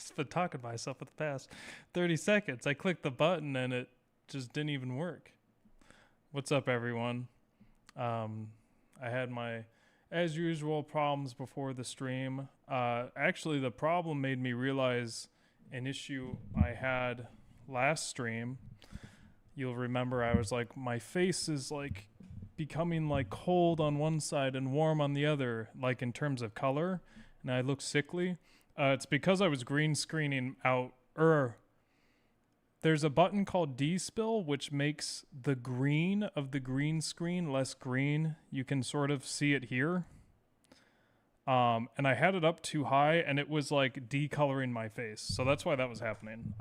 I've been talking to myself for the past 30 seconds. I clicked the button and it just didn't even work. What's up, everyone? I had my, as usual, problems before the stream. Actually, the problem made me realize an issue I had last stream. You'll remember I was like, my face is like becoming like cold on one side and warm on the other, like in terms of color, and I look sickly. It's because I was green screening out. There's a button called despill, which makes the green of the green screen less green. You can sort of see it here. And I had it up too high, and it was like decoloring my face. So that's why that was happening.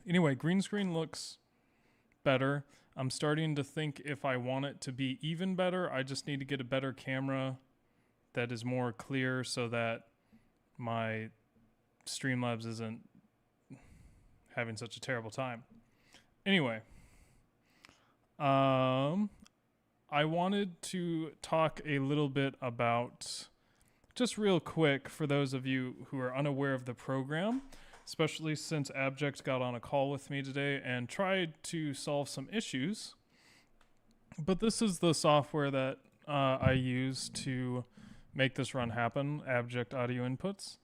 Anyway, green screen looks better. I'm starting to think if I want it to be even better, I just need to get a better camera that is more clear so that my Streamlabs isn't having such a terrible time. Anyway, I wanted to talk a little bit about, just real quick, for those of you who are unaware of the program, especially since Abject got on a call with me today and tried to solve some issues. But this is the software that I use to make this run happen, Abject Audio Inputs.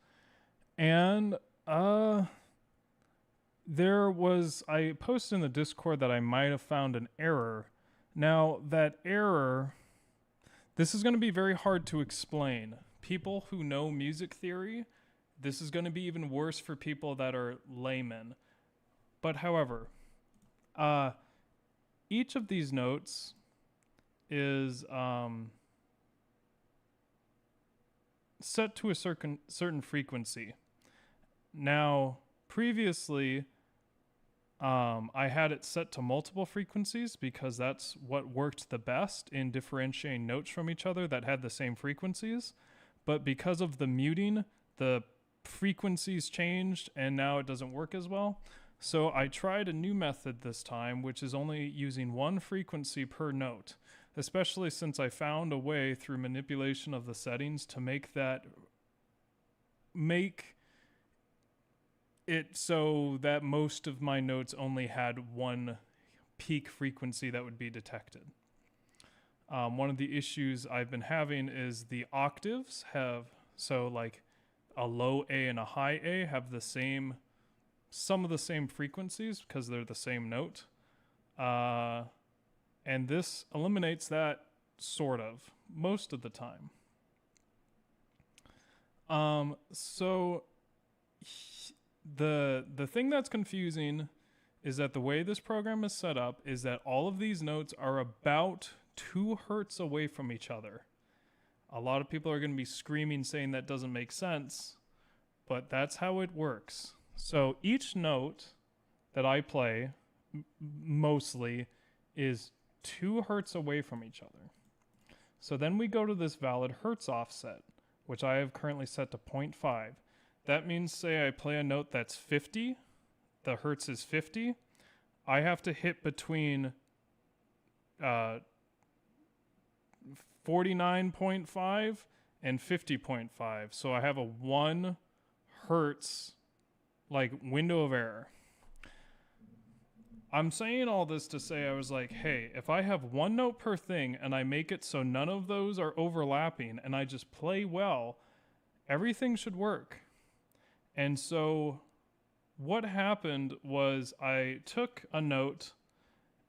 And I posted in the Discord that I might have found an error. Now, that error, this is going to be very hard to explain. People who know music theory, this is going to be even worse for people that are laymen. But however, each of these notes is set to a certain frequency. Now, previously, I had it set to multiple frequencies because that's what worked the best in differentiating notes from each other that had the same frequencies. But because of the muting, the frequencies changed and now it doesn't work as well. So I tried a new method this time, which is only using one frequency per note, especially since I found a way through manipulation of the settings to make it so that most of my notes only had one peak frequency that would be detected. One of the issues I've been having is the octaves so like a low A and a high A have some of the same frequencies because they're the same note. And this eliminates that sort of most of the time. So the thing that's confusing is that the way this program is set up is that all of these notes are about 2 hertz away from each other. A lot of people are going to be screaming saying that doesn't make sense, but that's how it works. So each note that I play mostly is 2 hertz away from each other. So then we go to this valid hertz offset, which I have currently set to 0.5. That means, say I play a note that's 50, the hertz is 50, I have to hit between 49.5 and 50.5. So I have a 1 hertz like window of error. I'm saying all this to say I was like, hey, if I have one note per thing and I make it so none of those are overlapping and I just play well, everything should work. And so what happened was I took a note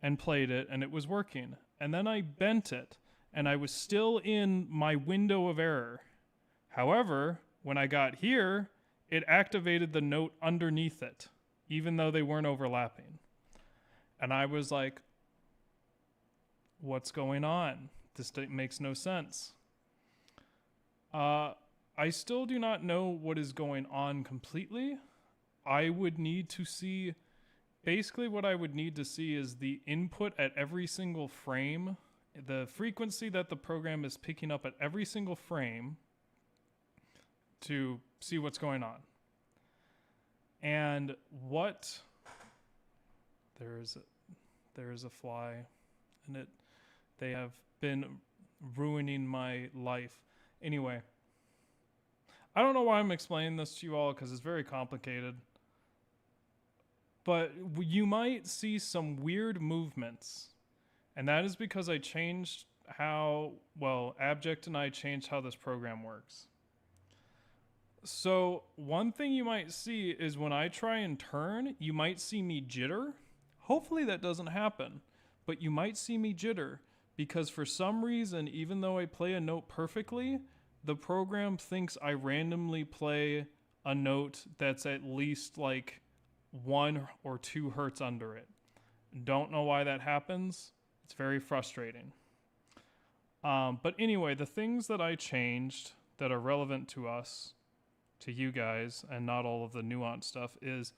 and played it and it was working. And then I bent it and I was still in my window of error. However, when I got here, it activated the note underneath it, even though they weren't overlapping. And I was like, what's going on? This makes no sense. I still do not know what is going on completely. I would need to see, basically what I would need to see is the input at every single frame, the frequency that the program is picking up at every single frame to see what's going on. And there is a fly, and they have been ruining my life. Anyway, I don't know why I'm explaining this to you all because it's very complicated. But you might see some weird movements. And that is because I changed Abject and I changed how this program works. So one thing you might see is when I try and turn, you might see me jitter. Hopefully that doesn't happen, but you might see me jitter because for some reason, even though I play a note perfectly, the program thinks I randomly play a note that's at least like 1 or 2 hertz under it. Don't know why that happens. It's very frustrating. But anyway, the things that I changed that are relevant to us, to you guys, and not all of the nuanced stuff is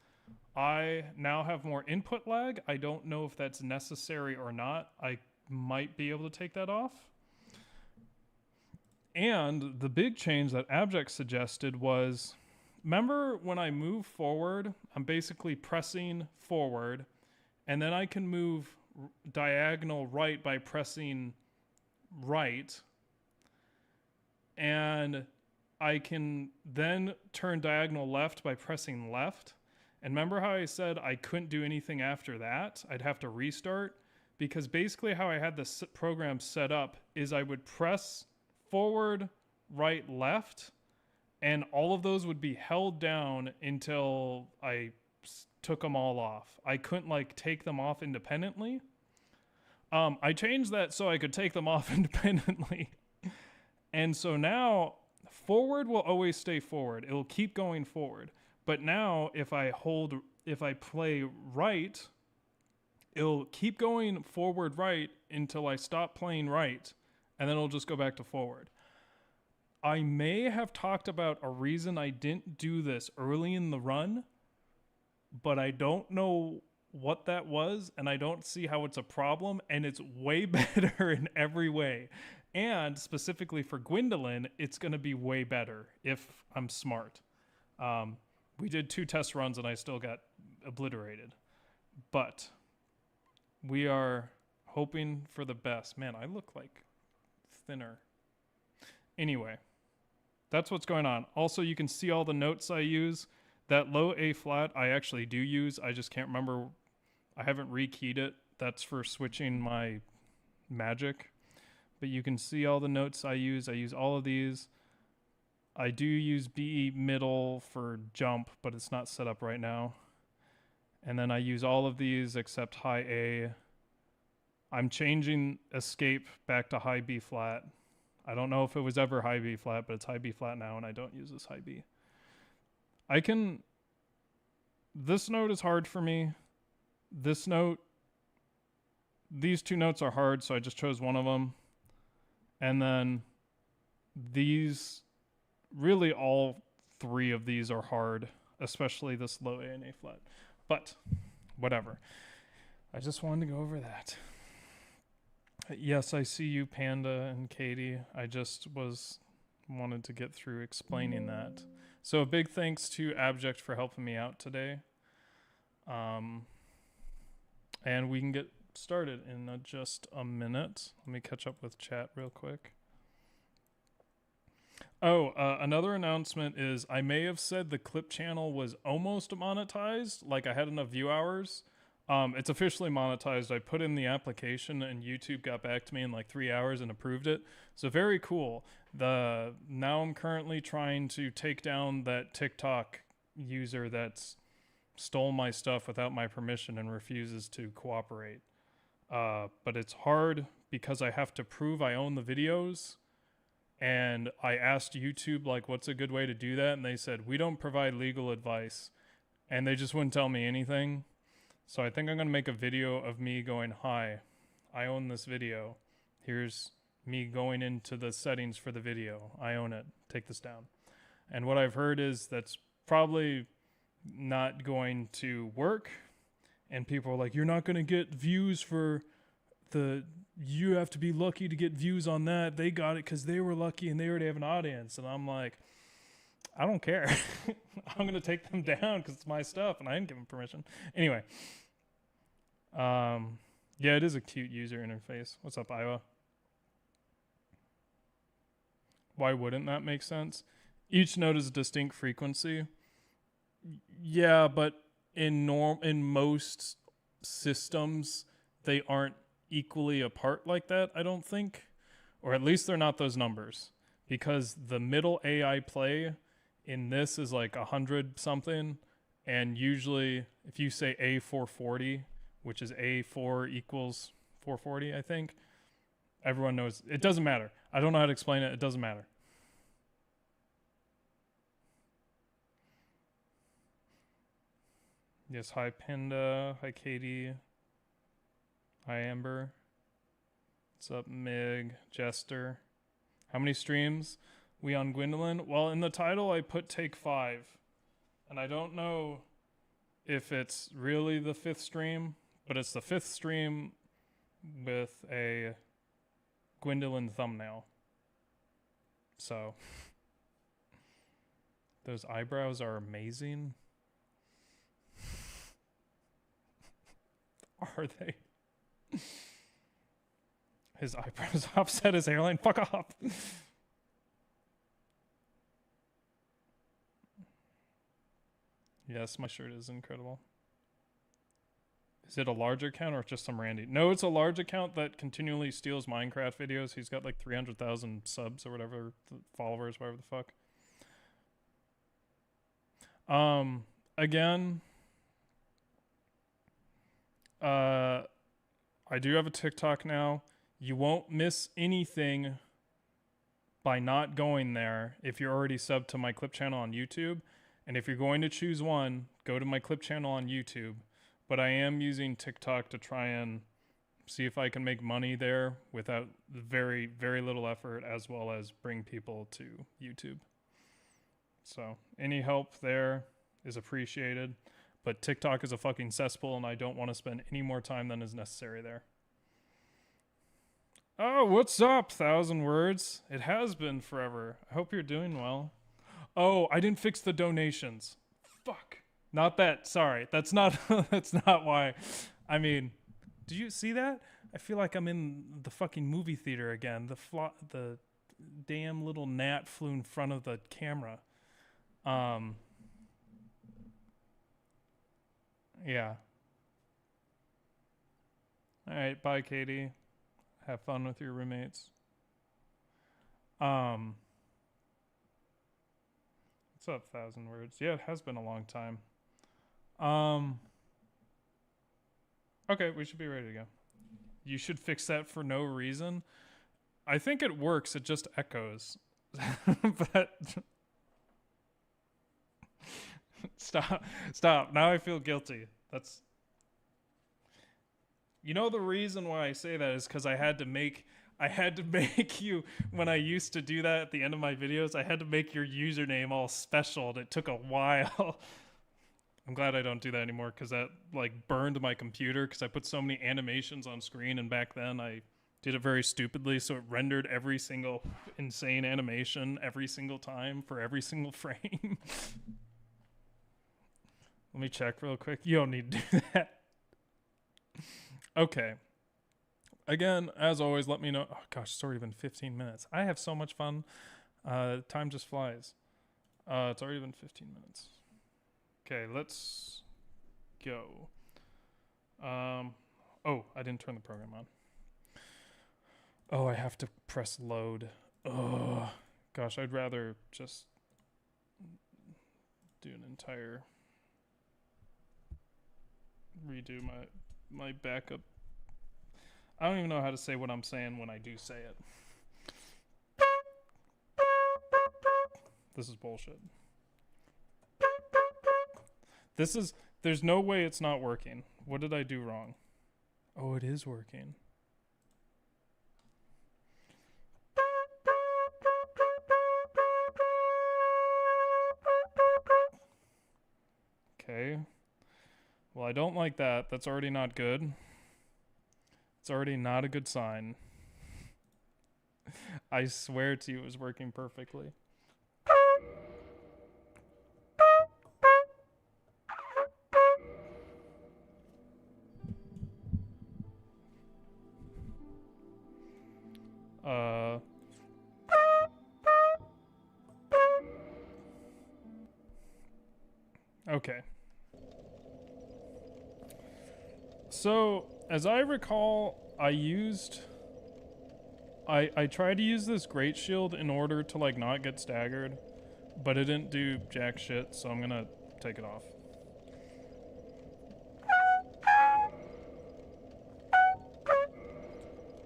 I now have more input lag. I don't know if that's necessary or not. I might be able to take that off. And the big change that Abject suggested was, remember when I move forward, I'm basically pressing forward, and then I can move diagonal right by pressing right, and I can then turn diagonal left by pressing left. And remember how I said I couldn't do anything after that? I'd have to restart? Because basically how I had this program set up is I would press forward, right, left, and all of those would be held down until I took them all off. I couldn't like take them off independently. I changed that so I could take them off independently. And so now forward will always stay forward. It'll keep going forward. But now if I play right, it'll keep going forward right until I stop playing right, and then it'll just go back to forward. I may have talked about a reason I didn't do this early in the run, but I don't know what that was, and I don't see how it's a problem, and it's way better in every way. And specifically for Gwyndolin, it's going to be way better if I'm smart. We did 2 test runs and I still got obliterated. But we are hoping for the best. Man, I look like thinner. Anyway, that's what's going on. Also, you can see all the notes I use. That low A flat I actually do use. I just can't remember. I haven't rekeyed it. That's for switching my magic. But you can see all the notes I use. I use all of these. I do use B middle for jump, but it's not set up right now. And then I use all of these except high A. I'm changing escape back to high B flat. I don't know if it was ever high B flat, but it's high B flat now, and I don't use this high B. This note is hard for me. This note, these 2 notes are hard, so I just chose one of them. And then these, really all 3 of these are hard, especially this low A and A flat. But whatever. I just wanted to go over that. Yes, I see you, Panda and Katie. I just wanted to get through explaining that. So a big thanks to Abject for helping me out today. And we can get started in just a minute. Let me catch up with chat real quick. Another announcement is I may have said the clip channel was almost monetized, like I had enough view hours. It's officially monetized. I put in the application and YouTube got back to me in like 3 hours and approved it. So very cool. Now I'm currently trying to take down that TikTok user that's stole my stuff without my permission and refuses to cooperate. But it's hard because I have to prove I own the videos. And I asked YouTube, like, what's a good way to do that? And they said, we don't provide legal advice. And they just wouldn't tell me anything. So I think I'm going to make a video of me going, hi, I own this video. Here's me going into the settings for the video. I own it. Take this down. And what I've heard is that's probably not going to work. And people are like, you're not going to get views for you have to be lucky to get views on that. They got it because they were lucky and they already have an audience. And I'm like, I don't care. I'm going to take them down because it's my stuff and I didn't give them permission. Anyway. Yeah, it is a cute user interface. What's up, Iowa? Why wouldn't that make sense? Each note is a distinct frequency. Yeah, but in most systems, they aren't equally apart like that, I don't think. Or at least they're not those numbers. Because the middle AI play in this is like 100 something. And usually, if you say A440, which is A4 equals 440, I think, everyone knows. It doesn't matter. I don't know how to explain it. It doesn't matter. Yes, hi Pinda, hi Katie, hi Amber. What's up, Mig, Jester? How many streams we on Gwyndolin? Well, in the title I put take 5. And I don't know if it's really the 5th stream, but it's the 5th stream with a Gwyndolin thumbnail. So, those eyebrows are amazing. Are they? His eyebrows offset his hairline. Fuck off. Yes, my shirt is incredible. Is it a large account or just some Randy? No, it's a large account that continually steals Minecraft videos. He's got like 300,000 subs or whatever, followers, whatever the fuck. Again, I do have a TikTok now. You won't miss anything by not going there if you're already subbed to my clip channel on YouTube. And if you're going to choose one, go to my clip channel on YouTube. But I am using TikTok to try and see if I can make money there without very, very little effort, as well as bring people to YouTube. So any help there is appreciated. But TikTok is a fucking cesspool, and I don't want to spend any more time than is necessary there. Oh, what's up, 1,000 words? It has been forever. I hope you're doing well. Oh, I didn't fix the donations. Fuck. Not that. Sorry. That's not that's not why. I mean, did you see that? I feel like I'm in the fucking movie theater again. The damn little gnat flew in front of the camera. Yeah. All right, bye Katie. Have fun with your roommates. What's up, 1,000 words? Yeah, it has been a long time. Okay, we should be ready to go. You should fix that for no reason. I think it works, it just echoes. But stop. Now I feel guilty. That's, you know, the reason why I say that is because I had to make you, when I used to do that at the end of my videos, I had to make your username all special, and it took a while. I'm glad I don't do that anymore, because that like burned my computer, because I put so many animations on screen, and back then I did it very stupidly, so it rendered every single insane animation every single time for every single frame. Let me check real quick. You don't need to do that. Okay. Again, as always, let me know. Oh gosh, it's already been 15 minutes. I have so much fun. Time just flies. It's already been 15 minutes. Okay, let's go. Oh, I didn't turn the program on. Oh, I have to press load. Oh, gosh, I'd rather just do an entire redo my backup. I don't even know how to say what I'm saying when I do say it. This is bullshit. There's no way it's not working. What did I do wrong? Oh, it is working. Okay. Well, I don't like that. That's already not good. It's already not a good sign. I swear to you it was working perfectly. Okay. So, as I recall, I tried to use this great shield in order to like not get staggered, but it didn't do jack shit, so I'm gonna take it off.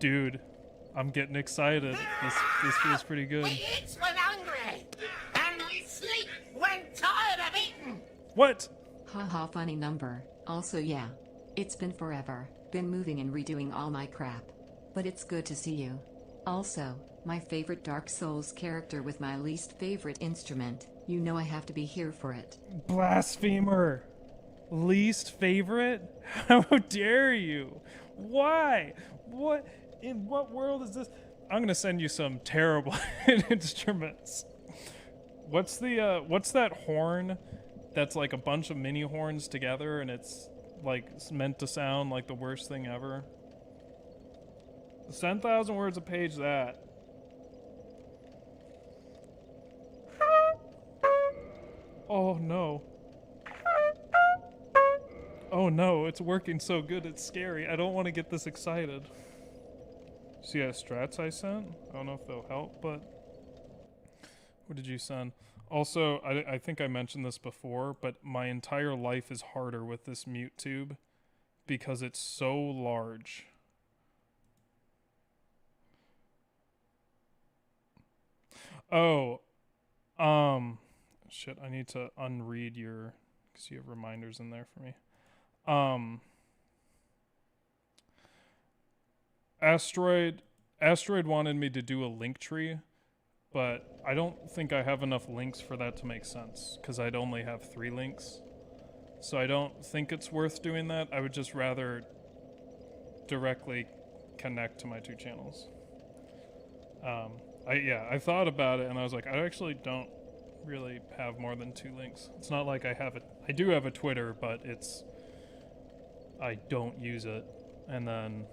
Dude, I'm getting excited. This feels pretty good. We eat when hungry, and we sleep when tired of eating. What? Haha, funny number. Also, yeah. It's been forever. Been moving and redoing all my crap. But it's good to see you. Also, my favorite Dark Souls character with my least favorite instrument. You know I have to be here for it. Blasphemer. Least favorite? How dare you? Why? What? In what world is this? I'm gonna send you some terrible instruments. What's that horn that's like a bunch of mini horns together and it's like meant to sound like the worst thing ever? 10,000 words a page, that. Oh no. Oh no, it's working so good, it's scary. I don't want to get this excited. See that strats I sent? I don't know if they'll help, but... What did you send? Also, I think I mentioned this before, but my entire life is harder with this mute tube because it's so large. Oh, shit, I need to unread your, because you have reminders in there for me. Asteroid wanted me to do a link tree, but I don't think I have enough links for that to make sense, because I'd only have 3 links. So I don't think it's worth doing that. I would just rather directly connect to my 2 channels. I thought about it and I was like, I actually don't really have more than 2 links. It's not like I do have a Twitter, but I don't use it. And then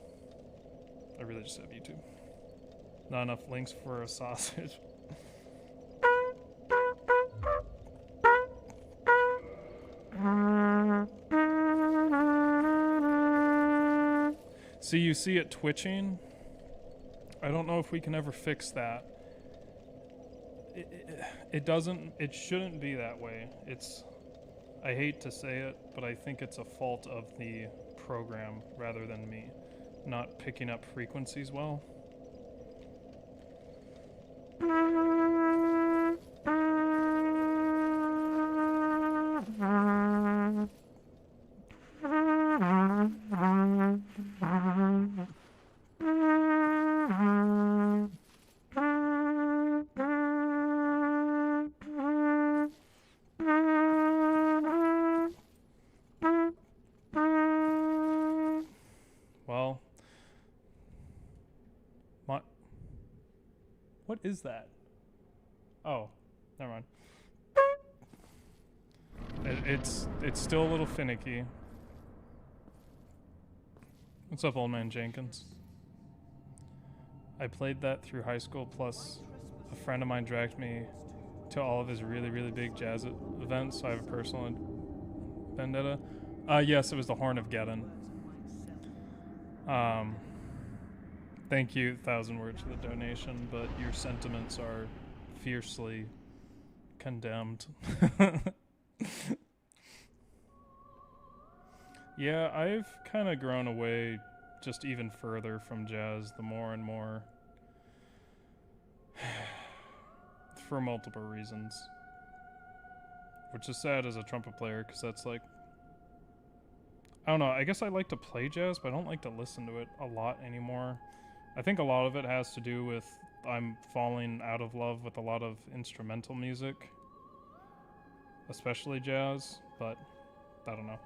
I really just have YouTube. Not enough links for a sausage. So you see it twitching? I don't know if we can ever fix that. It shouldn't be that way. I hate to say it, but I think it's a fault of the program rather than me not picking up frequencies well. Well, what is that? Oh, never mind. It's still a little finicky. What's up, old man Jenkins? I played that through high school, plus a friend of mine dragged me to all of his really, really big jazz events, so I have a personal vendetta. Yes, it was the Horn of Geddon. Thank you, 1,000 words for the donation, but your sentiments are fiercely condemned. Yeah, I've kind of grown away just even further from jazz the more and more. For multiple reasons. Which is sad as a trumpet player, because that's like... I don't know, I guess I like to play jazz, but I don't like to listen to it a lot anymore. I think a lot of it has to do with I'm falling out of love with a lot of instrumental music. Especially jazz, but I don't know.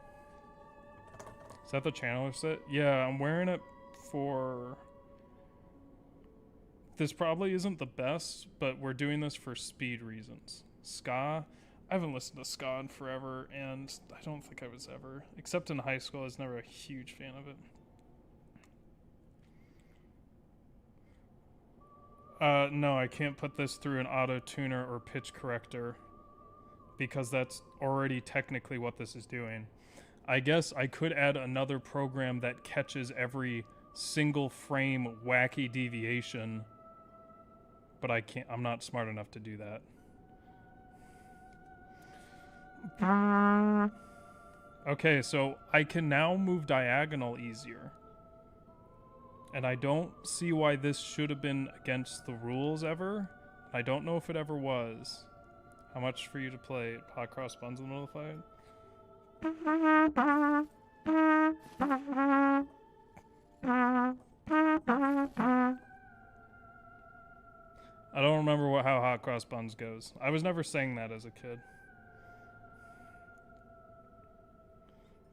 Is that the channeler set? Yeah, I'm wearing it for... This probably isn't the best, but we're doing this for speed reasons. Ska? I haven't listened to ska in forever, and I don't think I was ever. Except in high school, I was never a huge fan of it. No, I can't put this through an auto-tuner or pitch corrector. because that's already technically what this is doing. I guess I could add another program that catches every single frame wacky deviation, but I can't. I'm not smart enough to do that. Okay, so I can now move diagonal easier. And I don't see why this should have been against the rules ever. I don't know if it ever was. How much for you to play hot cross buns in the middle of the fight? I don't remember how hot cross buns goes. I was never saying that as a kid.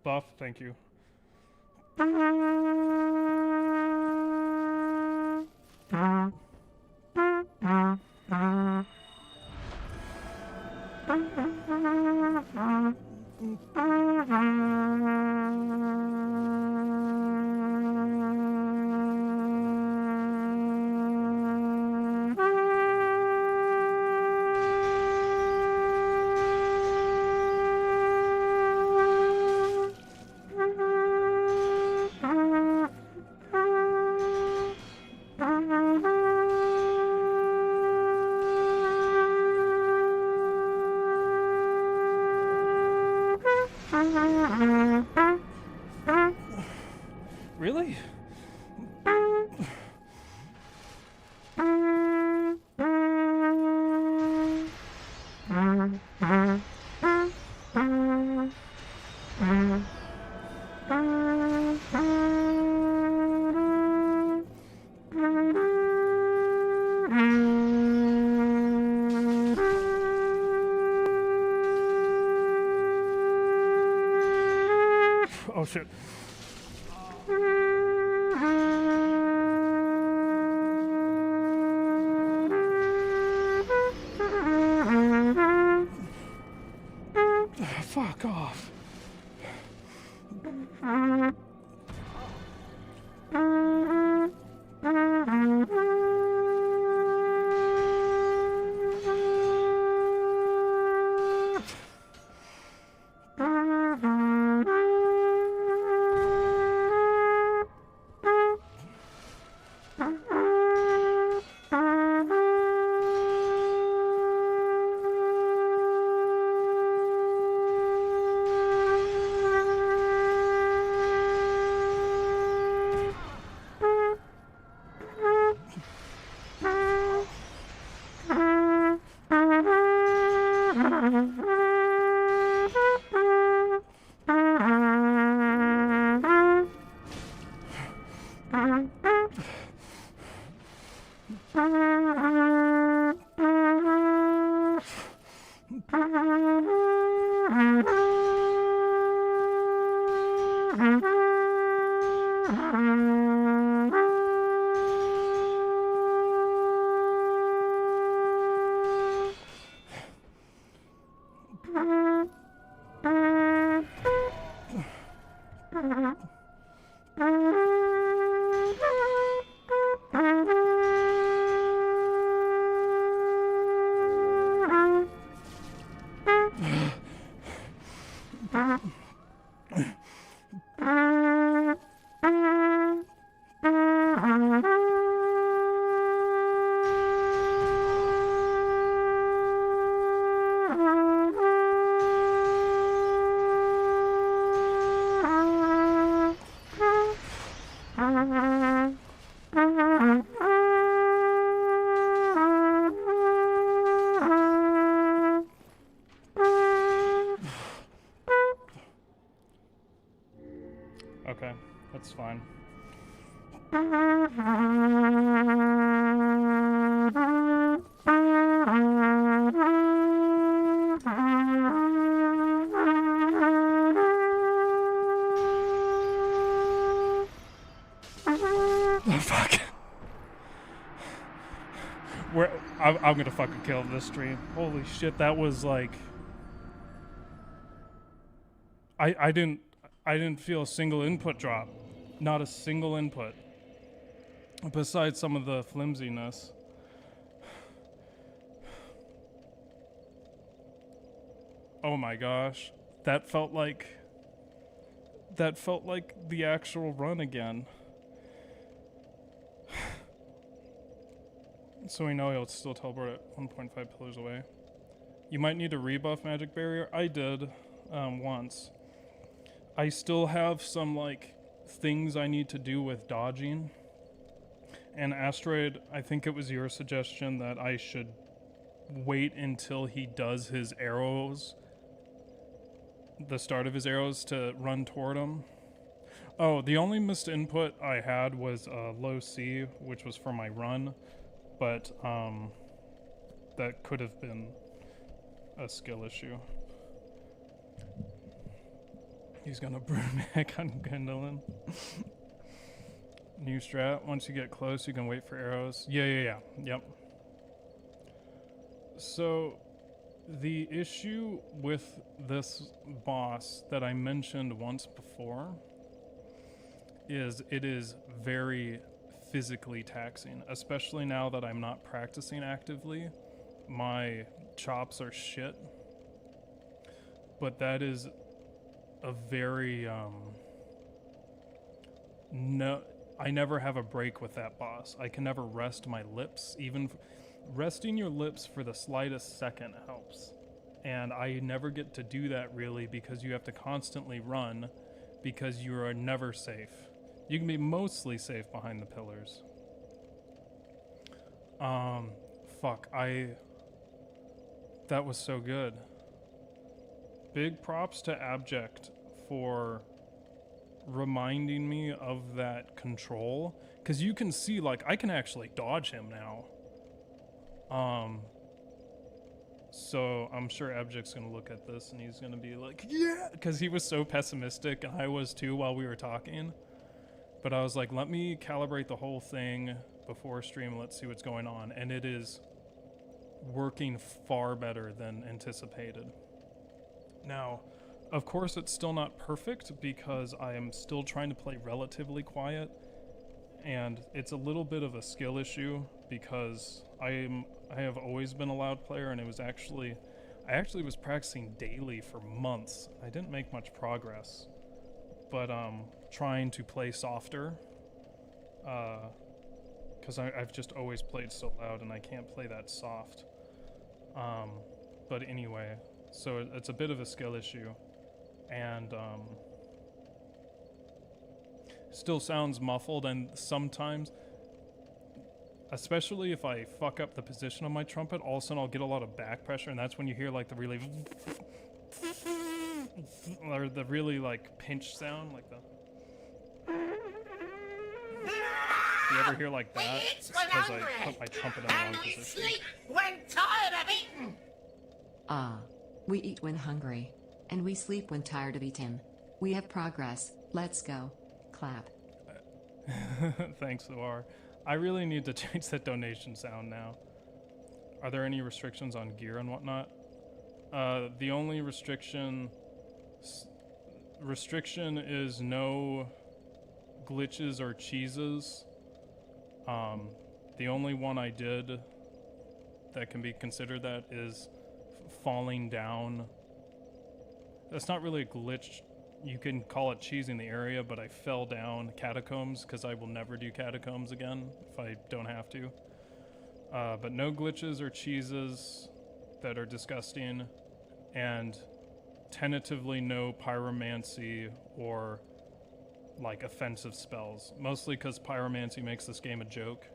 Buff, thank you. Really? Oh shit. Fuck off. Okay, that's fine. Oh, fuck. I'm gonna fucking kill this stream. Holy shit, that was like... I didn't feel a single input drop. Not a single input. Besides some of the flimsiness. Oh my gosh. That felt like the actual run again. So we know he'll still teleport at 1.5 pillars away. You might need to rebuff Magic Barrier. I did once. I still have some like things I need to do with dodging. And Asteroid, I think it was your suggestion that I should wait until he does his arrows, the start of his arrows, to run toward him. Oh, the only missed input I had was low C, which was for my run, but that could have been a skill issue. He's gonna brewmac on Gwyndolin. New strat, once you get close, you can wait for arrows. Yep. So, the issue with this boss that I mentioned once before is it is very physically taxing, especially now that I'm not practicing actively. My chops are shit. But that is a very, no, I never have a break with that boss. I can never rest my lips. Even resting your lips for the slightest second helps. And I never get to do that really because you have to constantly run because you are never safe. You can be mostly safe behind the pillars. That was so good. Big props to Abject for reminding me of that control, because you can see, like, I can actually dodge him now. So I'm sure Abject's gonna look at this and he's gonna be like, yeah, because he was so pessimistic and I was too while we were talking. But I was like, let me calibrate the whole thing before stream, let's see what's going on, and it is working far better than anticipated. Now, of course, it's still not perfect because I am still trying to play relatively quiet, and it's a little bit of a skill issue because I have always been a loud player, and I actually was practicing daily for months. I didn't make much progress, but trying to play softer, because I've just always played so loud and I can't play that soft. But anyway, so it's a bit of a skill issue, and still sounds muffled, and sometimes, especially if I fuck up the position of my trumpet, all of a sudden I'll get a lot of back pressure, and that's when you hear like the really or the really like pinch sound, like the. You ever hear like that? It's because I put my trumpet in the wrong position. Sleep when tired of eating. We eat when hungry, and we sleep when tired of eating. We have progress. Let's go. Clap. Thanks, Zoar. I really need to change that donation sound now. Are there any restrictions on gear and whatnot? The only restriction is no glitches or cheeses. The only one I did that can be considered that is falling down. That's not really a glitch. You can call it cheesing the area, but I fell down catacombs because I will never do catacombs again if I don't have to. But no glitches or cheeses that are disgusting, and tentatively no pyromancy or like offensive spells. Mostly because pyromancy makes this game a joke.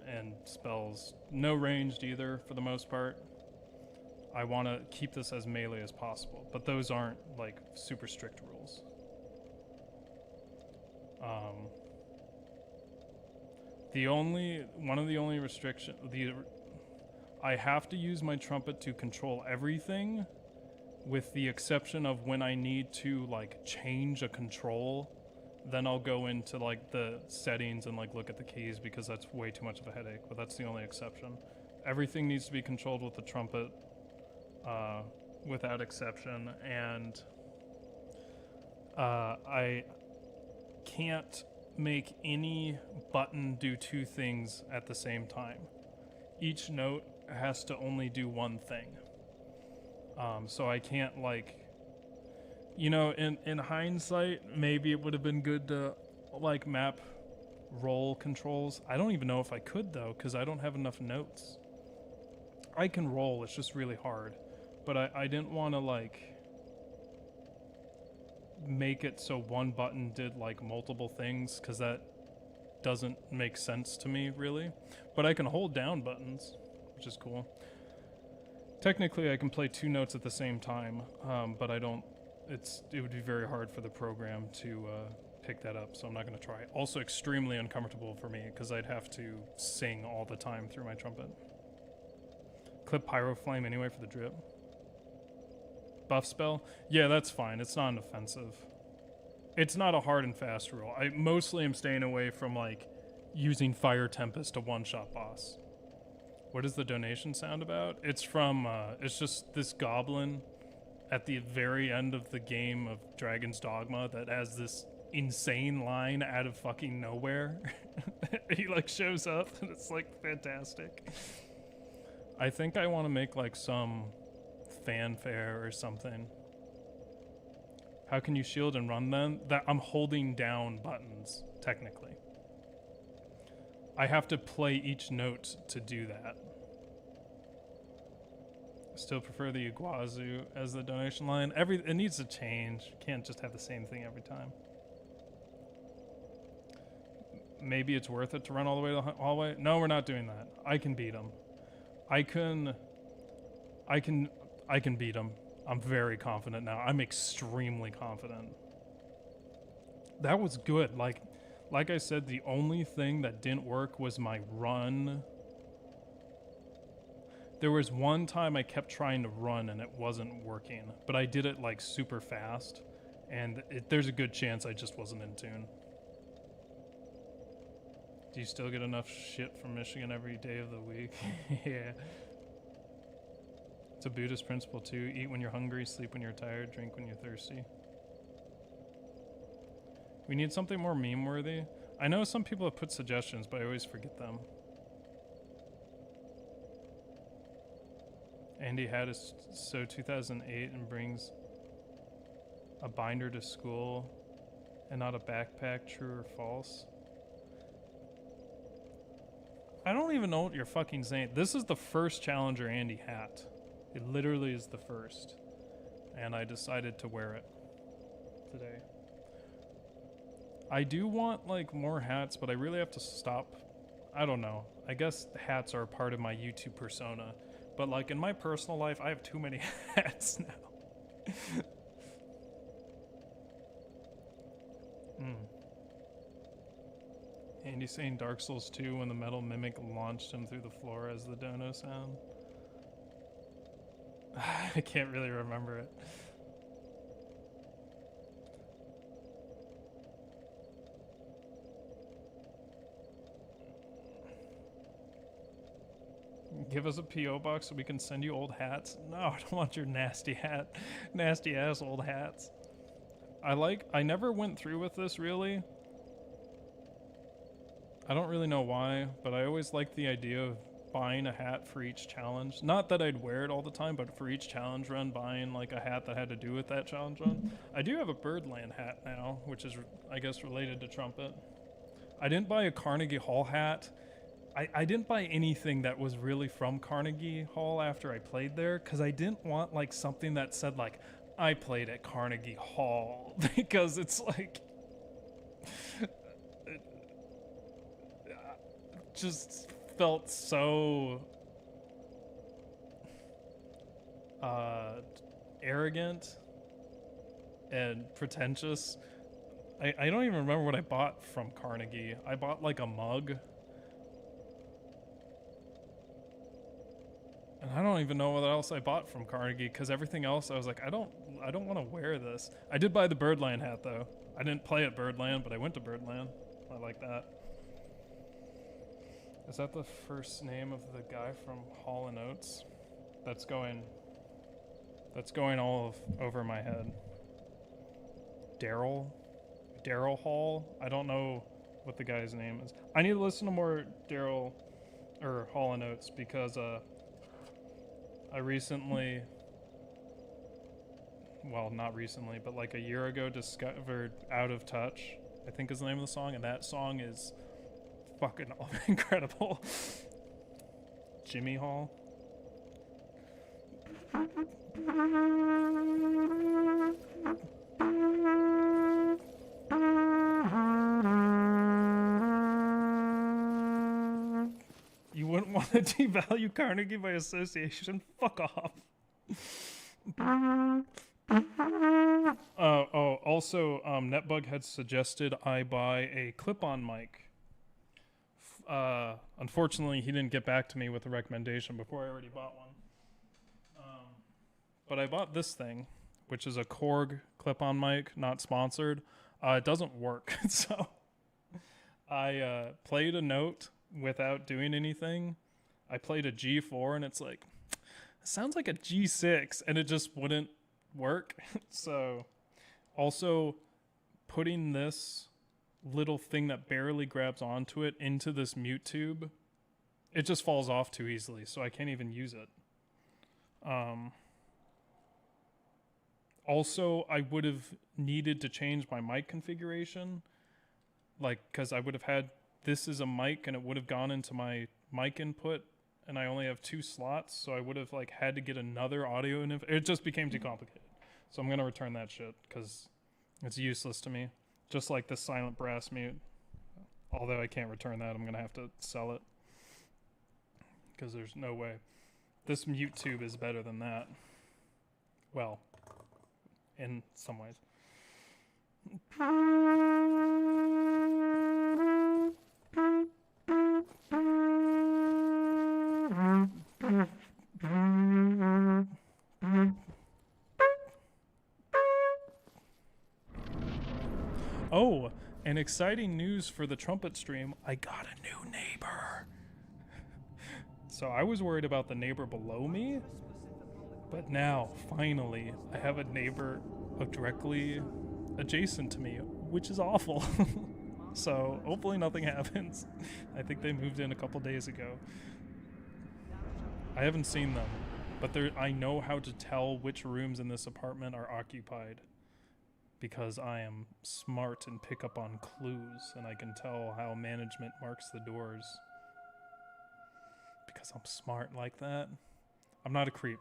And spells, no ranged either for the most part. I want to keep this as melee as possible, but those aren't like super strict rules. One of the only restrictions, I have to use my trumpet to control everything, with the exception of when I need to like change a control. Then I'll go into like the settings and like look at the keys, because that's way too much of a headache, but that's the only exception. Everything needs to be controlled with the trumpet, without exception, and I can't make any button do two things at the same time. Each note has to only do one thing. So I can't like, in hindsight, maybe it would have been good to like map roll controls. I don't even know if I could though, because I don't have enough notes. I can roll, it's just really hard. But I didn't want to like make it so one button did like multiple things, because that doesn't make sense to me really. But I can hold down buttons, which is cool. Technically I can play 2 notes at the same time, but I don't, it would be very hard for the program to pick that up, so I'm not going to try. Also extremely uncomfortable for me, because I'd have to sing all the time through my trumpet. Clip Pyroflame anyway for the drip. Buff spell? Yeah, that's fine. It's not an offensive. It's not a hard and fast rule. I mostly am staying away from like using Fire Tempest to one-shot boss. What is the donation sound about? It's from, it's just this goblin at the very end of the game of Dragon's Dogma that has this insane line out of fucking nowhere. He like shows up and it's like fantastic. I think I want to make like some fanfare or something. How can you shield and run then? That I'm holding down buttons, technically. I have to play each note to do that. Still prefer the Iguazu as the donation line. It needs to change. You can't just have the same thing every time. Maybe it's worth it to run all the way to the hallway. No, we're not doing that. I can beat him. I can beat him. I'm very confident now. I'm extremely confident. That was good. Like I said, the only thing that didn't work was my run. There was one time I kept trying to run and it wasn't working, but I did it like super fast, and there's a good chance I just wasn't in tune. Do you still get enough shit from Michigan every day of the week? Yeah. It's a Buddhist principle too. Eat when you're hungry, sleep when you're tired, drink when you're thirsty. We need something more meme-worthy. I know some people have put suggestions, but I always forget them. Andy had a so 2008 and brings a binder to school and not a backpack, true or false? I don't even know what you're fucking saying. This is the first Challenger Andy hat. It literally is the first. And I decided to wear it today. I do want like more hats, but I really have to stop. I don't know. I guess hats are a part of my YouTube persona. But like in my personal life, I have too many hats now. Andy's saying Dark Souls 2 when the metal mimic launched him through the floor as the dono sound. I can't really remember it. Give us a P.O. box so we can send you old hats. No, I don't want your nasty hat. Nasty ass old hats. I never went through with this really. I don't really know why, but I always liked the idea of buying a hat for each challenge. Not that I'd wear it all the time, but for each challenge run, buying like a hat that had to do with that challenge run. I do have a Birdland hat now, which is, I guess, related to Trumpet. I didn't buy a Carnegie Hall hat. I didn't buy anything that was really from Carnegie Hall after I played there, because I didn't want like something that said like, I played at Carnegie Hall, because it's like... it just felt so arrogant and pretentious. I don't even remember what I bought from Carnegie. I bought like a mug. And I don't even know what else I bought from Carnegie, because everything else I was like, I don't want to wear this. I did buy the Birdland hat though. I didn't play at Birdland, but I went to Birdland. I like that. Is that the first name of the guy from Hall & Oates? That's going all over my head. Daryl Hall? I don't know what the guy's name is. I need to listen to more Daryl or Hall & Oates, because I recently well, not recently, but like a year ago, discovered Out of Touch, I think is the name of the song, and that song is fucking incredible. Jimmy Hall. You wouldn't want to devalue Carnegie by association? Fuck off. Also, Netbug had suggested I buy a clip-on mic. Unfortunately, he didn't get back to me with a recommendation before I already bought one. But I bought this thing, which is a Korg clip-on mic, not sponsored. It doesn't work, so I played a note without doing anything. I played a G4, and it's like, it sounds like a G6, and it just wouldn't work. So, also putting this little thing that barely grabs onto it into this mute tube, it just falls off too easily, so I can't even use it. Also, I would have needed to change my mic configuration, like, because I would have had this as a mic and it would have gone into my mic input, and I only have 2 slots, so I would have like had to get another audio in. It just became too complicated. So I'm going to return that shit because it's useless to me. Just like the silent brass mute. Although I can't return that, I'm going to have to sell it. Because there's no way. This mute tube is better than that. Well, in some ways. Oh, and exciting news for the Trumpet stream. I got a new neighbor. So I was worried about the neighbor below me, but now, finally, I have a neighbor directly adjacent to me, which is awful. So hopefully nothing happens. I think they moved in a couple days ago. I haven't seen them, but I know how to tell which rooms in this apartment are occupied. Because I am smart and pick up on clues, and I can tell how management marks the doors. Because I'm smart like that. I'm not a creep.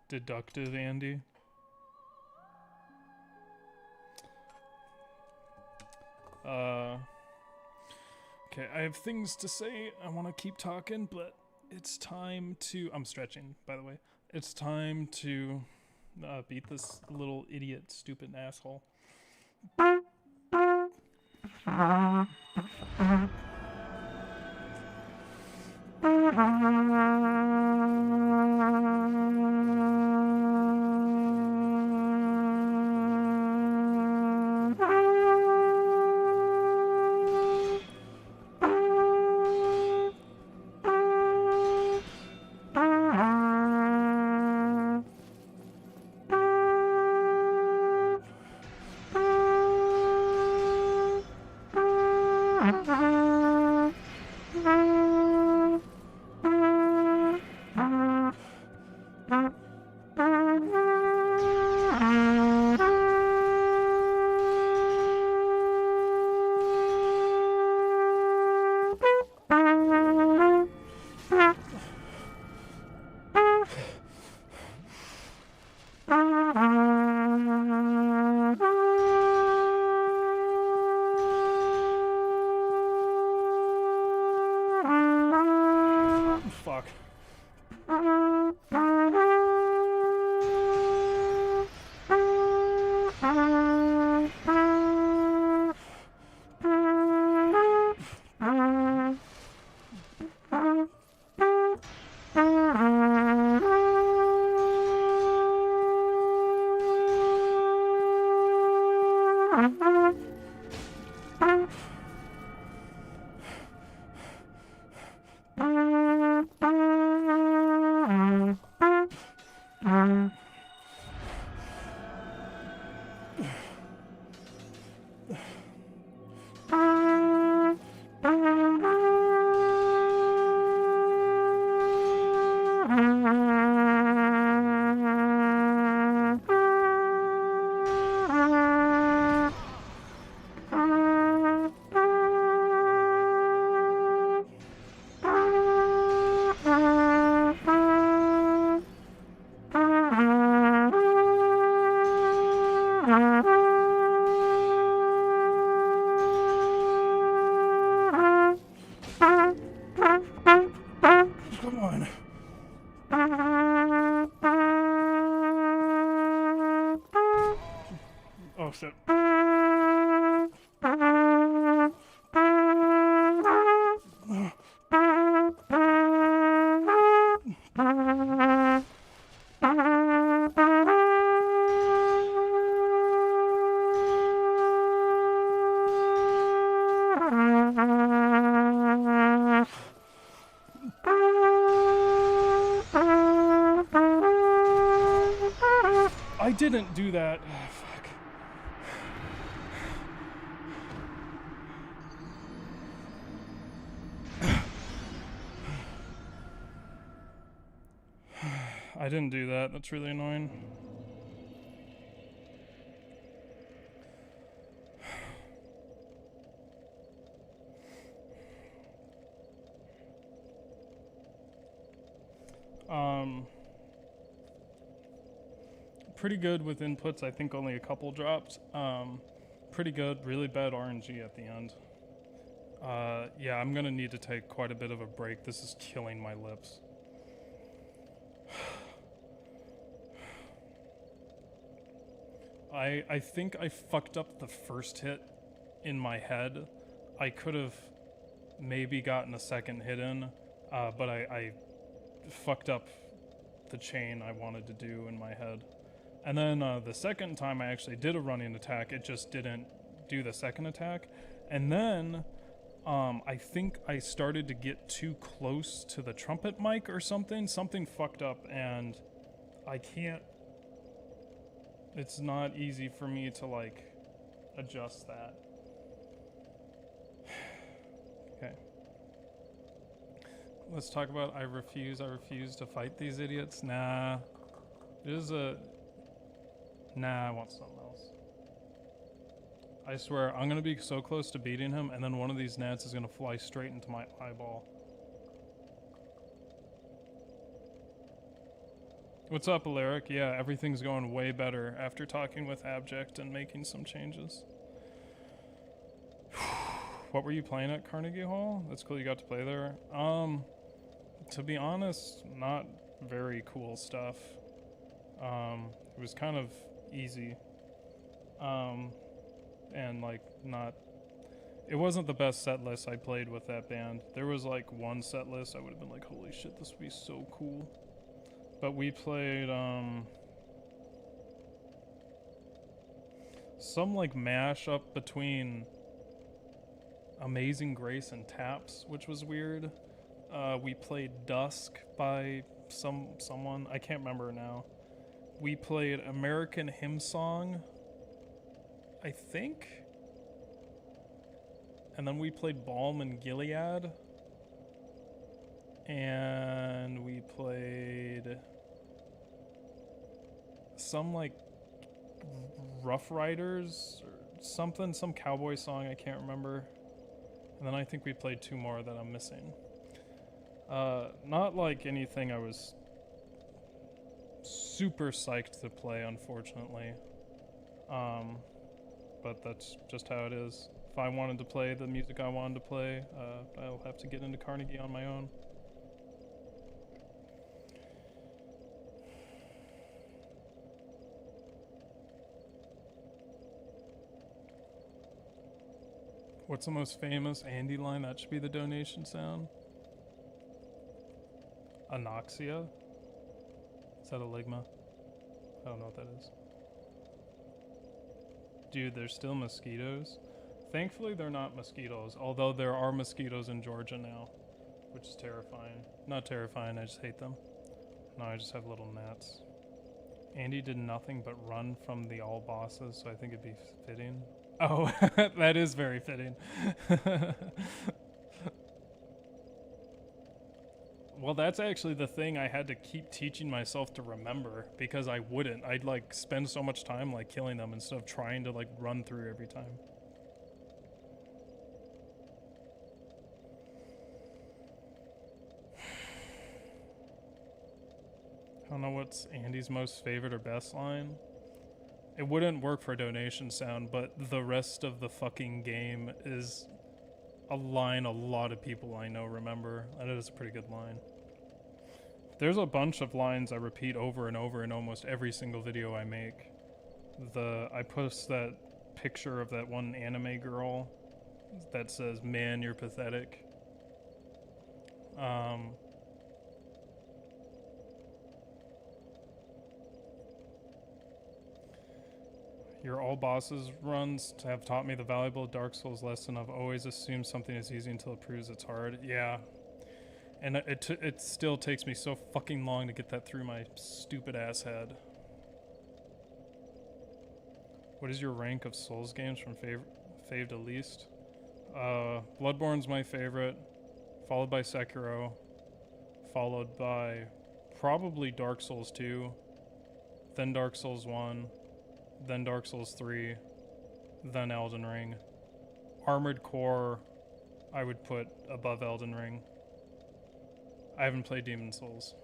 Deductive Andy. Okay, I have things to say. I want to keep talking, but it's time to... I'm stretching, by the way. It's time to beat this little idiot, stupid asshole. Fuck. shit. I didn't do that. Oh, fuck. I didn't do that. That's really annoying. Pretty good with inputs. I think only a couple dropped. Pretty good. Really bad RNG at the end. Yeah, I'm gonna need to take quite a bit of a break. This is killing my lips. I think I fucked up the first hit in my head. I could have maybe gotten a second hit in, but I fucked up the chain I wanted to do in my head. And then the second time I actually did a running attack, it just didn't do the second attack. And then I think I started to get too close to the trumpet mic or something. Something fucked up, and I can't... It's not easy for me to, like, adjust that. Okay. Let's talk about I refuse to fight these idiots. Nah. It is a... Nah, I want something else. I swear, I'm gonna be so close to beating him, and then one of these gnats is gonna fly straight into my eyeball. What's up, Alaric? Yeah, everything's going way better after talking with Abject and making some changes. What were you playing at Carnegie Hall? That's cool you got to play there. To be honest, not very cool stuff. It was kind of easy. And like it wasn't the best set list I played with that band. There was like one set list I would have been like, holy shit, this would be so cool. But we played some like mashup between Amazing Grace and Taps, which was weird. We played Dusk by someone, I can't remember now. We played American Hymn Song, I think. And then we played Balm and Gilead. And we played some like Rough Riders or something, some cowboy song, I can't remember. And then I think we played two more that I'm missing. Not like anything I was super psyched to play, unfortunately. But that's just how it is. If I wanted to play the music I wanted to play, I'll have to get into Carnegie on my own. What's the most famous Andy line? That should be the donation sound. Anoxia? Is that a ligma? I don't know what that is. Dude, there's still mosquitoes. Thankfully, they're not mosquitoes, although there are mosquitoes in Georgia now, which is terrifying. Not terrifying, I just hate them. No, I just have little gnats. Andy did nothing but run from the all bosses, so I think it'd be fitting. Oh, that is very fitting. Well, that's actually the thing I had to keep teaching myself to remember, because I wouldn't. I'd like spend so much time like killing them instead of trying to like run through every time. I don't know what's Andy's most favorite or best line. It wouldn't work for a donation sound, but the rest of the fucking game is a line a lot of people I know remember. That is a pretty good line. There's a bunch of lines I repeat over and over in almost every single video I make. I post that picture of that one anime girl that says, "Man, you're pathetic." Your all bosses runs have taught me the valuable Dark Souls lesson of always assume something is easy until it proves it's hard. Yeah. And it still takes me so fucking long to get that through my stupid ass head. What is your rank of Souls games from fave to least? Bloodborne's my favorite, followed by Sekiro, followed by probably Dark Souls 2, then Dark Souls 1, then Dark Souls 3, then Elden Ring. Armored Core, I would put above Elden Ring. I haven't played Demon Souls.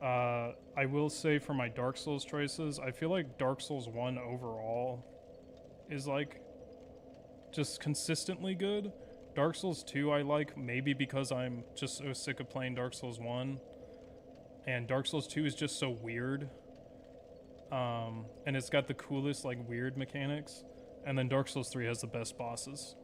I will say for my Dark Souls choices, I feel like Dark Souls 1 overall is like just consistently good. Dark Souls 2 I like maybe because I'm just so sick of playing Dark Souls 1. And Dark Souls 2 is just so weird. And it's got the coolest like weird mechanics. And then Dark Souls 3 has the best bosses.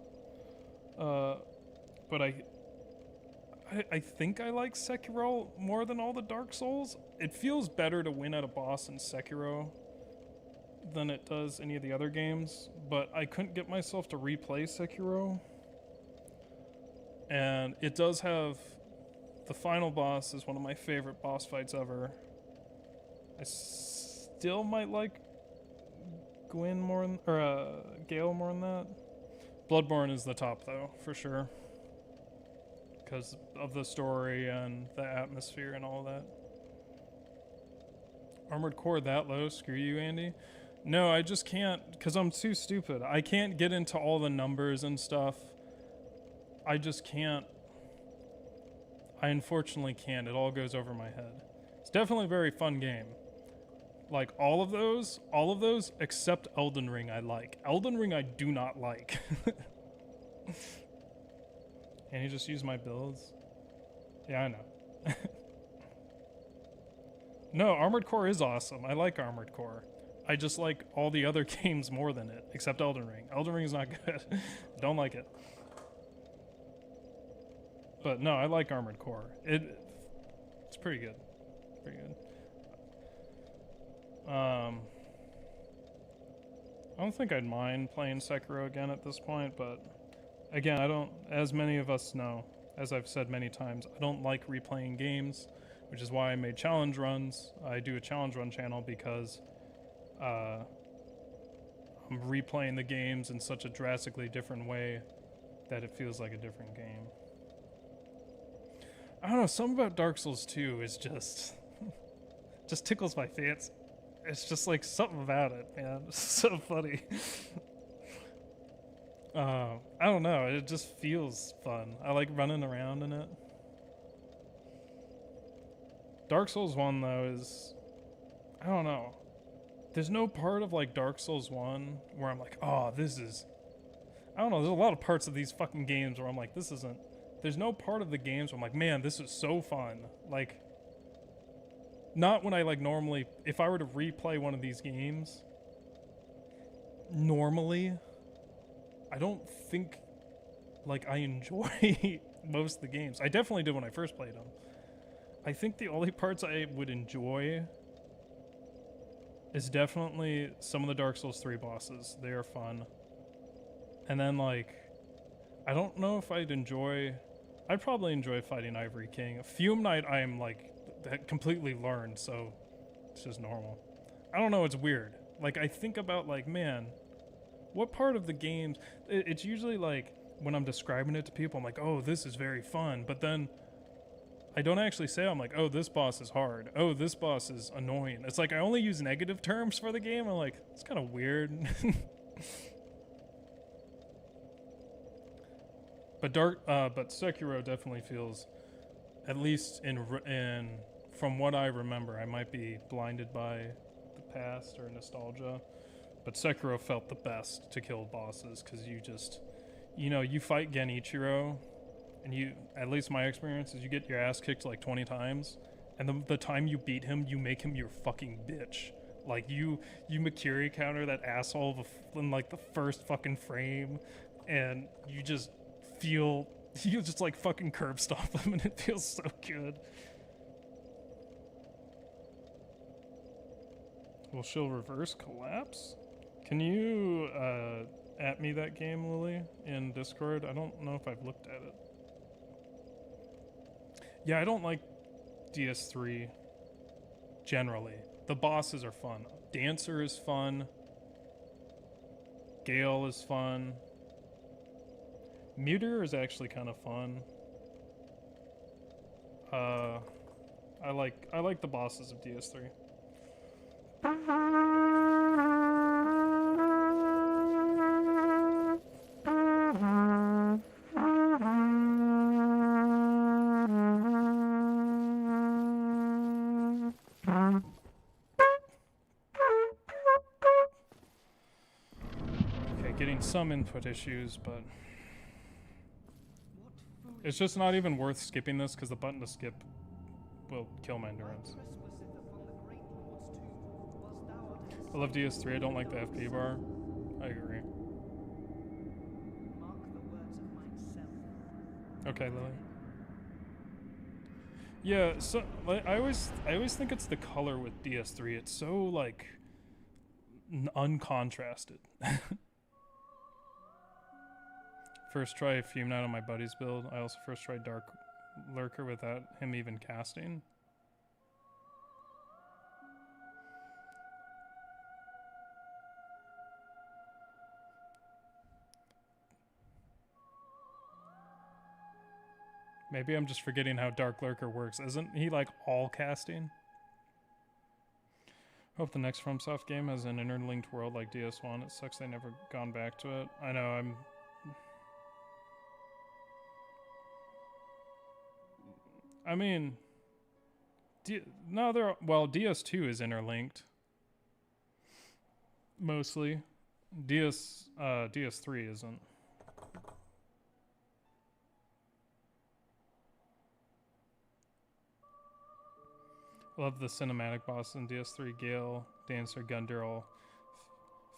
But I think I like Sekiro more than all the Dark Souls. It feels better to win at a boss in Sekiro than it does any of the other games, but I couldn't get myself to replay Sekiro. And it does have the final boss is one of my favorite boss fights ever. I still might like Gwen more than, or Gale more than that. Bloodborne is the top though, for sure. Because of the story and the atmosphere and all that. Armored Core that low? Screw you, Andy. No, I just can't, because I'm too stupid. I can't get into all the numbers and stuff. I just can't. I unfortunately can't. It all goes over my head. It's definitely a very fun game. Like, all of those, except Elden Ring I like. Elden Ring I do not like. Can you just use my builds? Yeah, I know. No, Armored Core is awesome. I like Armored Core. I just like all the other games more than it, except Elden Ring. Elden Ring is not good. Don't like it. But no, I like Armored Core. It's pretty good. Pretty good. I don't think I'd mind playing Sekiro again at this point, but again, I don't, as many of us know, as I've said many times, I don't like replaying games, which is why I made challenge runs. I do a challenge run channel because I'm replaying the games in such a drastically different way that it feels like a different game. I don't know, something about Dark Souls 2 is just tickles my fancy. It's just like something about it, man. It's so funny. I don't know, it just feels fun. I like running around in it. Dark Souls 1 though is, I don't know. There's no part of like Dark Souls 1 where I'm like, oh, this is, I don't know, there's a lot of parts of these fucking games where I'm like, this isn't, there's no part of the games where I'm like, man, this is so fun. Like, not when I like normally, if I were to replay one of these games, normally, I don't think like I enjoy most of the games. I definitely did when I first played them. I think the only parts I would enjoy is definitely some of the Dark Souls 3 bosses. They are fun. And then like, I don't know if I'd probably enjoy fighting Ivory King. Fume Knight I am like, completely learned, so it's just normal. I don't know, it's weird. Like, I think about like, man, what part of the games, it's usually like, when I'm describing it to people, I'm like, oh, this is very fun, but then I don't actually say, I'm like, oh, this boss is hard. Oh, this boss is annoying. It's like, I only use negative terms for the game. I'm like, it's kind of weird. But Sekiro definitely feels, at least in from what I remember, I might be blinded by the past or nostalgia, but Sekiro felt the best to kill bosses because you just, you fight Genichiro, and you, at least my experience is you get your ass kicked like 20 times, and the time you beat him, you make him your fucking bitch. Like you Makiri counter that asshole in like the first fucking frame, and you just feel you just like fucking curb stop them, and it feels so good. Well, she'll reverse collapse. Can you at me that game, Lily, in Discord? I don't know if I've looked at it. Yeah, I don't like DS3 generally. The bosses are fun. Dancer is fun. Gale is fun. Muter is actually kind of fun. I like the bosses of DS3. Okay, getting some input issues, but it's just not even worth skipping this because the button to skip will kill my endurance. I love DS3. I don't like the FP bar. I agree. Okay, Lily. Yeah, so like, I always think it's the color with DS3. It's so like uncontrasted. First try Fume Night on my buddy's build. I also first tried Dark Lurker without him even casting. Maybe I'm just forgetting how Dark Lurker works. Isn't he like all casting? Hope the next FromSoft game has an interlinked world like DS1. It sucks they never gone back to it. I know, I mean, well, DS2 is interlinked. Mostly. DS3 isn't. Love the cinematic boss in DS3, Gale, Dancer, Gundyr, all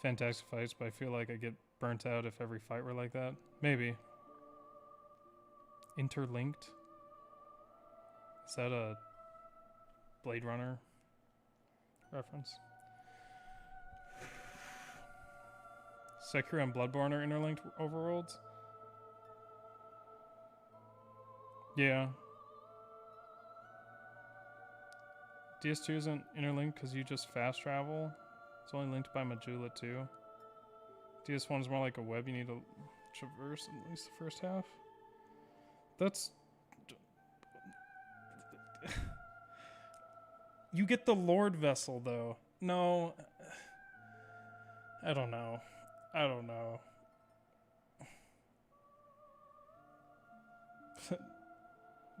fantastic fights, but I feel like I get burnt out if every fight were like that. Maybe. Interlinked? Is that a Blade Runner reference? Sekiro and Bloodborne are interlinked overworlds? Yeah. DS2 isn't interlinked because you just fast travel. It's only linked by Majula too. DS1 is more like a web you need to traverse at least the first half. That's... You get the Lord Vessel though. No. I don't know.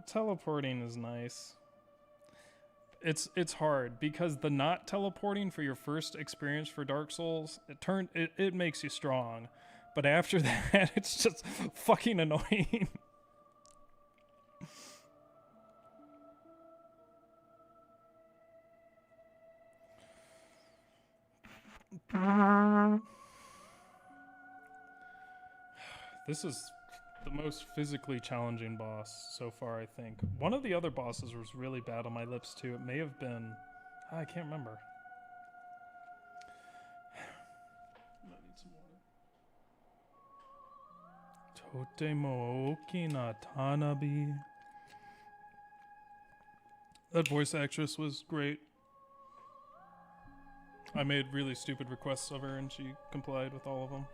Teleporting is nice. It's hard because the not teleporting for your first experience for Dark Souls, it makes you strong. But after that, it's just fucking annoying. This is the most physically challenging boss so far, I think. One of the other bosses was really bad on my lips too. It may have been... I can't remember. I need some water. Totemo okina tanabi. That voice actress was great. I made really stupid requests of her and she complied with all of them.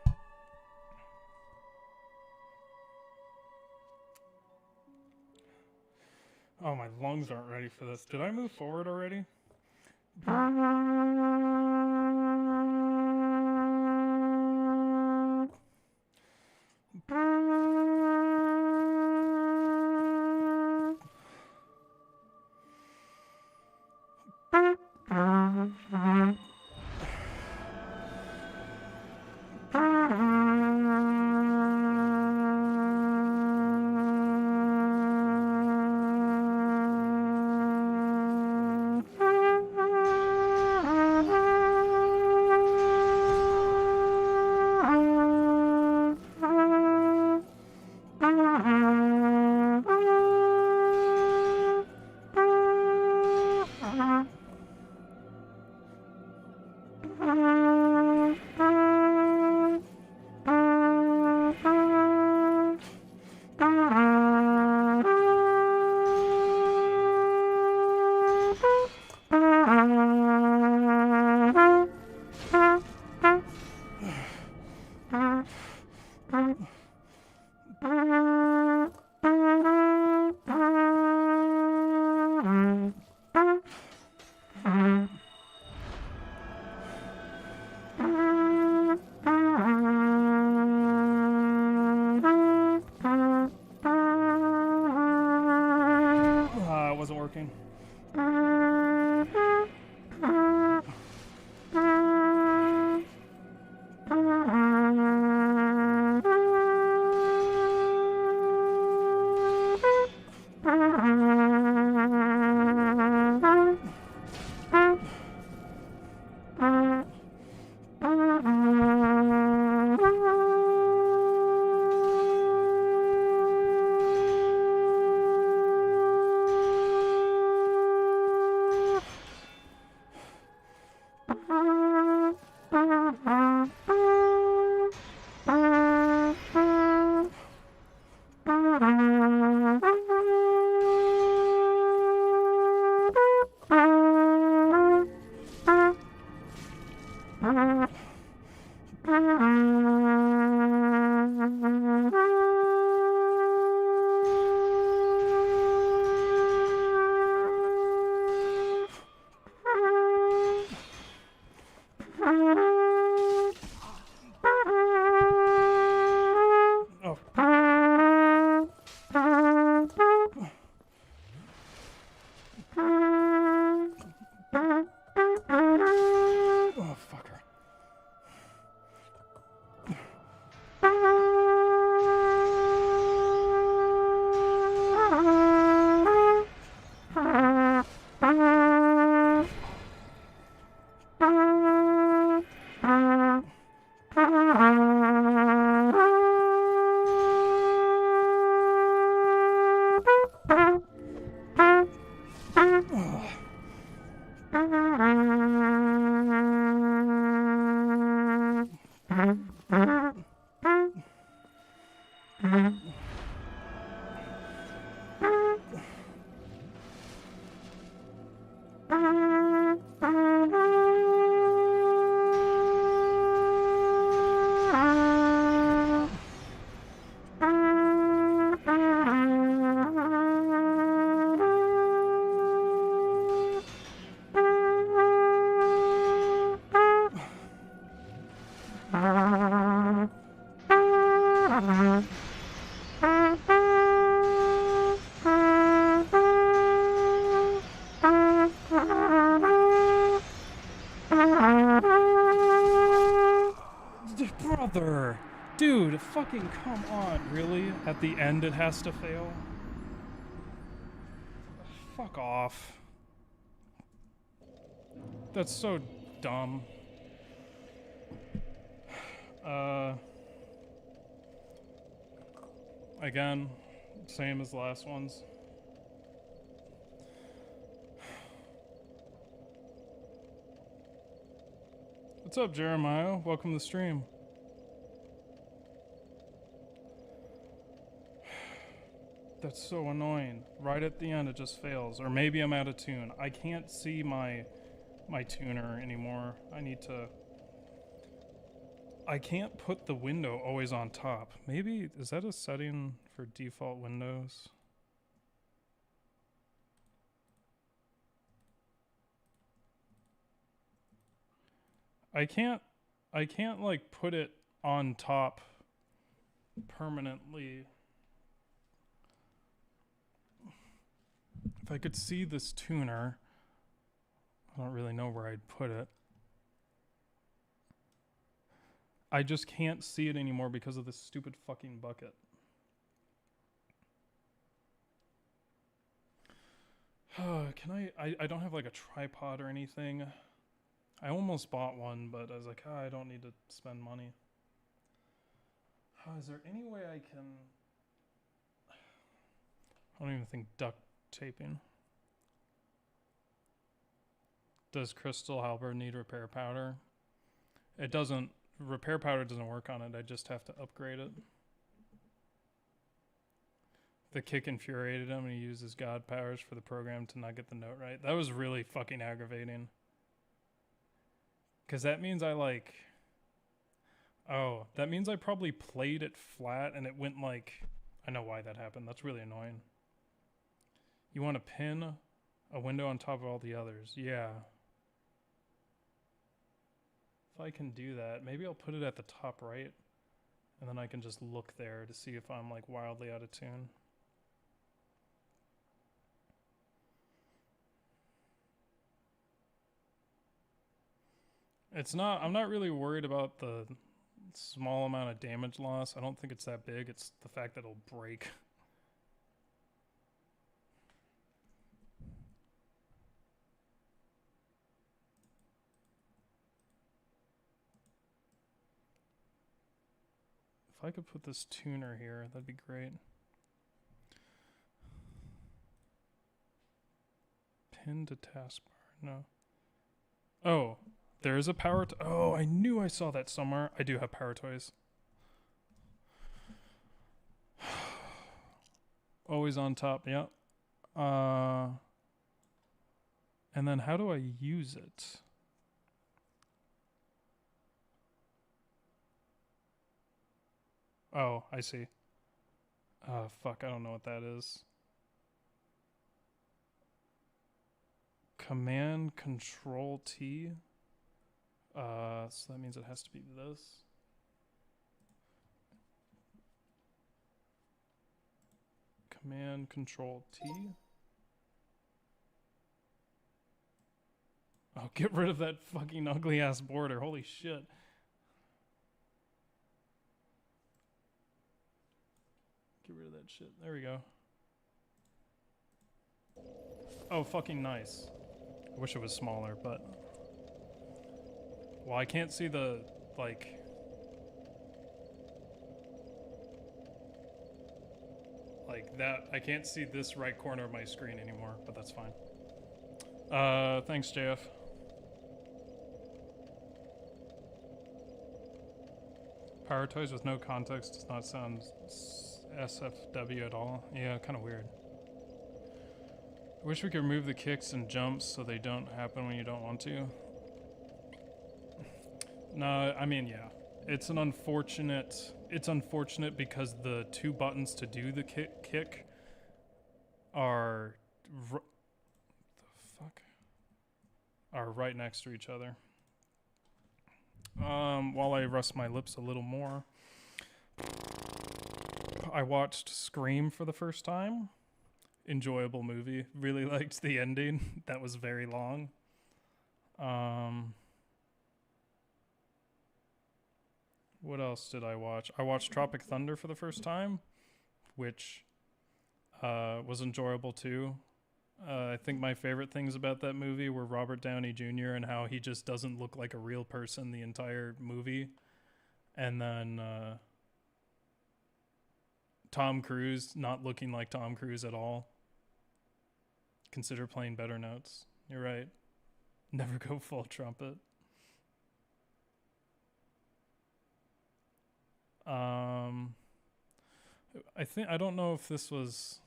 Oh, my lungs aren't ready for this. Did I move forward already? Oh. Oh, fucker. Brother! Dude, fucking come on, really? At the end it has to fail? Fuck off. That's so dumb. Again, same as the last ones. What's up, Jeremiah? Welcome to the stream. That's so annoying. Right at the end it just fails. Or maybe I'm out of tune. I can't see my tuner anymore. I can't put the window always on top. Maybe, is that a setting for default windows? I can't like put it on top permanently. If I could see this tuner, I don't really know where I'd put it. I just can't see it anymore because of this stupid fucking bucket. Can I don't have like a tripod or anything. I almost bought one, but I was like, I don't need to spend money. Is there any way I can... I don't even think duct taping. Does Crystal Halberd need repair powder? It doesn't. Repair powder doesn't work on it. I just have to upgrade it. The kick infuriated him and he used his god powers for the program to not get the note right. That was really fucking aggravating. Because that means I like... Oh, that means I probably played it flat and it went like... I know why that happened. That's really annoying. You want to pin a window on top of all the others. Yeah. If I can do that, maybe I'll put it at the top right. And then I can just look there to see if I'm like wildly out of tune. I'm not really worried about the small amount of damage loss. I don't think it's that big. It's the fact that it'll break. If I could put this tuner here, that'd be great. Pin to taskbar, no. Oh, there is a power. Oh, I knew I saw that somewhere. I do have power toys. Always on top, yeah. And then how do I use it? Oh, I see. Fuck, I don't know what that is. Command Control T? So that means it has to be this. Command Control T. Oh, get rid of that fucking ugly ass border. Holy shit. Get rid of that shit. There we go. Oh, fucking nice. I wish it was smaller, but... Well, I can't see the, like... Like that. I can't see this right corner of my screen anymore, but that's fine. Thanks, JF. Power toys with no context does not sound SFW at all. Yeah, kind of weird. I wish we could remove the kicks and jumps so they don't happen when you don't want to. No, I mean, yeah. It's unfortunate because the two buttons to do the kick are... the fuck? Are right next to each other. While I rust my lips a little more, I watched Scream for the first time. Enjoyable movie. Really liked the ending. That was very long. What else did I watch? I watched Tropic Thunder for the first time, which was enjoyable too. I think my favorite things about that movie were Robert Downey Jr. and how he just doesn't look like a real person the entire movie. And then Tom Cruise not looking like Tom Cruise at all. Consider playing better notes. You're right. Never go full trumpet. I don't know if this was...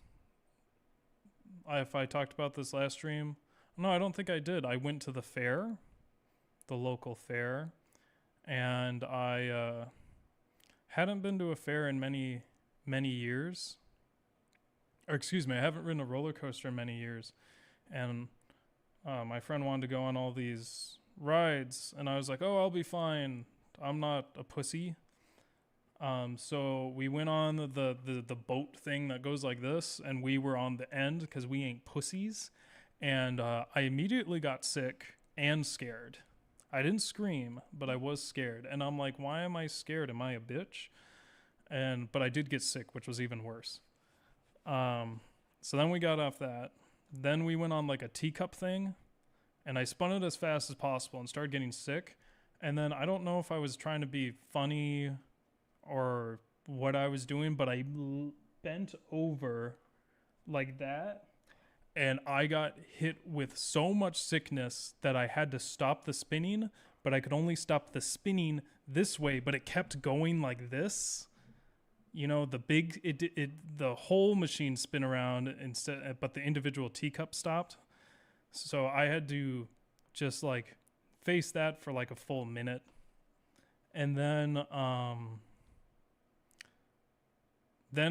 if I talked about this last stream. No, I don't think I did. I went to the fair, the local fair, and I hadn't been to a fair in many, many years. Or excuse me, I haven't ridden a roller coaster in many years. And my friend wanted to go on all these rides, and I was like, oh, I'll be fine. I'm not a pussy. So we went on the boat thing that goes like this, and we were on the end because we ain't pussies. And I immediately got sick and scared. I didn't scream, but I was scared. And I'm like, why am I scared? Am I a bitch? But I did get sick, which was even worse. So then we got off that. Then we went on like a teacup thing, and I spun it as fast as possible and started getting sick. And then I don't know if I was trying to be funny or what I was doing, but I bent over like that, and I got hit with so much sickness that I had to stop the spinning, but I could only stop the spinning this way, but it kept going like this. You know, the whole machine spin around instead, but the individual teacup stopped. So I had to just like face that for like a full minute. And then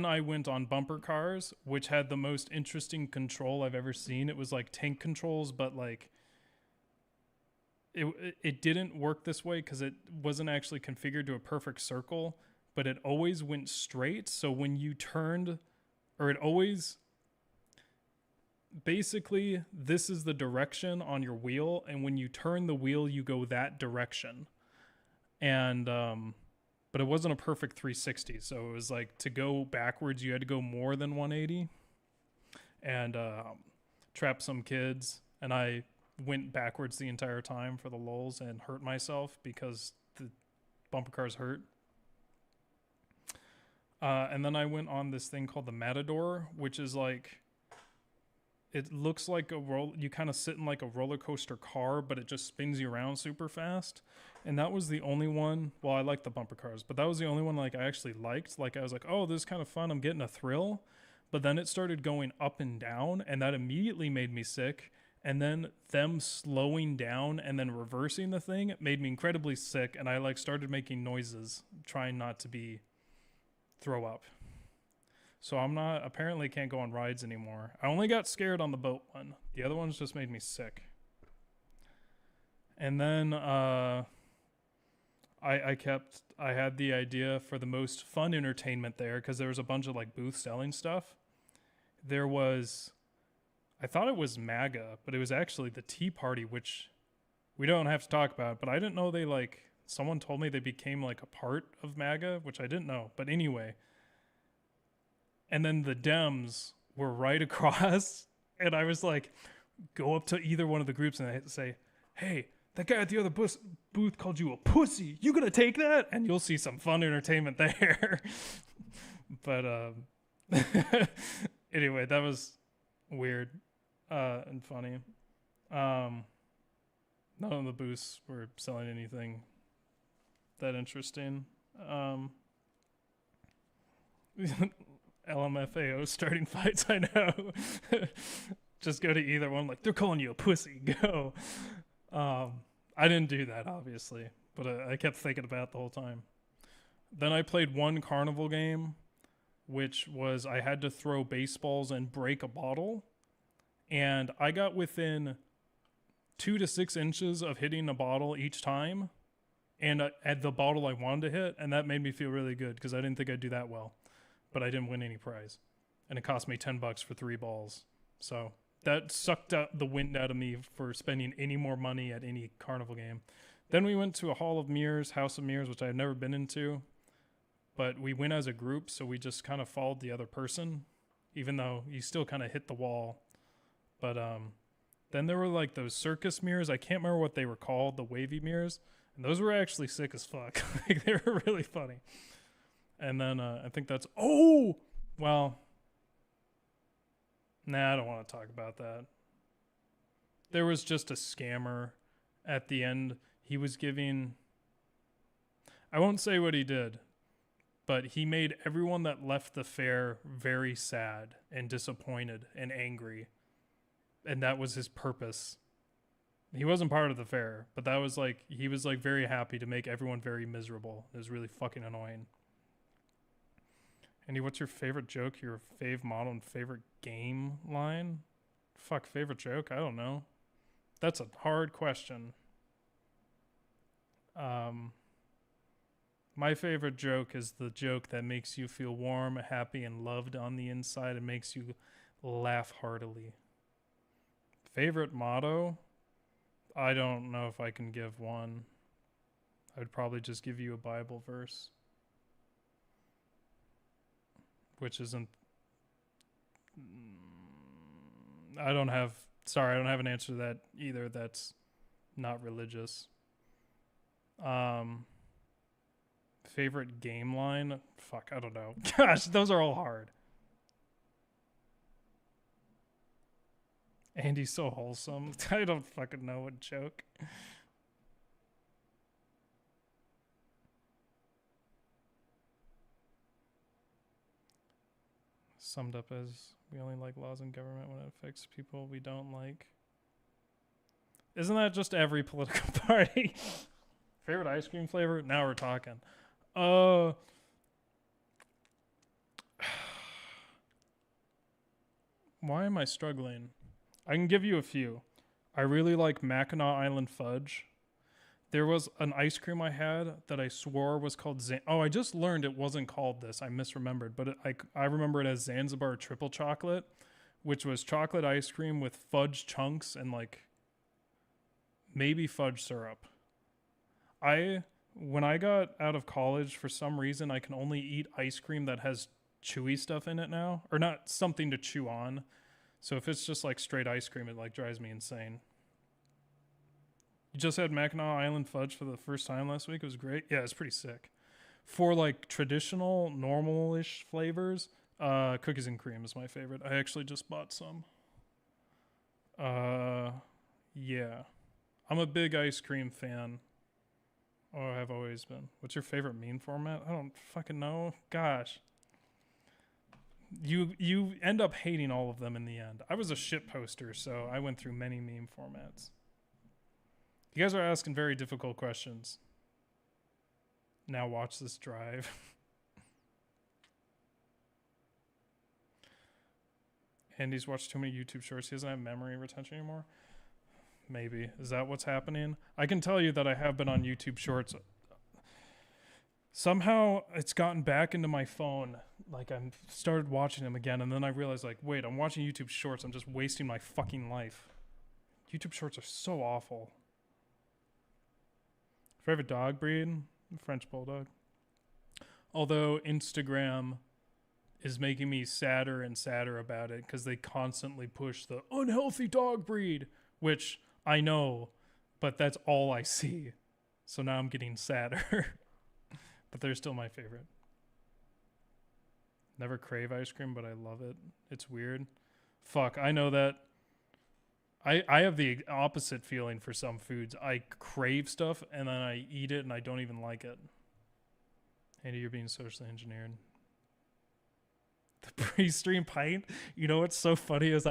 I went on bumper cars, which had the most interesting control I've ever seen. It was like tank controls, but like it didn't work this way because it wasn't actually configured to a perfect circle, but it always went straight. So when you turned, or it always, basically this is the direction on your wheel, and when you turn the wheel, you go that direction. And but it wasn't a perfect 360, so it was like to go backwards you had to go more than 180 and trap some kids, and I went backwards the entire time for the lulz and hurt myself because the bumper cars hurt. And then I went on this thing called the Matador, which is like, it looks like you kind of sit in like a roller coaster car, but it just spins you around super fast. And that was the only one, well, I like the bumper cars, but that was the only one like I actually liked. Like I was like, oh, this is kind of fun, I'm getting a thrill. But then it started going up and down, and that immediately made me sick. And then them slowing down and then reversing the thing made me incredibly sick, and I like started making noises, trying not to throw up. So apparently can't go on rides anymore. I only got scared on the boat one. The other ones just made me sick. And then I had the idea for the most fun entertainment there because there was a bunch of like booths selling stuff. There was, I thought it was MAGA, but it was actually the Tea Party, which we don't have to talk about. But I didn't know they like, someone told me they became like a part of MAGA, which I didn't know. But anyway, and then the Dems were right across, and I was like, go up to either one of the groups and I say, hey, that guy at the other booth called you a pussy. You gonna take that? And you'll see some fun entertainment there. But anyway, that was weird and funny. None of the booths were selling anything that interesting. LMFAO starting fights, I know. Just go to either one. Like, they're calling you a pussy. Go. I didn't do that, obviously, but I kept thinking about it the whole time. Then I played one carnival game, which was I had to throw baseballs and break a bottle. And I got within 2 to 6 inches of hitting a bottle each time. And at the bottle I wanted to hit. And that made me feel really good because I didn't think I'd do that well. But I didn't win any prize. And it cost me $10 for 3 balls. So that sucked out the wind out of me for spending any more money at any carnival game. Then we went to a Hall of Mirrors, House of Mirrors, which I've never been into. But we went as a group, so we just kind of followed the other person, even though you still kind of hit the wall. But then there were like those circus mirrors. I can't remember what they were called, the wavy mirrors. And those were actually sick as fuck. Like, they were really funny. And then I think that's... Oh! Well... Nah, I don't want to talk about that. There was just a scammer at the end. He was giving... I won't say what he did, but he made everyone that left the fair very sad and disappointed and angry. And that was his purpose. He wasn't part of the fair, but that was like... He was like very happy to make everyone very miserable. It was really fucking annoying. Andy, what's your favorite joke, your fave model, and favorite game line? Fuck, favorite joke? I don't know. That's a hard question. My favorite joke is the joke that makes you feel warm, happy, and loved on the inside and makes you laugh heartily. Favorite motto? I don't know if I can give one. I would probably just give you a Bible verse. Which isn't... I don't have an answer to that either. That's not religious. Favorite game line? Fuck, I don't know. Gosh, those are all hard. Andy's so wholesome. I don't fucking know what joke. Summed up as, we only like laws and government when it affects people we don't like. Isn't that just every political party? Favorite ice cream flavor? Now we're talking. Why am I struggling? I can give you a few. I really like Mackinac Island Fudge. There was an ice cream I had that I swore was called I just learned it wasn't called this. I misremembered, but I remember it as Zanzibar Triple Chocolate, which was chocolate ice cream with fudge chunks and like maybe fudge syrup. When I got out of college, for some reason, I can only eat ice cream that has chewy stuff in it now, or not something to chew on. So if it's just like straight ice cream, it like drives me insane. You just had Mackinac Island Fudge for the first time last week. It was great. Yeah, it's pretty sick. For like traditional, normal-ish flavors, cookies and cream is my favorite. I actually just bought some. Yeah. I'm a big ice cream fan. Oh, I have always been. What's your favorite meme format? I don't fucking know. Gosh. You end up hating all of them in the end. I was a shit poster, so I went through many meme formats. You guys are asking very difficult questions. Now watch this drive. Andy's watched too many YouTube shorts. He doesn't have memory retention anymore. Maybe. Is that what's happening? I can tell you that I have been on YouTube shorts somehow it's gotten back into my phone. Like I started watching them again, and then I realized, like, wait, I'm watching YouTube Shorts. I'm just wasting my fucking life. YouTube Shorts are so awful. Favorite dog breed? French Bulldog. Although Instagram is making me sadder and sadder about it because they constantly push the unhealthy dog breed, which I know, but that's all I see. So now I'm getting sadder. But they're still my favorite. Never crave ice cream, but I love it. It's weird. Fuck, I know that. I have the opposite feeling for some foods. I crave stuff and then I eat it and I don't even like it. Andy, you're being socially engineered. The pre-stream pint. You know what's so funny is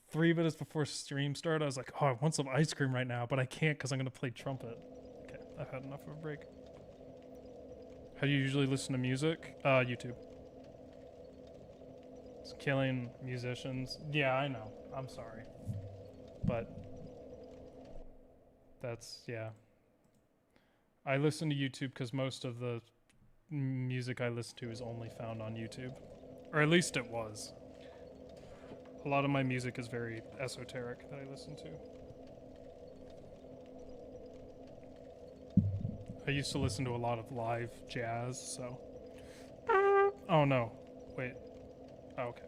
3 minutes before stream start, I was like, oh, I want some ice cream right now, but I can't because I'm going to play trumpet. Okay, I've had enough of a break. How do you usually listen to music? YouTube. It's killing musicians. Yeah, I know. I'm sorry. But that's, yeah. I listen to YouTube because most of the music I listen to is only found on YouTube. Or at least it was. A lot of my music is very esoteric that I listen to. I used to listen to a lot of live jazz, so... Oh no. Wait. Oh, okay.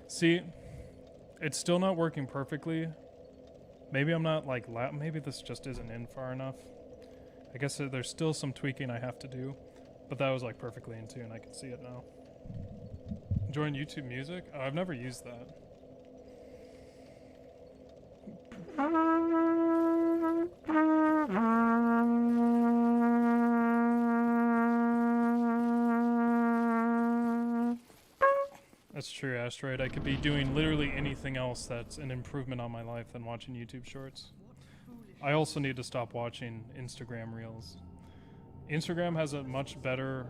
See, it's still not working perfectly. Maybe I'm not like maybe this just isn't in far enough. I guess there's still some tweaking I have to do, but that was like perfectly in tune. I can see it now. Enjoying YouTube Music? Oh, I've never used that. That's true, Asteroid. I could be doing literally anything else that's an improvement on my life than watching YouTube Shorts. I also need to stop watching Instagram Reels. Instagram has a much better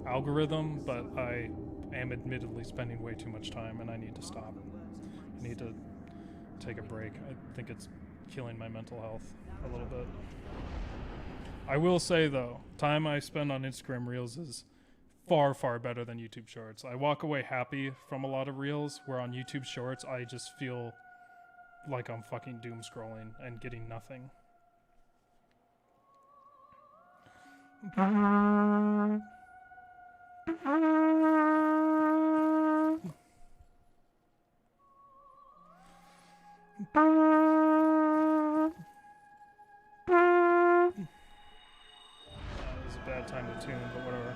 algorithm, but I am admittedly spending way too much time and I need to stop. I need to take a break. I think it's killing my mental health a little bit. I will say though, time I spend on Instagram Reels is far, far better than YouTube Shorts. I walk away happy from a lot of Reels, where on YouTube Shorts, I just feel like I'm fucking doom scrolling and getting nothing. That was a bad time to tune, but whatever.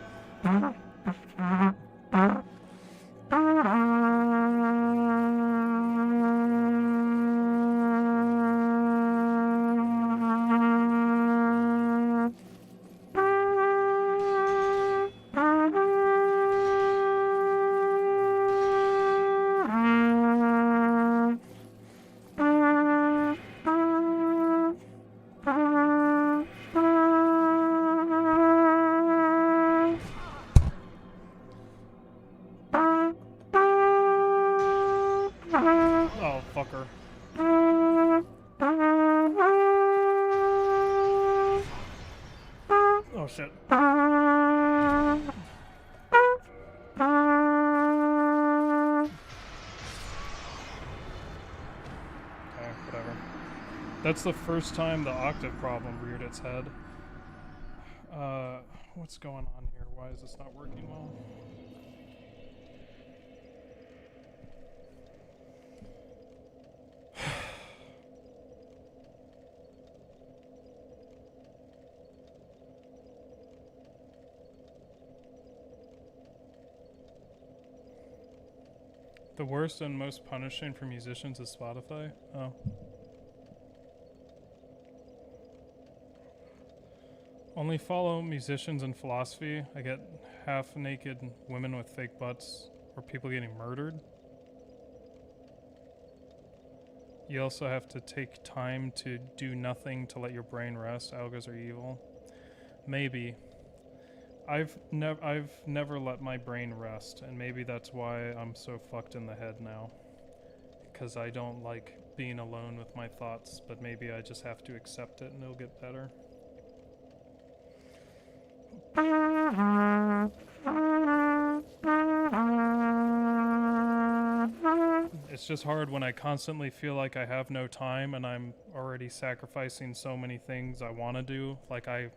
Oh, fucker. Oh, shit. Okay, whatever. That's the first time the octave problem reared its head. What's going on here? Why is this not working well? The worst and most punishing for musicians is Spotify? Oh. Only follow musicians in philosophy. I get half-naked women with fake butts or people getting murdered. You also have to take time to do nothing to let your brain rest. Algos are evil. Maybe. I've never let my brain rest, and maybe that's why I'm so fucked in the head now. Because I don't like being alone with my thoughts, but maybe I just have to accept it and it'll get better. It's just hard when I constantly feel like I have no time and I'm already sacrificing so many things I want to do. Like I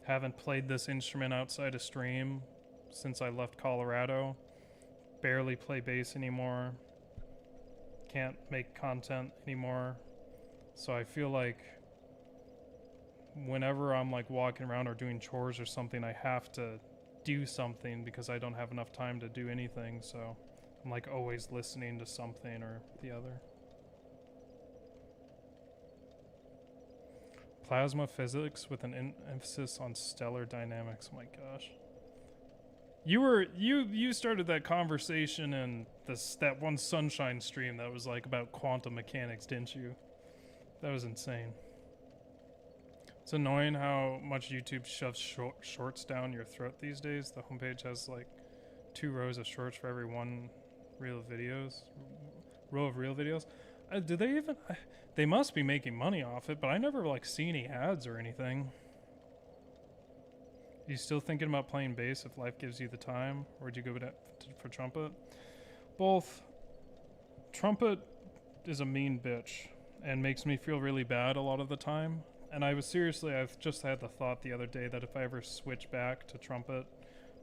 haven't played this instrument outside of stream since I left Colorado. Barely play bass anymore. Can't make content anymore. So I feel like whenever I'm like walking around or doing chores or something, I have to do something because I don't have enough time to do anything. So I'm like always listening to something or the other. Plasma physics with an emphasis on stellar dynamics. Oh my gosh. You started that conversation in that one Sunshine stream that was like about quantum mechanics, didn't you? That was insane. It's annoying how much YouTube shoves shorts down your throat these days. The homepage has like 2 rows of shorts for every row of real videos. Do they even? They must be making money off it, but I never like see any ads or anything. You still thinking about playing bass if life gives you the time, or would you go for trumpet? Both. Trumpet is a mean bitch and makes me feel really bad a lot of the time. And I've just had the thought the other day that if I ever switch back to trumpet,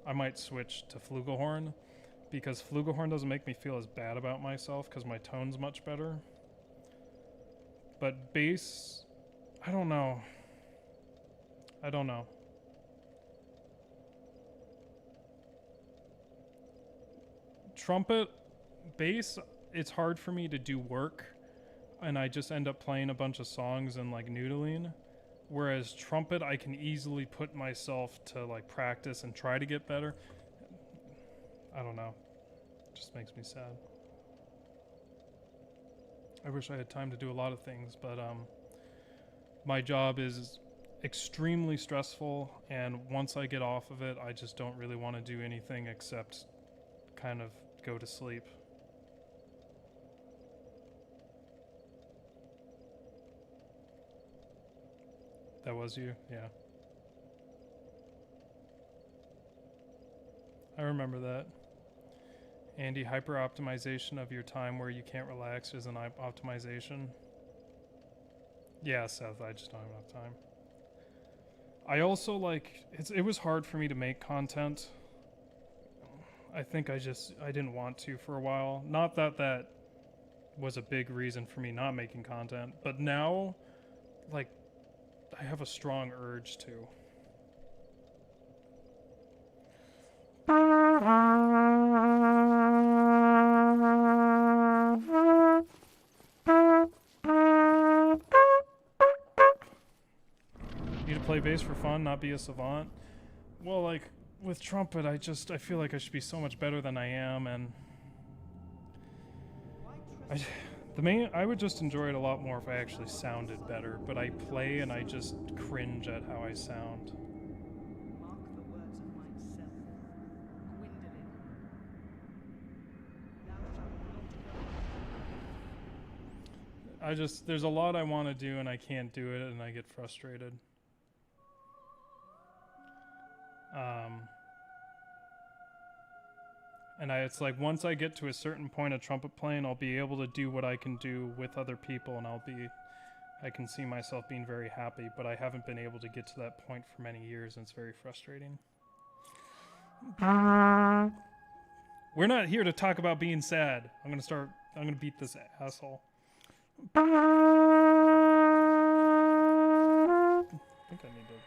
I might switch to flugelhorn, because flugelhorn doesn't make me feel as bad about myself because my tone's much better. But bass, I don't know. Trumpet, bass, it's hard for me to do work, and I just end up playing a bunch of songs and like noodling. Whereas trumpet, I can easily put myself to like practice and try to get better. I don't know. It just makes me sad. I wish I had time to do a lot of things, but my job is extremely stressful, and once I get off of it, I just don't really want to do anything except kind of go to sleep. That was you? Yeah. I remember that. Andy, hyper-optimization of your time where you can't relax is an optimization. Yeah, Seth, I just don't have enough time. I also like, it was hard for me to make content. I think I didn't want to for a while. Not that that was a big reason for me not making content, but now, like, I have a strong urge to. Need to play bass for fun, not be a savant. Well, like, with trumpet, I feel like I should be so much better than I am, and I would just enjoy it a lot more if I actually sounded better, but I play and I just cringe at how I sound. Mark the words of myself, Gwyndolin. Thou shalt not go. There's a lot I want to do and I can't do it, and I get frustrated. And it's like once I get to a certain point of trumpet playing, I'll be able to do what I can do with other people, and I can see myself being very happy, but I haven't been able to get to that point for many years, and it's very frustrating. We're not here to talk about being sad. I'm gonna beat this asshole. I think I need to do it.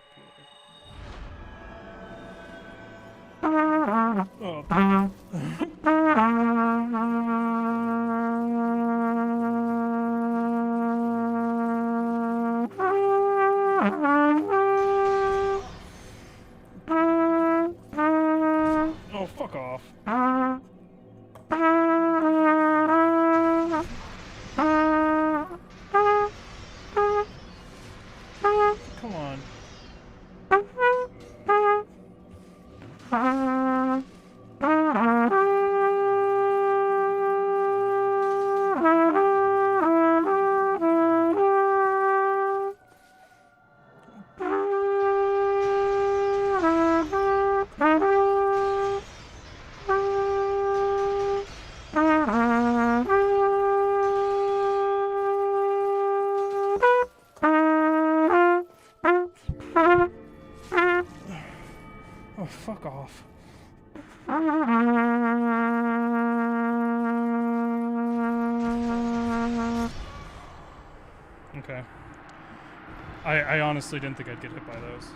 Oh. Oh, fuck off. Come on. Oh, fuck off. Okay. I honestly didn't think I'd get hit by those.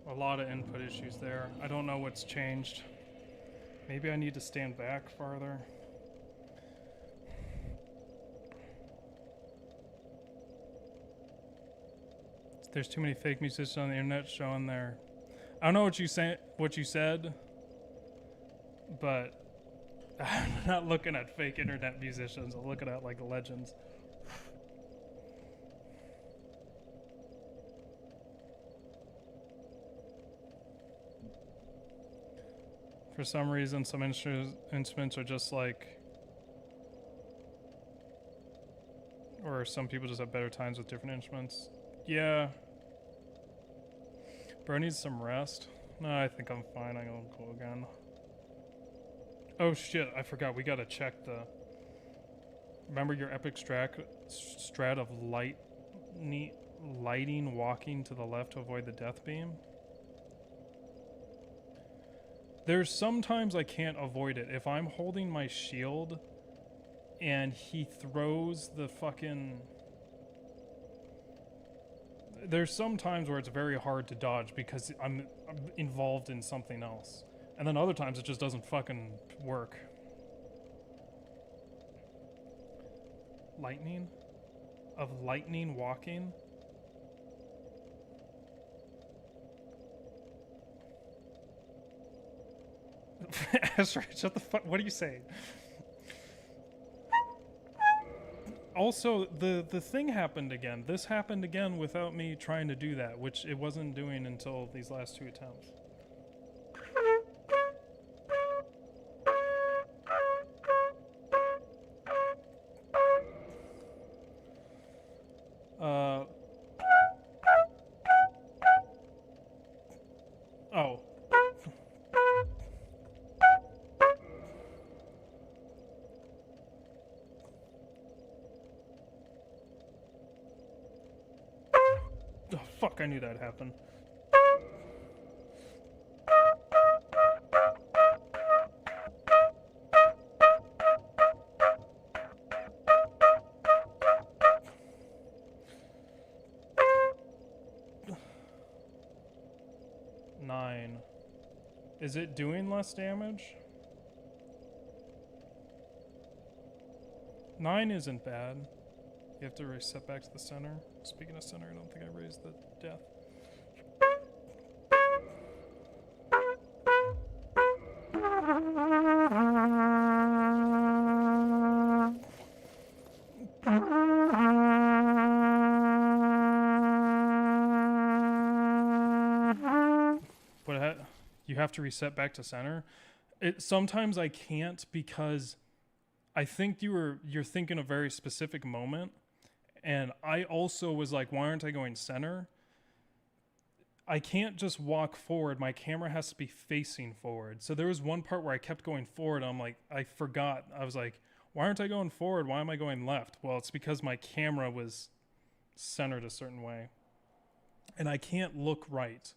A lot of input issues there. I don't know what's changed. Maybe I need to stand back farther. There's too many fake musicians on the internet showing their... I don't know what you said, but I'm not looking at fake internet musicians. I'm looking at like legends. For some reason, some instruments are just like, or some people just have better times with different instruments. Yeah. Bro needs some rest. No, I think I'm fine. I'm gonna go again. Oh shit, I forgot. We gotta check the... Remember your epic strat of lighting walking to the left to avoid the death beam? There's sometimes I can't avoid it. If I'm holding my shield and he throws the fucking... There's some times where it's very hard to dodge because I'm involved in something else. And then other times it just doesn't fucking work. Lightning? Of lightning walking? That's right, shut the fuck... What are you saying? Also, the thing happened again. This happened again without me trying to do that, which it wasn't doing until these last 2 attempts. Oh. Oh, fuck, I knew that'd happen. Nine. Is it doing less damage? 9 isn't bad. You have to reset back to the center. Speaking of center, I don't think I raised the death. But you have to reset back to center. Sometimes I can't because I think you're thinking a very specific moment. And I also was like, why aren't I going center? I can't just walk forward. My camera has to be facing forward. So there was one part where I kept going forward. I'm like, I forgot. I was like, why aren't I going forward? Why am I going left? Well, it's because my camera was centered a certain way. And I can't look right.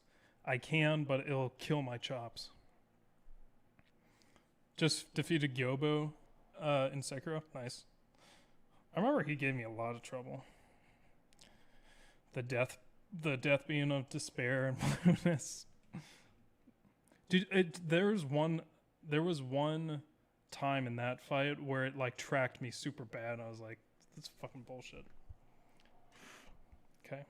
I can, but it'll kill my chops. Just defeated Gyobo in Sekiro. Nice. I remember he gave me a lot of trouble. The death being of despair and blueness. Dude, there was one time in that fight where it like tracked me super bad. I was like, that's fucking bullshit. Okay.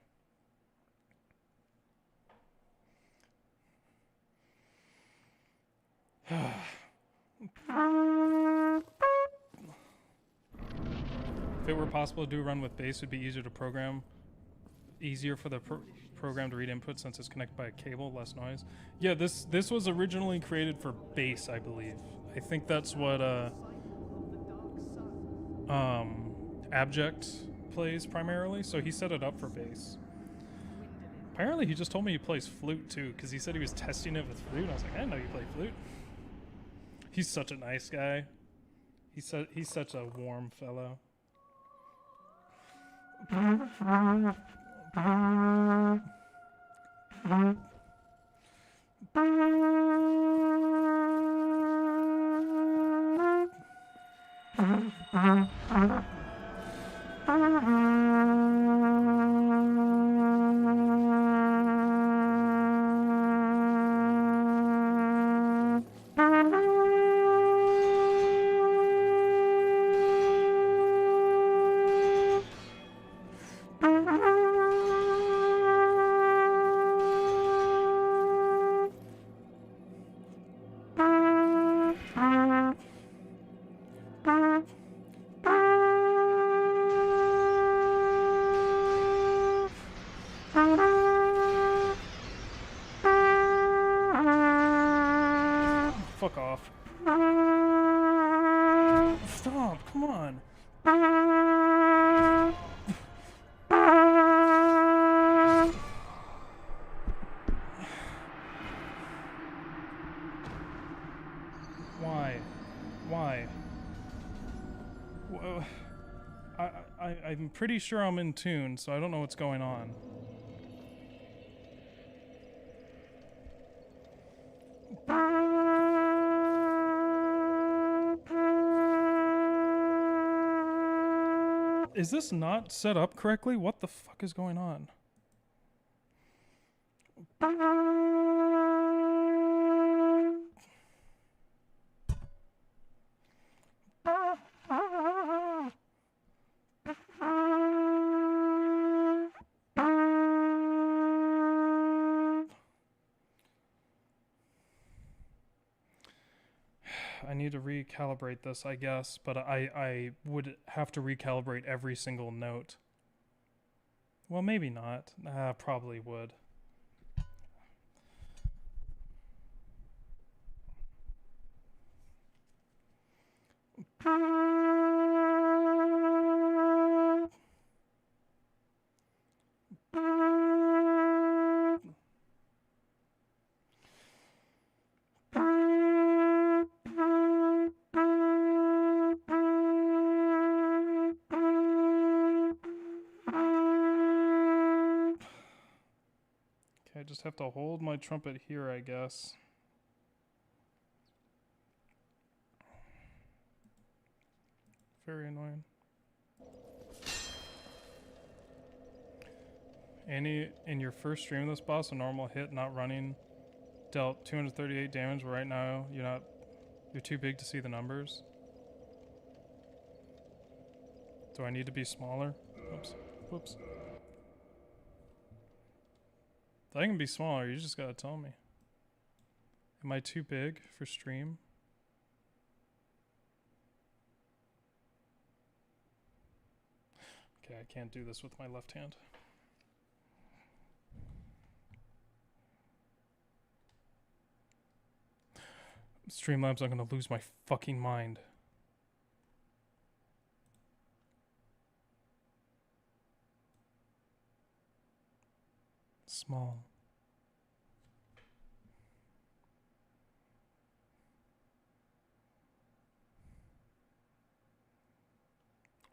it were possible to do a run with bass, it would be easier to program. Easier for the program to read input since it's connected by a cable, less noise. Yeah, this was originally created for bass, I believe. I think that's what Abject plays primarily, so he set it up for bass. Apparently he just told me he plays flute too, because he said he was testing it with flute. I was like, I didn't know you play flute. He's such a nice guy. He's such a warm fellow. Fuck off. Stop, come on. Why? Why? I'm pretty sure I'm in tune, so I don't know what's going on. Is this not set up correctly? What the fuck is going on? I need to recalibrate this, I guess, but I would have to recalibrate every single note. Well, maybe not. Probably would. I just have to hold my trumpet here, I guess. Very annoying. Andy, in your first stream of this boss, a normal hit not running dealt 238 damage, but right now you're too big to see the numbers. Do I need to be smaller? Oops. Whoops. I can be smaller, you just gotta tell me. Am I too big for stream? Okay, I can't do this with my left hand. Streamlabs, I'm gonna lose my fucking mind. Small.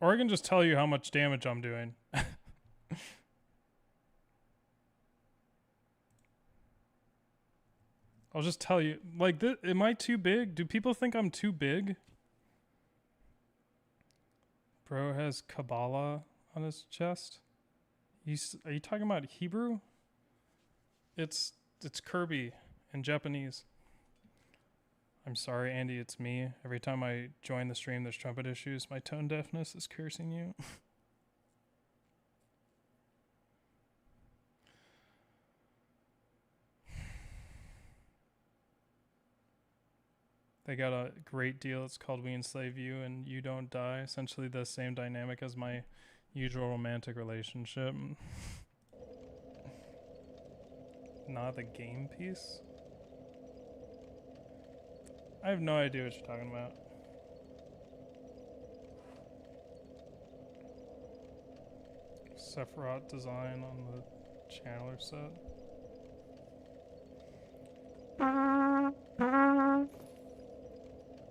Or I can just tell you how much damage I'm doing. I'll just tell you. Like, am I too big? Do people think I'm too big? Bro has Kabbalah on his chest. Are you talking about Hebrew? It's Kirby in Japanese. I'm sorry, Andy, it's me. Every time I join the stream, there's trumpet issues. My tone deafness is cursing you. They got a great deal. It's called We Enslave You and You Don't Die. Essentially the same dynamic as my usual romantic relationship. Not the game piece? I have no idea what you're talking about. Sephiroth design on the Chandler set.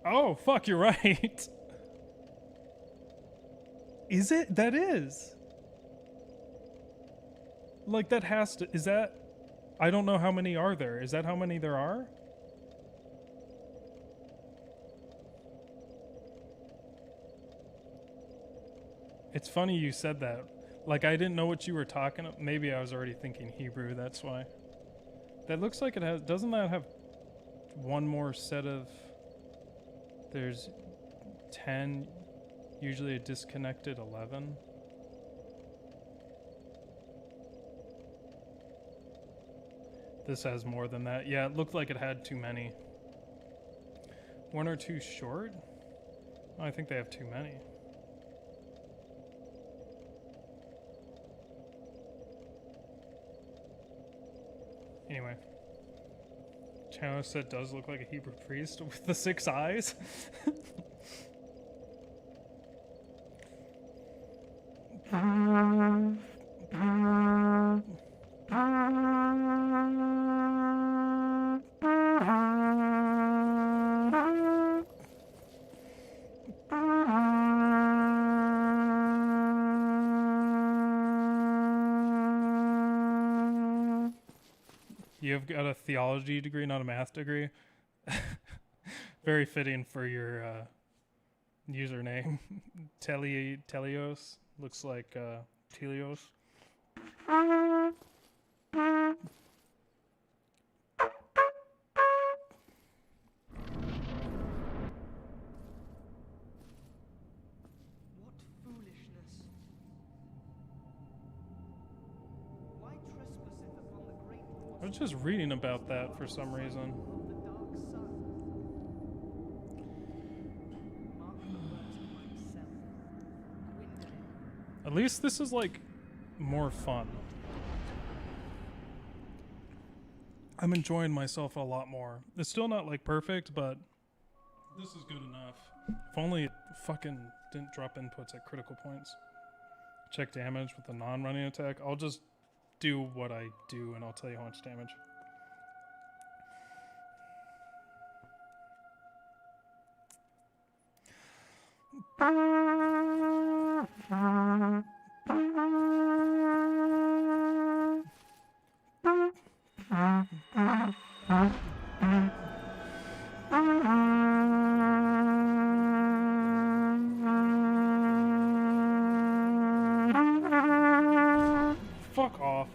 Oh, fuck, you're right. Is it? That is. Like, that has to... Is that... I don't know how many are there. Is that how many there are? It's funny you said that. Like, I didn't know what you were talking about. Maybe I was already thinking Hebrew, that's why. That looks like it has... Doesn't that have one more set of... There's 10, usually a disconnected 11. This has more than that. Yeah, it looked like it had too many. One or two short? Oh, I think they have too many. Anyway. Chandler set does look like a Hebrew priest with the 6 eyes. You've got a theology degree, not a math degree. Very fitting for your username. Telios. Looks like Telios. What foolishness! Why trespasseth upon the great laws I was just reading about that for some reason. of the dark sun? Mark the words of myself. Gwyndolin. At least this is like more fun. I'm enjoying myself a lot more. It's still not like perfect, but this is good enough. If only it fucking didn't drop inputs at critical points. Check damage with a non-running attack. I'll just do what I do and I'll tell you how much damage. Fuck off.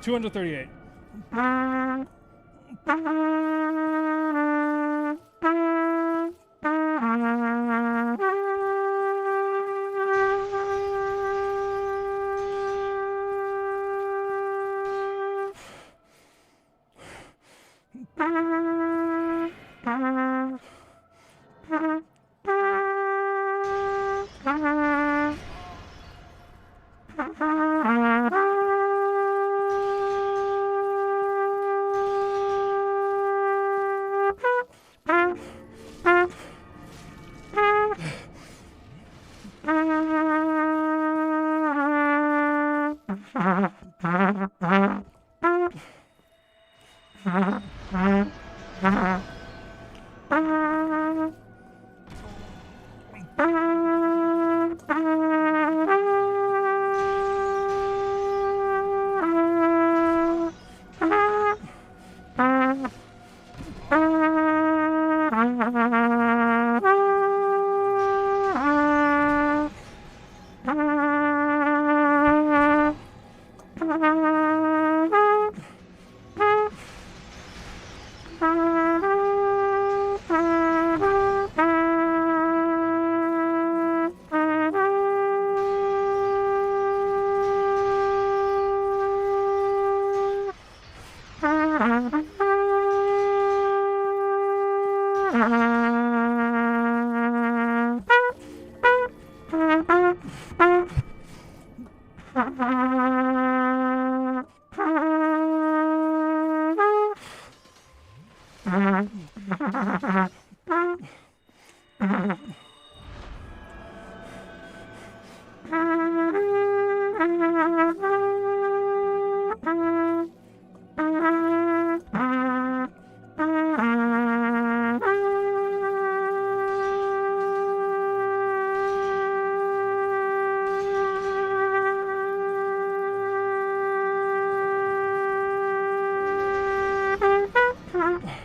$238.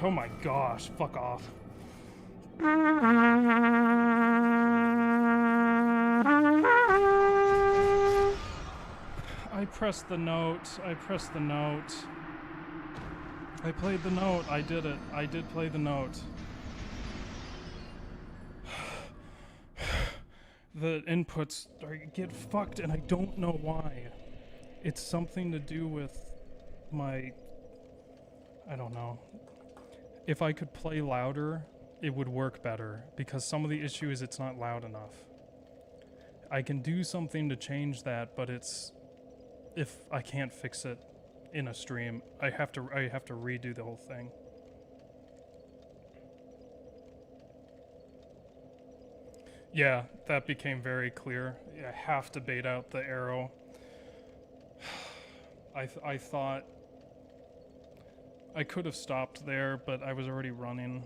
Oh my gosh, fuck off. I pressed the note. I pressed the note. I played the note. I did it. I did play the note. The inputs get fucked and I don't know why. It's something to do with my... I don't know. If I could play louder, it would work better, because some of the issue is it's not loud enough. I can do something to change that, but it's... if I can't fix it in a stream, I have to redo the whole thing. Yeah, that became very clear. I have to bait out the arrow. I thought I could have stopped there, but I was already running.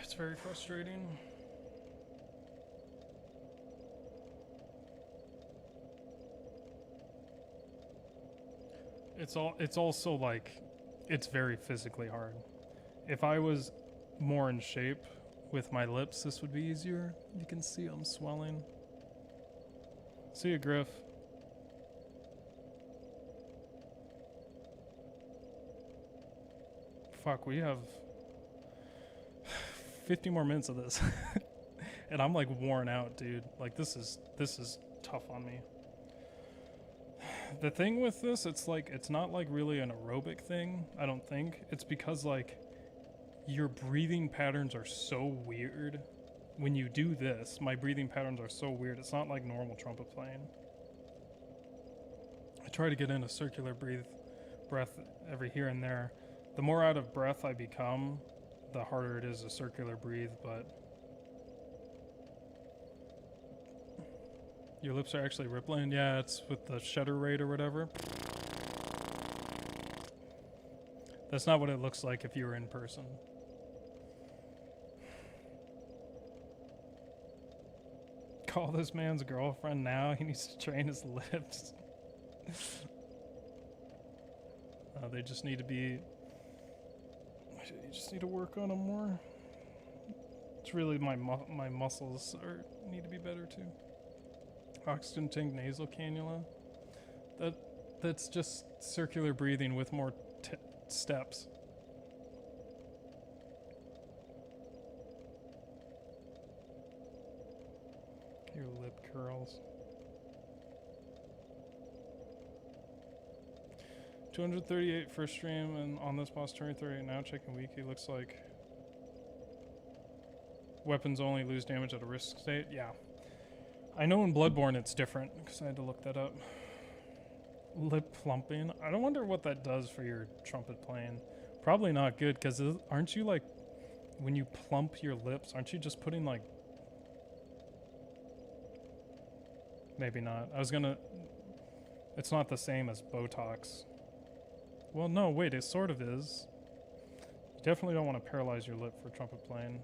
It's very frustrating. It's also like, it's very physically hard. If I was more in shape with my lips, this would be easier. You can see I'm swelling. See ya, Griff. Fuck, we have 50 more minutes of this. And I'm like worn out, dude. Like this is tough on me. The thing with this, it's like, it's not like really an aerobic thing, I don't think. It's because like your breathing patterns are so weird. When you do this, my breathing patterns are so weird. It's not like normal trumpet playing. I try to get in a circular breath every here and there. The more out of breath I become, the harder it is to circular breathe, but your lips are actually rippling? Yeah, it's with the shutter rate or whatever. That's not what it looks like if you were in person. Call this man's girlfriend now. He needs to train his lips. They just need to be... You just need to work on them more. It's really my muscles need to be better too. Oxygen tank nasal cannula. That's just circular breathing with more steps. Your lip curls. 238 first stream, and on this boss turning 38 now, checking wiki, looks like weapons only lose damage at a risk state. Yeah. I know in Bloodborne it's different, because I had to look that up. Lip plumping. I don't wonder what that does for your trumpet playing. Probably not good, because aren't you like, when you plump your lips, aren't you just putting like... Maybe not. I was gonna... It's not the same as Botox. Well, no, wait, it sort of is. You definitely don't want to paralyze your lip for trumpet playing.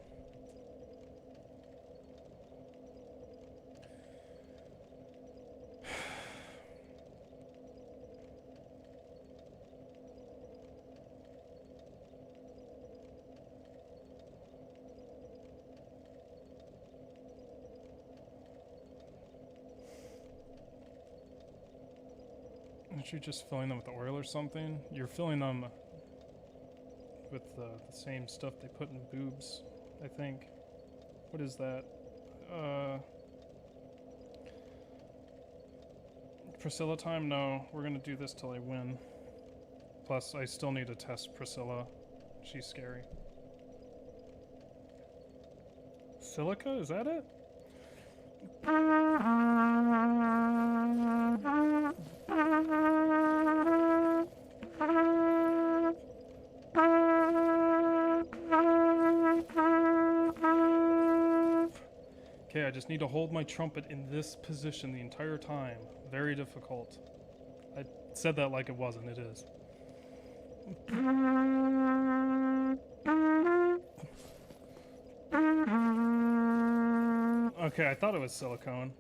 Aren't you just filling them with oil or something? You're filling them with the same stuff they put in boobs, I think. What is that? Priscilla time? No, we're gonna do this till I win. Plus, I still need to test Priscilla. She's scary. Silica? Is that it? Okay, I just need to hold my trumpet in this position the entire time. Very difficult. I said that like it wasn't, it is. Okay, I thought it was silicone.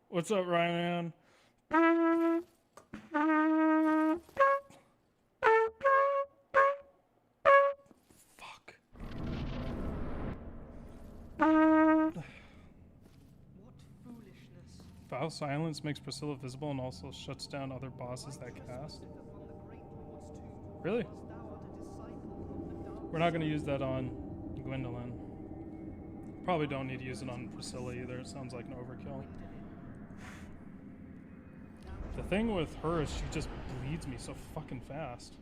What's up, Ryan? Fuck. What foolishness. Foul silence makes Priscilla visible and also shuts down other bosses that cast. Really? We're not going to use that on Gwyndolin. Probably don't need to use it on Priscilla either. It sounds like an overkill. The thing with her is she just bleeds me so fucking fast.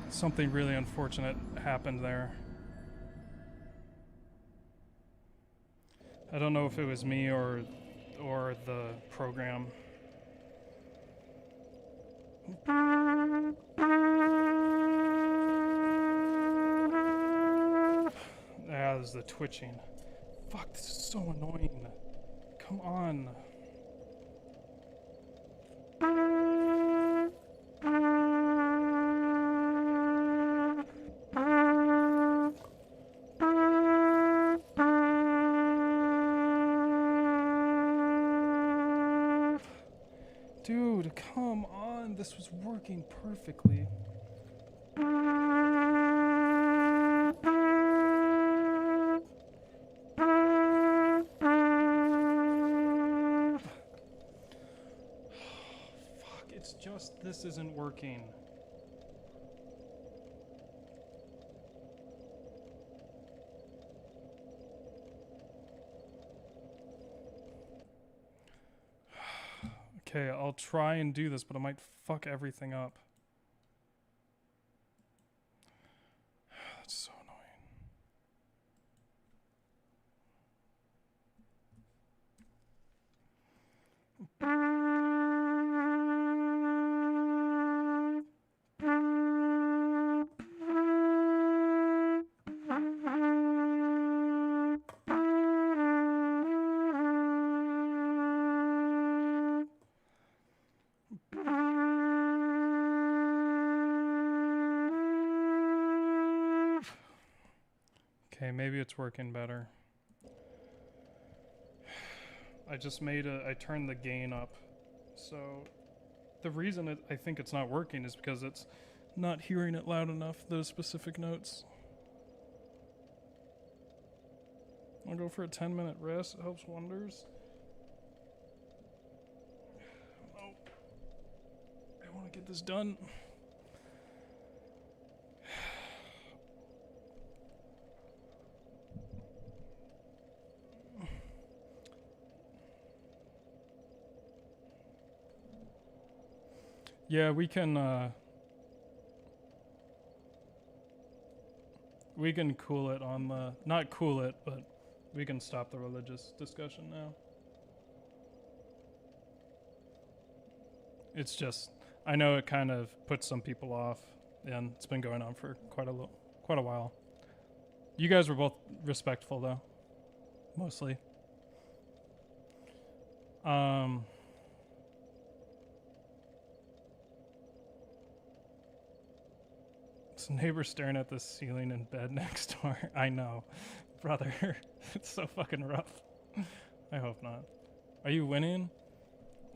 Something really unfortunate happened there. I don't know if it was me or the program. Yeah, this is the twitching. Fuck, this is so annoying. Come on. Dude, come on. This was working perfectly. Fuck, it's just this isn't working. Okay, I'll try and do this, but I might fuck everything up. That's so annoying. Okay, maybe it's working better. I turned the gain up. So the reason I think it's not working is because it's not hearing it loud enough, those specific notes. I'll go for a 10-minute rest. It helps wonders. Oh, I want to get this done. Yeah, we can cool it on the, not cool it, but we can stop the religious discussion now. It's just, I know it kind of puts some people off, and it's been going on for quite a while. You guys were both respectful though, mostly. Some neighbor staring at the ceiling in bed next door. I know, brother. It's so fucking rough. I hope not. Are you winning?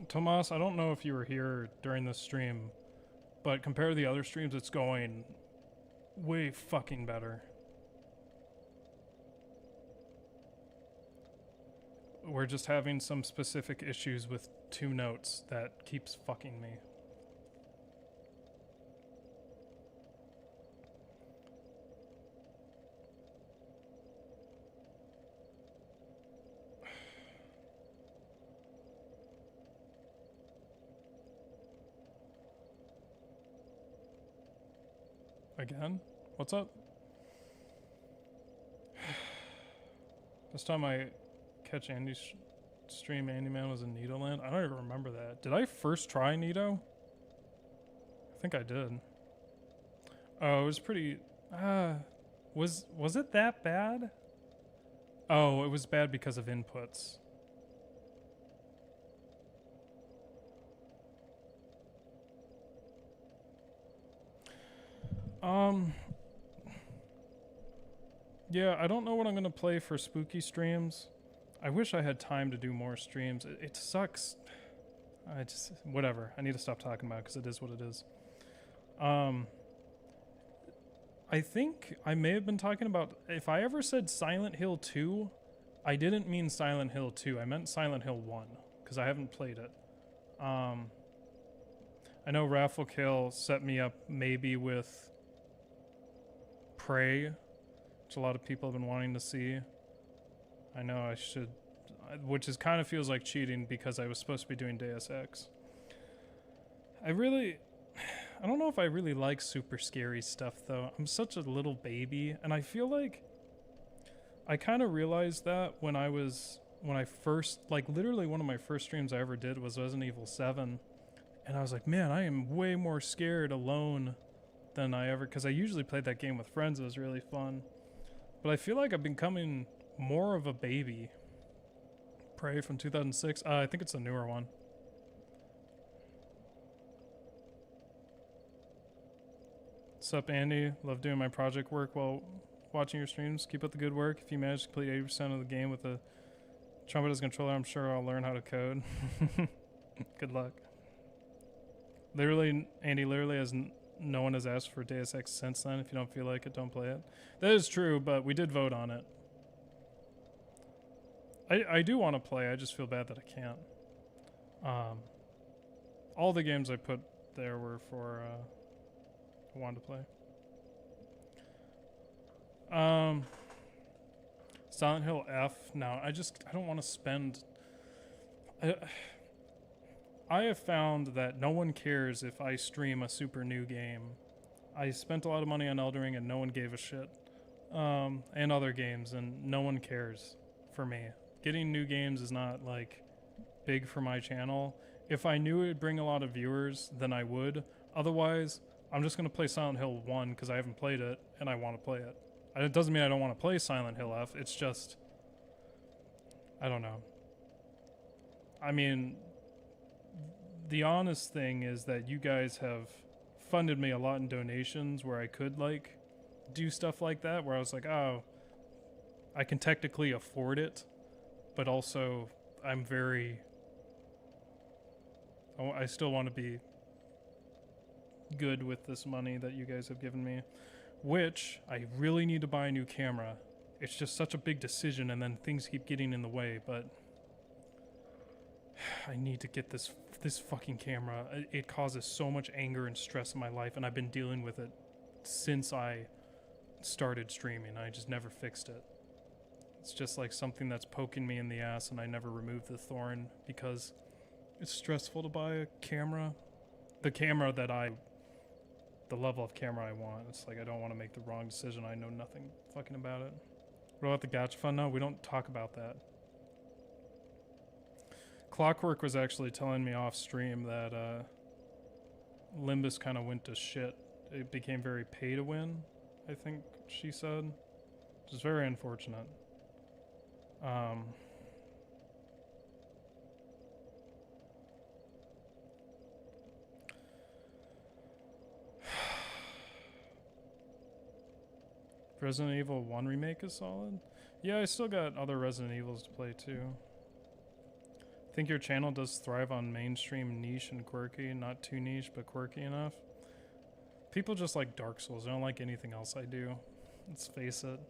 Tomas, I don't know if you were here during this stream, but compared to the other streams, it's going way fucking better. We're just having some specific issues with 2 notes that keeps fucking me. Again? What's up? This time I catch Andy's stream, Andy Man was in Nidoland. I don't even remember that. Did I first try Nido? I think I did. Oh, it was pretty... was it that bad? Oh, it was bad because of inputs. Yeah, I don't know what I'm gonna play for spooky streams. I wish I had time to do more streams. It sucks. Whatever. I need to stop talking about it because it is what it is. I think I may have been talking about, if I ever said Silent Hill 2, I didn't mean Silent Hill 2. I meant Silent Hill 1 because I haven't played it. I know Raffle Kill set me up maybe with Prey, which a lot of people have been wanting to see. I know I should, which is kind of feels like cheating because I was supposed to be doing Deus Ex. I don't know if I really like super scary stuff though. I'm such a little baby, and I feel like I kind of realized that when I first, like literally one of my first streams I ever did was Resident Evil 7, and I was like, man, I am way more scared alone than I ever, because I usually played that game with friends. It was really fun, but I feel like I've been becoming more of a baby. Prey from 2006. I think it's a newer one. What's up, Andy? Love doing my project work while watching your streams. Keep up the good work. If you manage to complete 80% of the game with a Trumpet as a controller, I'm sure I'll learn how to code. Good luck. Literally, Andy, no one has asked for Deus Ex since then. If you don't feel like it, don't play it. That is true, but we did vote on it. I do want to play. I just feel bad that I can't. All the games I put there were for I wanted to play. Silent Hill F. No, I don't want to spend. I have found that no one cares if I stream a super new game. I spent a lot of money on Elden Ring and no one gave a shit. And other games, and no one cares for me. Getting new games is not like big for my channel. If I knew it would bring a lot of viewers, then I would. Otherwise, I'm just going to play Silent Hill 1 because I haven't played it and I want to play it. It doesn't mean I don't want to play Silent Hill F. It's just, I don't know. I mean, the honest thing is that you guys have funded me a lot in donations where I could, like, do stuff like that, where I was like, oh, I can technically afford it, but also I'm I still want to be good with this money that you guys have given me, which I really need to buy a new camera. It's just such a big decision, and then things keep getting in the way, but I need to get this fucking camera. It causes so much anger and stress in my life, and I've been dealing with it since I started streaming. I just never fixed it. It's just like something that's poking me in the ass, and I never removed the thorn because it's stressful to buy a camera. The level of camera I want. It's like I don't want to make the wrong decision. I know nothing fucking about it. What about the gacha fund? No, we don't talk about that. Clockwork was actually telling me off stream that Limbus kind of went to shit. It became very pay to win, I think she said, which is very unfortunate. Resident Evil 1 remake is solid. Yeah, I still got other Resident Evils to play too. I think your channel does thrive on mainstream, niche, and quirky. Not too niche, but quirky enough. People just like Dark Souls. They don't like anything else I do. Let's face it.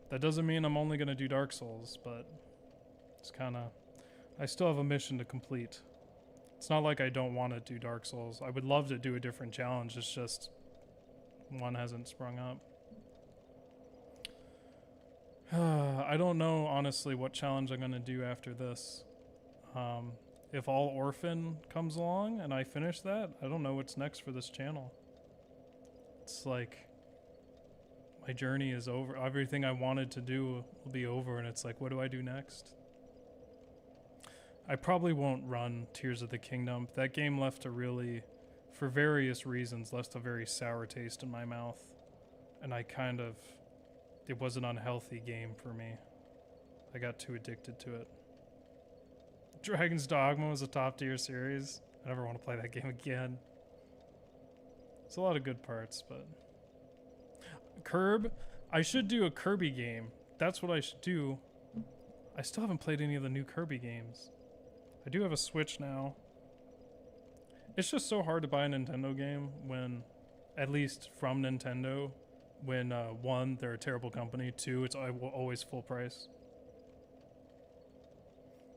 That doesn't mean I'm only going to do Dark Souls, but it's kind of... I still have a mission to complete. It's not like I don't want to do Dark Souls. I would love to do a different challenge. It's just one hasn't sprung up. I don't know, honestly, what challenge I'm going to do after this. If All Orphan comes along and I finish that, I don't know what's next for this channel. It's like my journey is over. Everything I wanted to do will be over, and it's like, what do I do next? I probably won't run Tears of the Kingdom. That game left a really, for various reasons, left a very sour taste in my mouth. And it was an unhealthy game for me. I got too addicted to it. Dragon's Dogma was a top tier series. I never want to play that game again. It's a lot of good parts, but... Curb? I should do a Kirby game. That's what I should do. I still haven't played any of the new Kirby games. I do have a Switch now. It's just so hard to buy a Nintendo game when, at least from Nintendo, when one, they're a terrible company, two, it's always full price.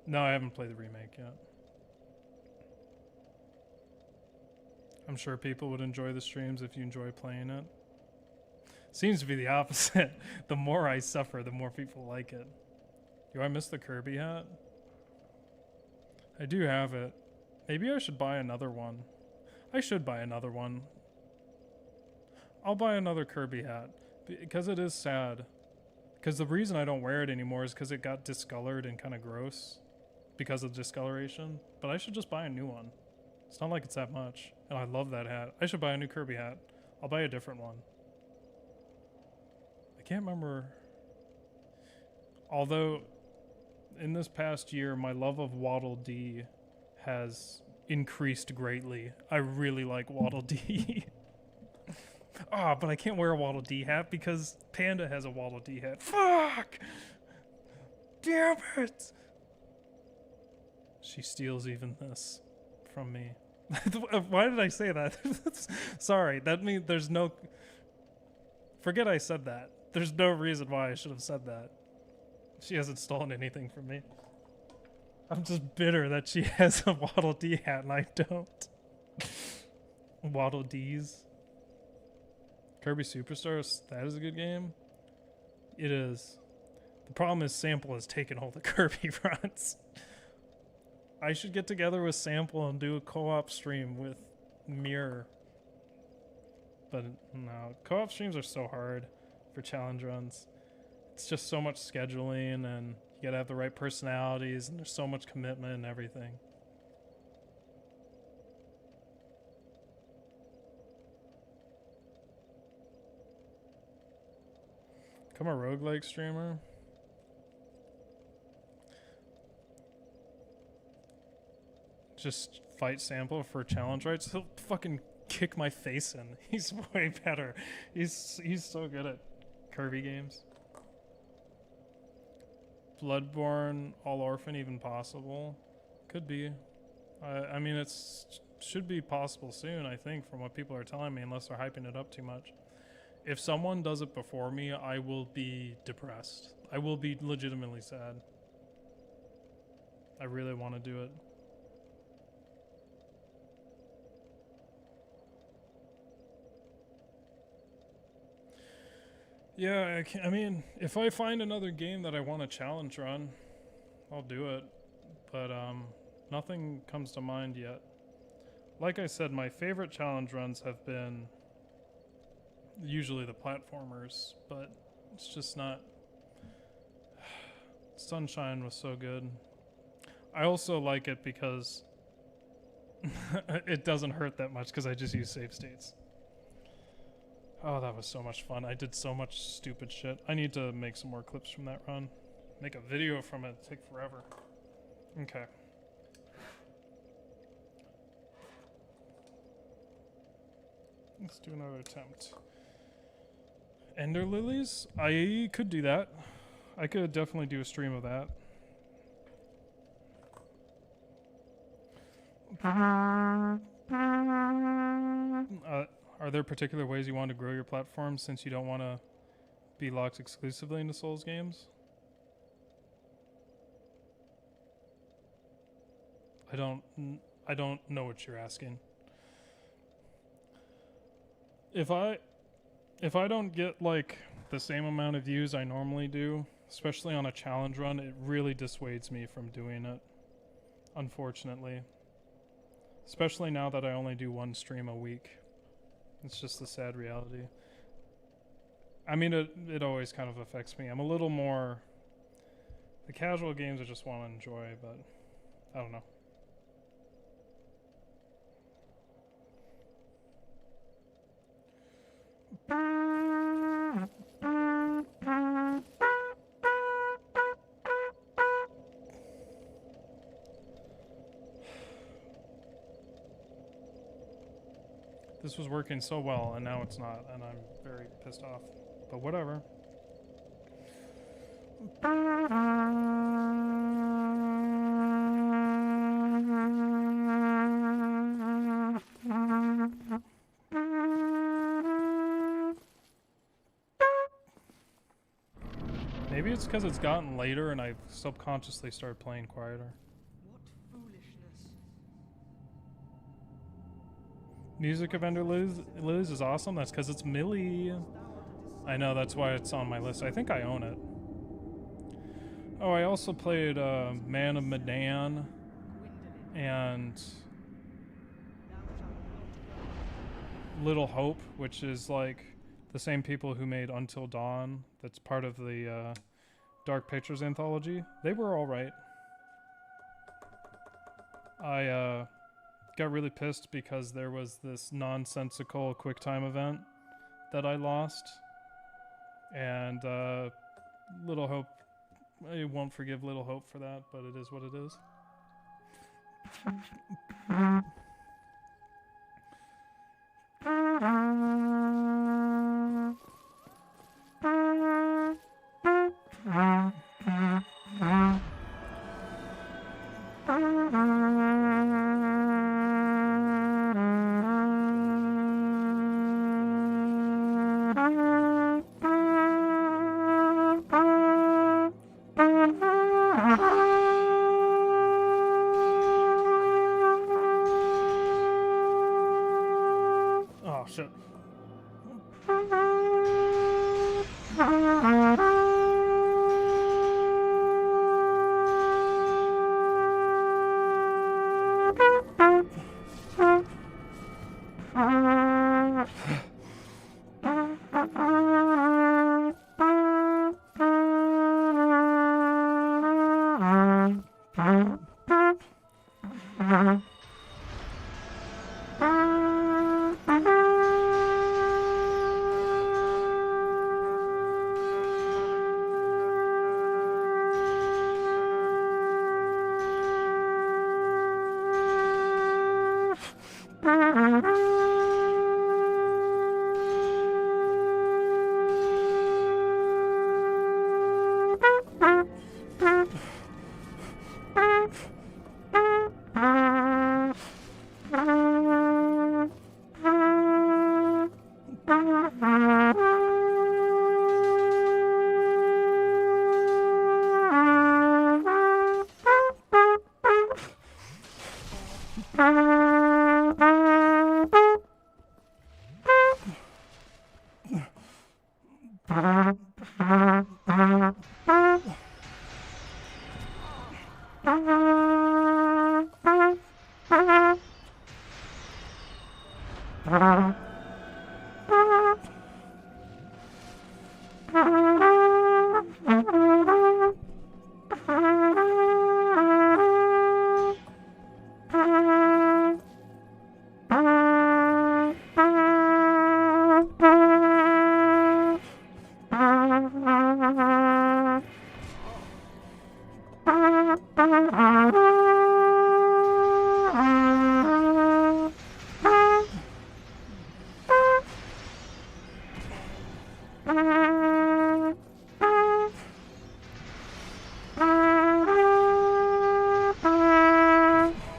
No, I haven't played the remake yet. I'm sure people would enjoy the streams if you enjoy playing it. Seems to be the opposite. The more I suffer, the more people like it. Do I miss the Kirby hat? I do have it. Maybe I should buy another one. I should buy another one. I'll buy another Kirby hat. Because it is sad. Because the reason I don't wear it anymore is because it got discolored and kind of gross. Because of discoloration. But I should just buy a new one. It's not like it's that much. And I love that hat. I should buy a new Kirby hat. I'll buy a different one. I can't remember. Although, in this past year, my love of Waddle Dee has increased greatly. I really like Waddle Dee. But I can't wear a Waddle Dee hat because Panda has a Waddle Dee hat. Fuck! Damn it! She steals even this from me. Why did I say that? Sorry, that means there's no... Forget I said that. There's no reason why I should have said that. She hasn't stolen anything from me. I'm just bitter that she has a Waddle Dee hat and I don't. Waddle Dees. Kirby Superstars, that is a good game. It is. The problem is Sample has taken all the Kirby runs. I should get together with Sample and do a co-op stream with Mirror. But no, co-op streams are so hard for challenge runs. It's just so much scheduling, and you gotta have the right personalities, and there's so much commitment and everything. Become a roguelike streamer. Just fight Sample for challenge rights. He'll fucking kick my face in. He's way better. He's so good at Kirby games. Bloodborne, All Orphan, even possible. Could be. I mean, should be possible soon, I think, from what people are telling me, unless they're hyping it up too much. If someone does it before me, I will be depressed. I will be legitimately sad. I really want to do it. Yeah, I mean, if I find another game that I want to challenge run, I'll do it. But nothing comes to mind yet. Like I said, my favorite challenge runs have been usually the platformers, but it's just not. Sunshine was so good. I also like it because it doesn't hurt that much because I just use save states. Oh, that was so much fun. I did so much stupid shit. I need to make some more clips from that run. Make a video from it. It'd take forever. Okay. Let's do another attempt. Ender Lilies? I could do that. I could definitely do a stream of that. Are there particular ways you want to grow your platform since you don't want to be locked exclusively into Souls games? I don't know what you're asking. If I don't get like the same amount of views I normally do, especially on a challenge run, it really dissuades me from doing it. Unfortunately. Especially now that I only do one stream a week. It's just the sad reality. I mean, it always kind of affects me. I'm a little more... The casual games I just want to enjoy, but I don't know. This was working so well, and now it's not, and I'm very pissed off. But whatever. Maybe it's because it's gotten later and I've subconsciously started playing quieter. What foolishness. Music of Ender Liz is awesome. That's because it's Millie. I know, that's why it's on my list. I think I own it. Oh, I also played Man of Medan and Little Hope, which is like the same people who made Until Dawn. That's part of the Dark Pictures anthology. They were all right. I got really pissed because there was this nonsensical QuickTime event that I lost. And Little Hope, I won't forgive Little Hope for that, but it is what it is.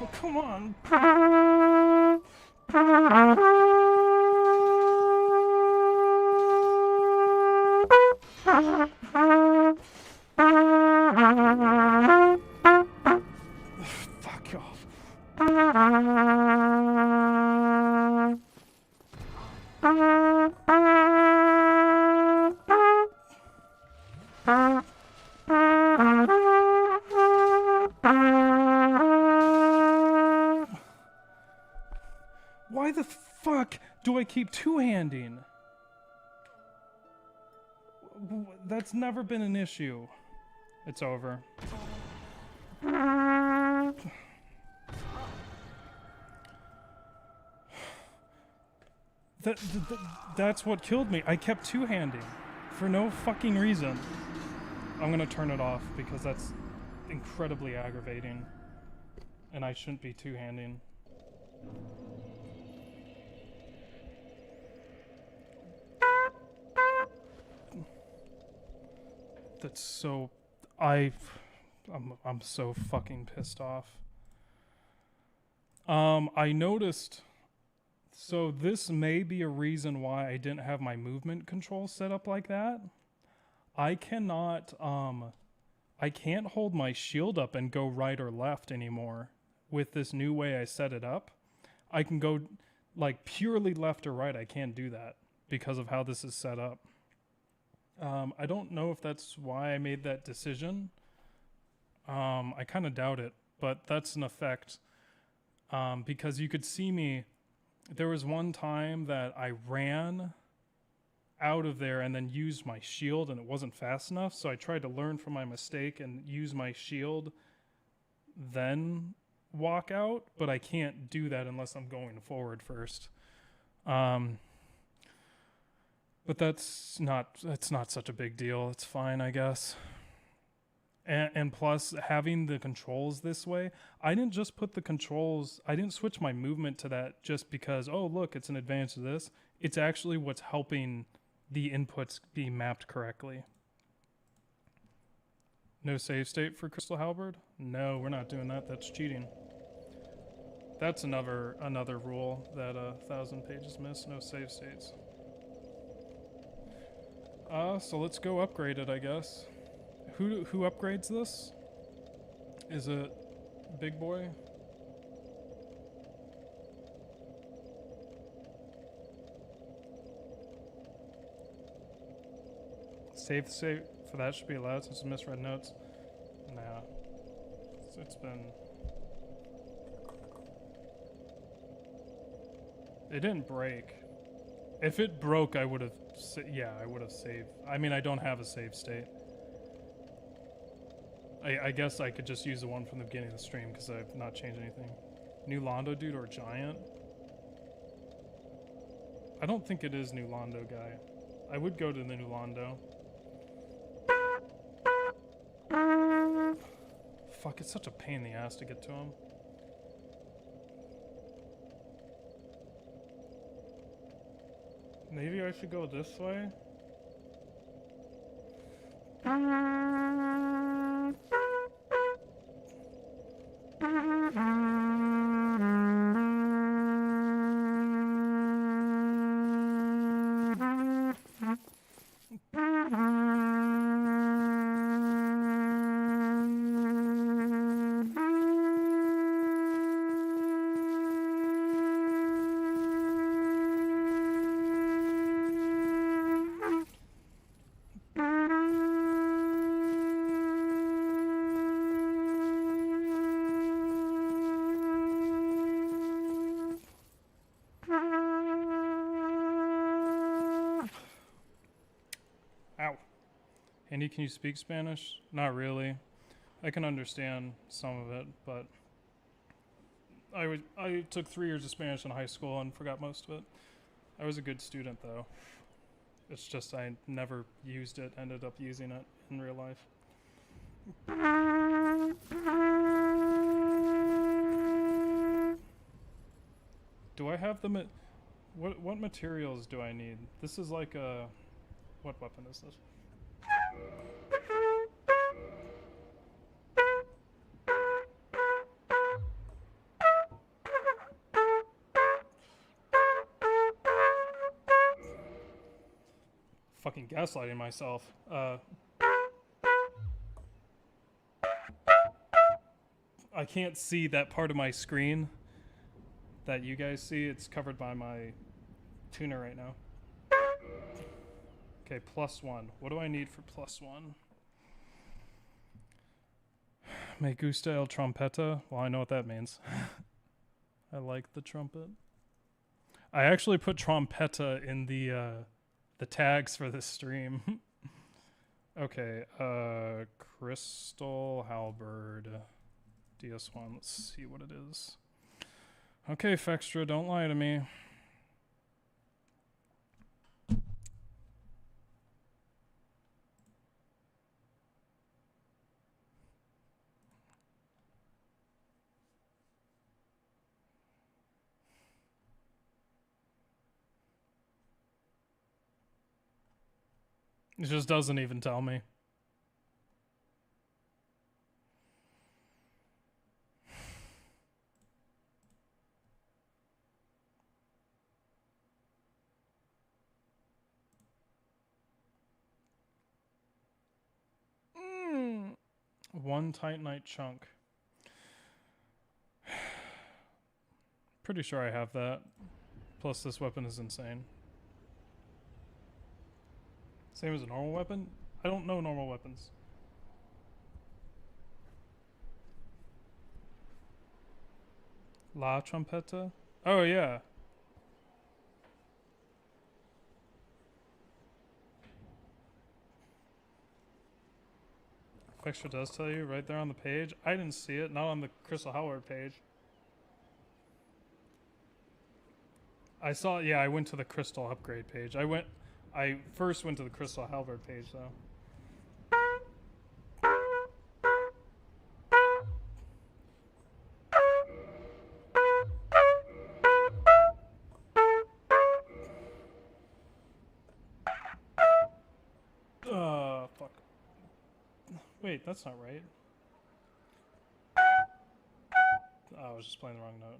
Oh, come on. Fuck off. Why the fuck do I keep two-handing? That's never been an issue. It's over. That's what killed me. I kept two-handing for no fucking reason. I'm gonna turn it off because that's incredibly aggravating. And I shouldn't be two-handing. That's so... I'm so fucking pissed off. I noticed... So this may be a reason why I didn't have my movement control set up like that. I cannot, I can't hold my shield up and go right or left anymore with this new way I set it up. I can go like purely left or right. I can't do that because of how this is set up. I don't know if that's why I made that decision. I kind of doubt it, but that's an effect. Because you could see me, there was one time that I ran out of there and then used my shield and it wasn't fast enough. So I tried to learn from my mistake and use my shield, then walk out, but I can't do that unless I'm going forward first. But that's not such a big deal. It's fine, I guess. And plus, having the controls this way, I didn't just put the controls, I didn't switch my movement to that just because, oh, look, it's an advantage of this. It's actually what's helping the inputs be mapped correctly. No save state for Crystal Halberd? No, we're not doing that. That's cheating. That's another rule that 1,000 pages miss. No save states. So let's go upgrade it, I guess. Who upgrades this? Is it Big Boy? Save for that should be allowed since it's misread notes. Nah. It's been... It didn't break. If it broke, I would have... Yeah, I would have saved. I mean, I don't have a save state. I guess I could just use the one from the beginning of the stream because I've not changed anything. New Londo dude or Giant? I don't think it is New Londo guy. I would go to the New Londo. Fuck, it's such a pain in the ass to get to him. Maybe I should go this way? Andy, can you speak Spanish? Not really. I can understand some of it, but I took 3 years of Spanish in high school and forgot most of it. I was a good student, though. It's just I never used it, ended up using it in real life. Do I have the what materials do I need? This is like a... What weapon is this? Fucking gaslighting myself. I can't see that part of my screen that you guys see. It's covered by my tuner right now. Okay, +1. What do I need for +1? Me gusta el trompeta. Well, I know what that means. I like the trumpet. I actually put trompeta in the tags for this stream. Okay, crystal halberd DS1. Let's see what it is. Okay, Fextra, don't lie to me. It just doesn't even tell me. One titanite chunk. Pretty sure I have that. Plus this weapon is insane. Same as a normal weapon? I don't know normal weapons. La trompeta? Oh yeah. Extra does tell you right there on the page. I didn't see it, not on the Crystal Howard page. I saw, yeah, I went to the Crystal upgrade page. I first went to the Crystal Halberd page, though. Fuck. Wait, that's not right. Oh, I was just playing the wrong note.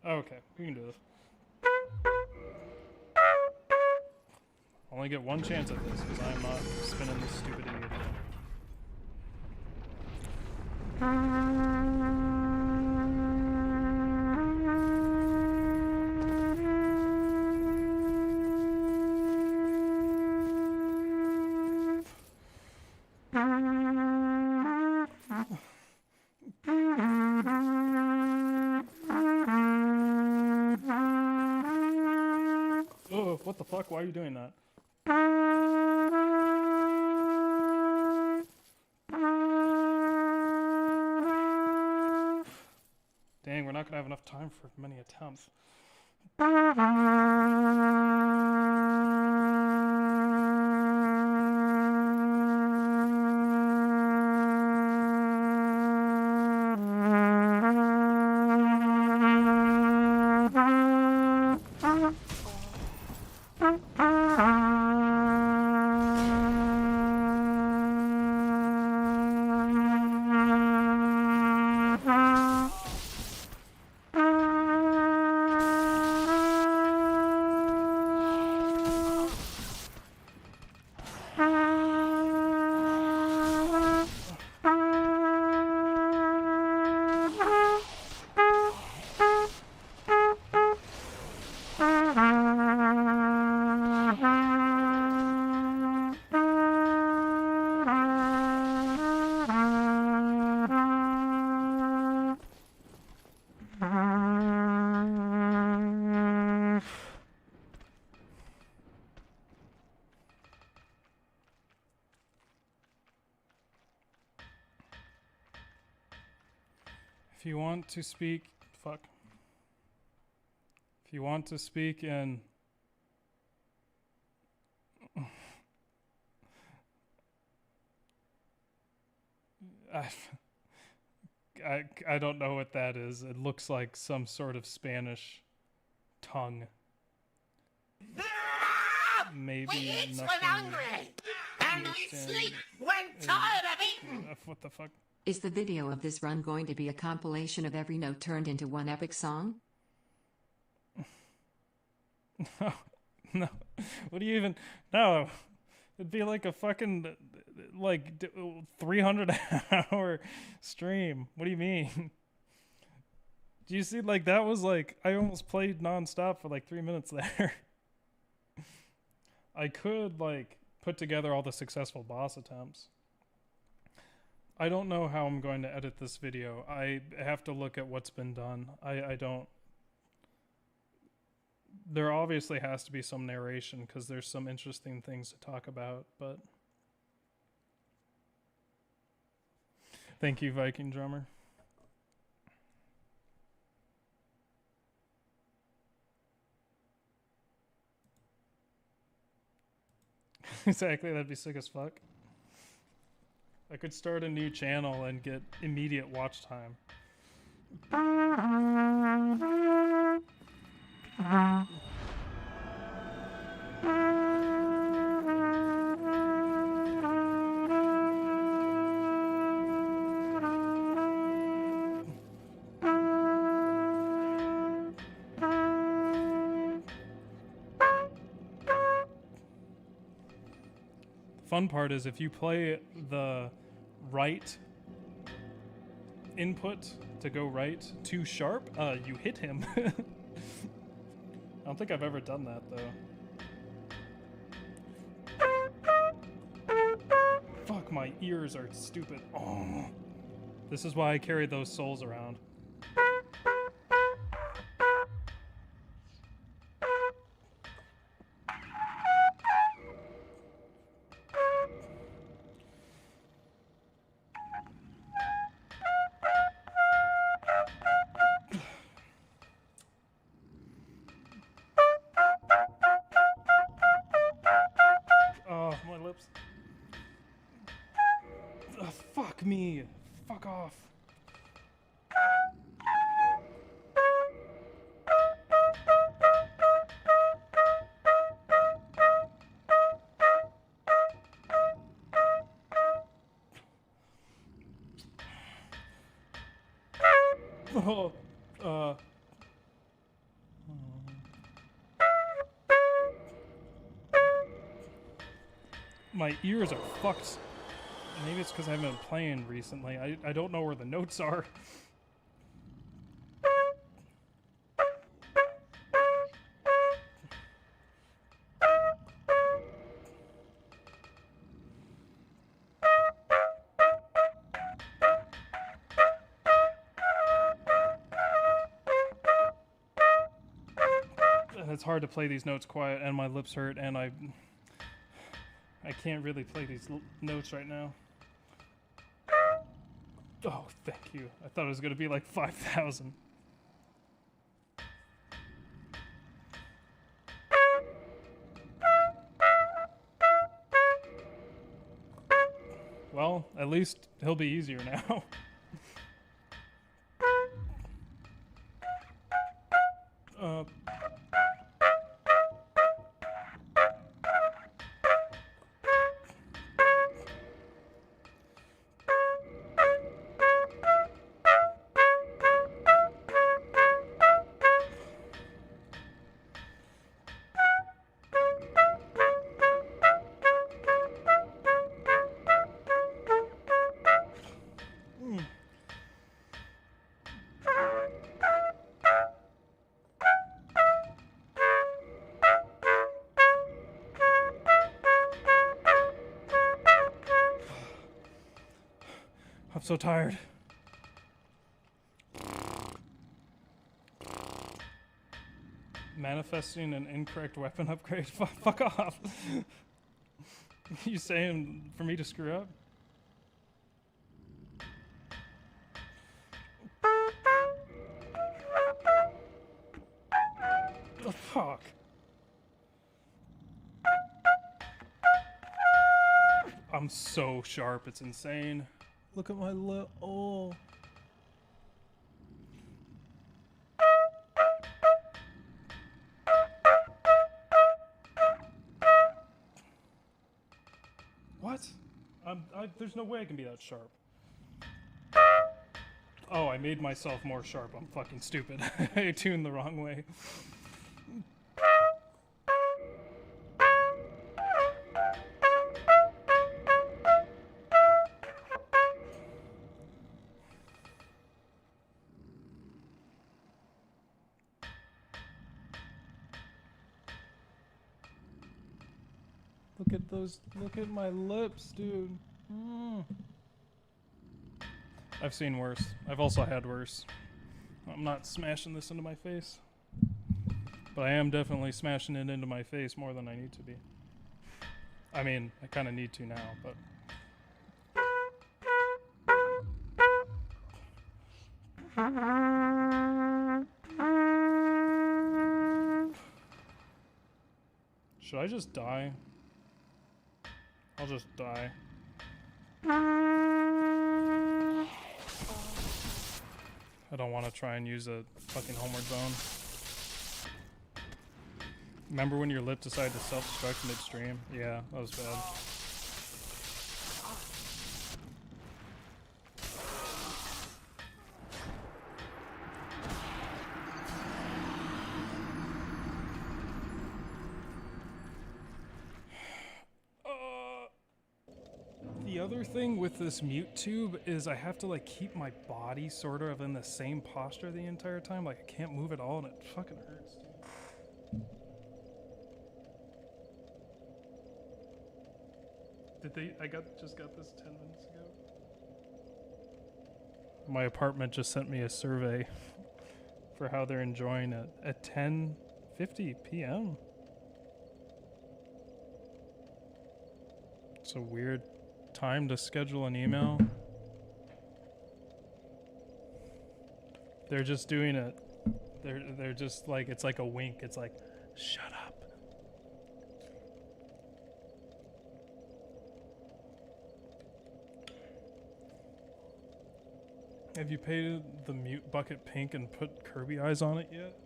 Oh, okay, we can do this. Only get one chance at this because I'm not spinning this stupid idiot again. Oh, what the fuck? Why are you doing that? Dang, we're not gonna have enough time for many attempts. If you want to speak, fuck. If you want to speak in I don't know what that is. It looks like some sort of Spanish tongue. Maybe We eat when nothing. hungry, and we understand sleep when tired of eating. What the fuck? Is the video of this run going to be a compilation of every note turned into one epic song? No, no. What do you even? No, it'd be like a fucking 300-hour stream. What do you mean? Do you see? Like that was like I almost played nonstop for like 3 minutes there. I could like put together all the successful boss attempts. I don't know how I'm going to edit this video. I have to look at what's been done. I don't. There obviously has to be some narration because there's some interesting things to talk about, but thank you, Viking Drummer. Exactly, that'd be sick as fuck. I could start a new channel and get immediate watch time. Fun part is if you play the right input to go right too sharp, you hit him. I don't think I've ever done that though. Fuck, my ears are stupid. Oh. This is why I carry those souls around. Oh, my lips. Fuck me. Fuck off. Oh, my ears are fucked. Maybe it's because I haven't been playing recently. I don't know where the notes are. It's hard to play these notes quiet, and my lips hurt, and I can't really play these notes right now. Oh, thank you. I thought it was going to be like 5,000. Well, at least he'll be easier now. I'm so tired. Manifesting an incorrect weapon upgrade? Fuck off. You saying for me to screw up? Fuck. I'm so sharp, it's insane. Look at my lip. Oh. What? There's no way I can be that sharp. Oh, I made myself more sharp. I'm fucking stupid. I tuned the wrong way. Look at my lips, dude. I've seen worse. I've also had worse. I'm not smashing this into my face. But I am definitely smashing it into my face more than I need to be. I mean, I kind of need to now, but... Should I just die? I'll just die. I don't want to try and use a fucking homeward bone. Remember when your lip decided to self-destruct midstream? Yeah, that was bad. The other thing with this mute tube is I have to like keep my body sort of in the same posture the entire time. Like I can't move at all and it fucking hurts. Just got this 10 minutes ago. My apartment just sent me a survey for how they're enjoying it at 10:50 p.m. It's a weird time to schedule an email. They're just doing it. They're just like, it's like a wink. It's like, shut up. Have you painted the mute bucket pink and put Kirby eyes on it yet?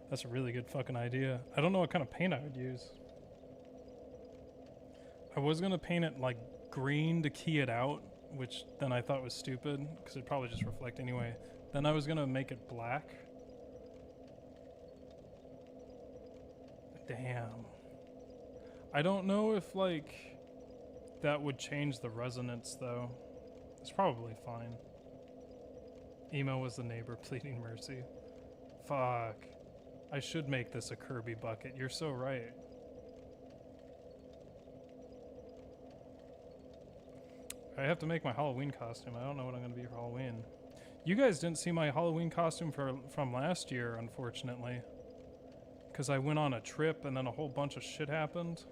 That's a really good fucking idea. I don't know what kind of paint I would use. I was gonna paint it like green to key it out, which then I thought was stupid because it'd probably just reflect anyway. Then I was gonna make it black. Damn. I don't know if like that would change the resonance though. It's probably fine. Emo was the neighbor pleading mercy. Fuck. I should make this a Kirby bucket. You're so right. I have to make my Halloween costume. I don't know what I'm going to be for Halloween. You guys didn't see my Halloween costume from last year, unfortunately. Because I went on a trip and then a whole bunch of shit happened.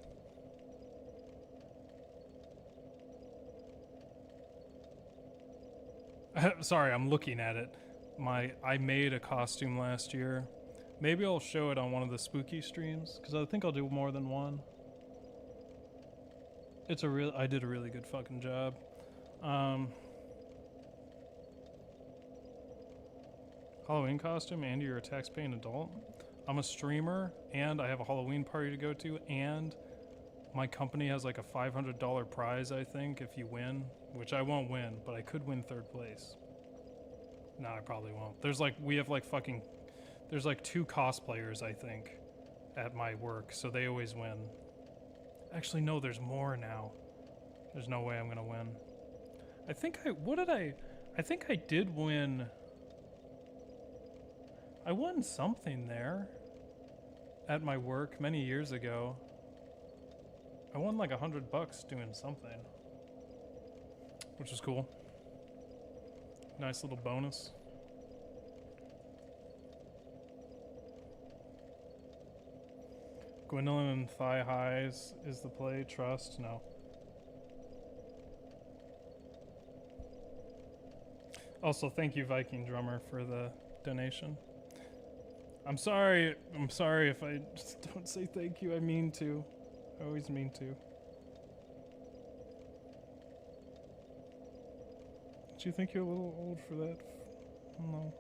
Sorry, I'm looking at it. I made a costume last year. Maybe I'll show it on one of the spooky streams, because I think I'll do more than one. I did a really good fucking job. Halloween costume, and you're a tax-paying adult. I'm a streamer, and I have a Halloween party to go to, and my company has like a $500 prize, I think, if you win, which I won't win, but I could win 3rd place. No, I probably won't. There's like 2 cosplayers, I think, at my work, so they always win. Actually, no, there's more now. There's no way I'm gonna win. I think I did win. I won something there at my work many years ago. I won like $100 doing something, which was cool. Nice little bonus. Gwyndolin and thigh highs is the play. Trust? No. Also, thank you, Viking Drummer, for the donation. I'm sorry if I just don't say thank you. I mean to. I always mean to. Do you think you're a little old for that? No.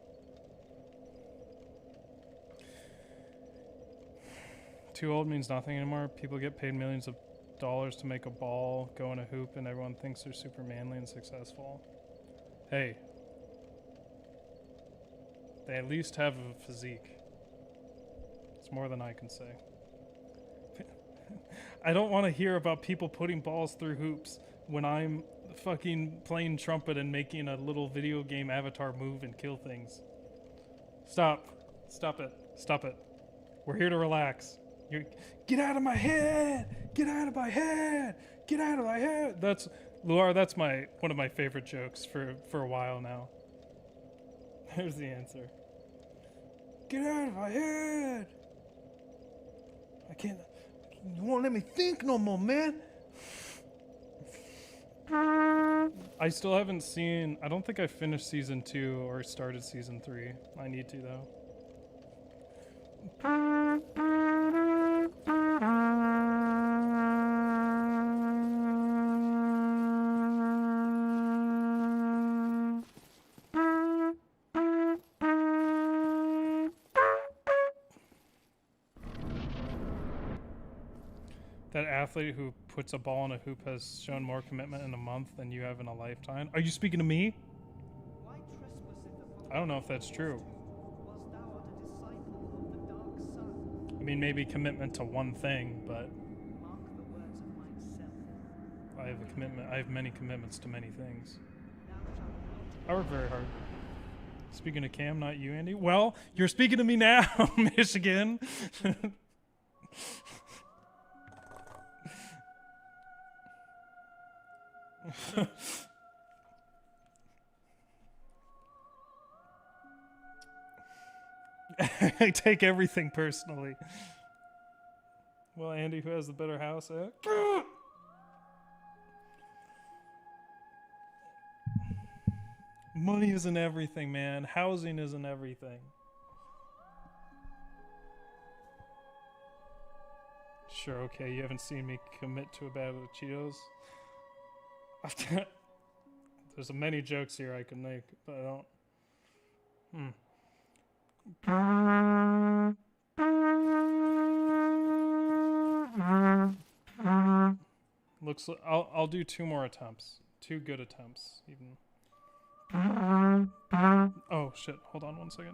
Too old means nothing anymore. People get paid millions of dollars to make a ball, go in a hoop, and everyone thinks they're super manly and successful. Hey. They at least have a physique. It's more than I can say. I don't want to hear about people putting balls through hoops when I'm fucking playing trumpet and making a little video game avatar move and kill things. Stop. Stop it. Stop it. We're here to relax. Get out of my head! Get out of my head! Get out of my head! That's Luar, that's one of my favorite jokes for a while now. There's the answer. Get out of my head! I can't. You won't let me think no more, man. I still haven't seen. I don't think I finished season 2 or started season 3. I need to though. That athlete who puts a ball in a hoop has shown more commitment in a month than you have in a lifetime. Are you speaking to me? Why trespasseth upon I don't know if that's true. whilst thou art a disciple of the dark sun? I mean, maybe commitment to one thing, but Mark the words of myself. I have a commitment. I have many commitments to many things. Thou shalt not I work very hard. Speaking to Cam, not you, Andy. Well, you're speaking to me now, Michigan. I take everything personally. Well, Andy, who has the better house? Money isn't everything, man. Housing isn't everything. Sure, okay, you haven't seen me commit to a bag of Cheetos. There's many jokes here I could make, but I don't. Looks. I'll do 2 more attempts. 2 good attempts, even. Oh shit! Hold on 1 second.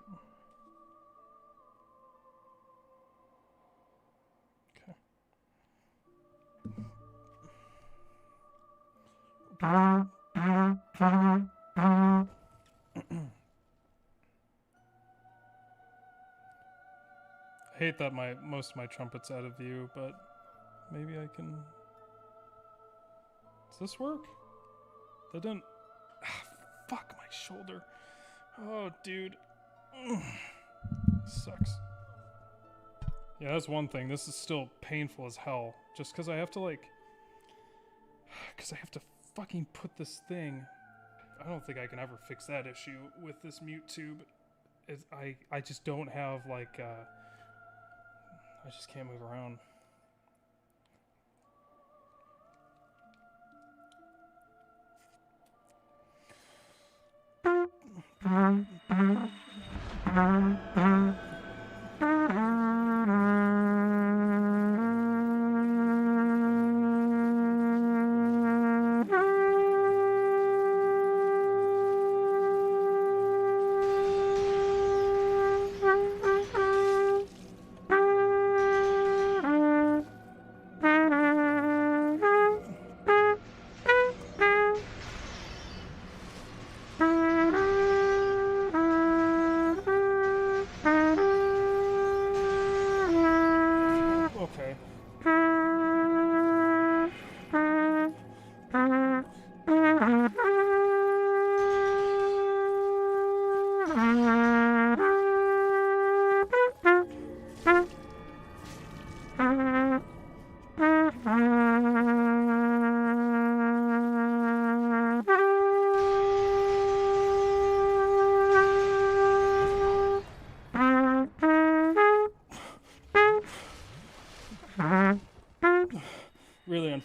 Okay. I hate that most of my trumpet's out of view, but maybe I can. Does this work? That didn't. Fuck my shoulder. Oh, dude. Sucks. Yeah, that's one thing. This is still painful as hell. Just because I have to fucking put this thing. I don't think I can ever fix that issue with this mute tube. I just don't have I just can't move around.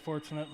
unfortunate.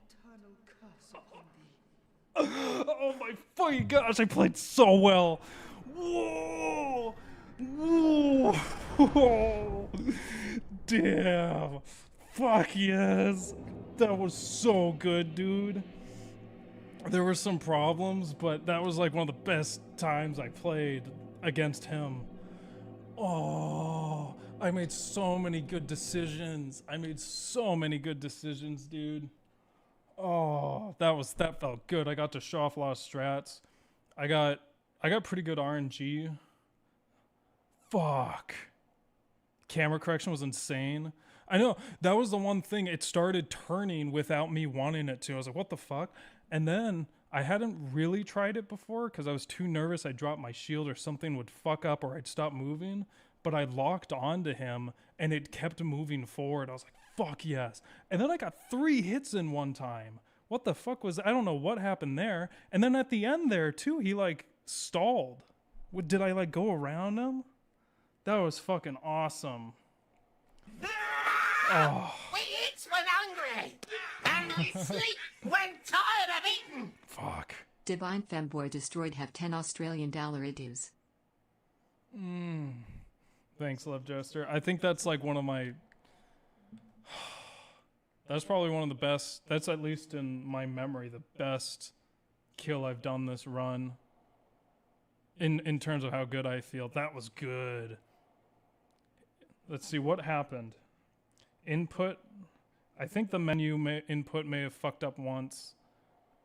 Eternal curse upon thee. Oh my fucking gosh, I played so well. Whoa. Whoa. Damn. Fuck yes. That was so good, dude. There were some problems, but that was like one of the best times I played against him. Oh, I made so many good decisions. Dude. Oh, that felt good. I got to show off a lot of strats. I got pretty good RNG. Fuck. Camera correction was insane. I know, that was the one thing. It started turning without me wanting it to. I was like, what the fuck? And then I hadn't really tried it before because I was too nervous I'd drop my shield or something would fuck up or I'd stop moving. But I locked onto him and it kept moving forward. I was like, fuck yes. And then I got 3 hits in one time. What the fuck was, I don't know what happened there. And then at the end there too, he like stalled. Did I like go around him? That was fucking awesome. Oh. We eat when hungry, and we sleep when tired of eating. Fuck. Divine Femboy destroyed have 10 Australian dollar dues. Thanks, Love Jester. I think that's like one of my... That's probably one of the best... That's at least in my memory, the best kill I've done this run. In terms of how good I feel. That was good. Let's see, what happened? Input... I think the menu input may have fucked up once.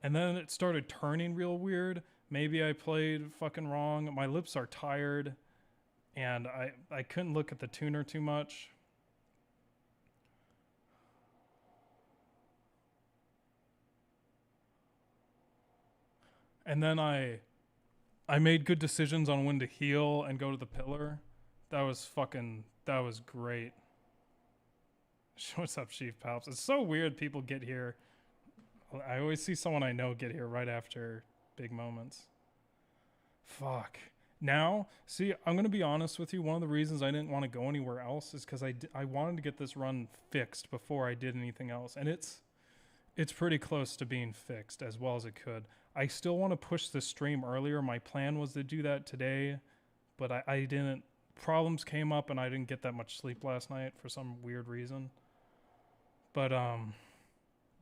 And then it started turning real weird. Maybe I played fucking wrong. My lips are tired. And I couldn't look at the tuner too much. And then I made good decisions on when to heal and go to the pillar. That was great. What's up, Chief Palps? It's so weird people get here. I always see someone I know get here right after big moments. Fuck. Now, see, I'm going to be honest with you. One of the reasons I didn't want to go anywhere else is because I wanted to get this run fixed before I did anything else. And it's pretty close to being fixed as well as it could. I still want to push the stream earlier. My plan was to do that today, but I didn't. Problems came up and I didn't get that much sleep last night for some weird reason. But,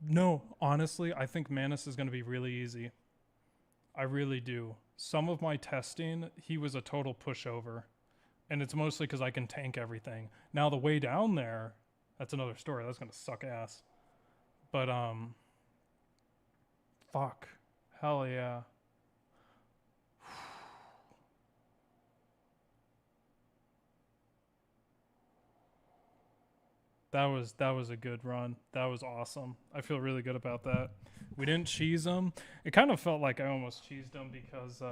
no, honestly, I think Manus is going to be really easy. I really do. Some of my testing, he was a total pushover. And it's mostly because I can tank everything. Now, the way down there, that's another story. That's going to suck ass. But, fuck. Hell yeah. that was a good run. That was awesome. I feel really good about that. We didn't cheese them. It kind of felt like I almost cheesed them because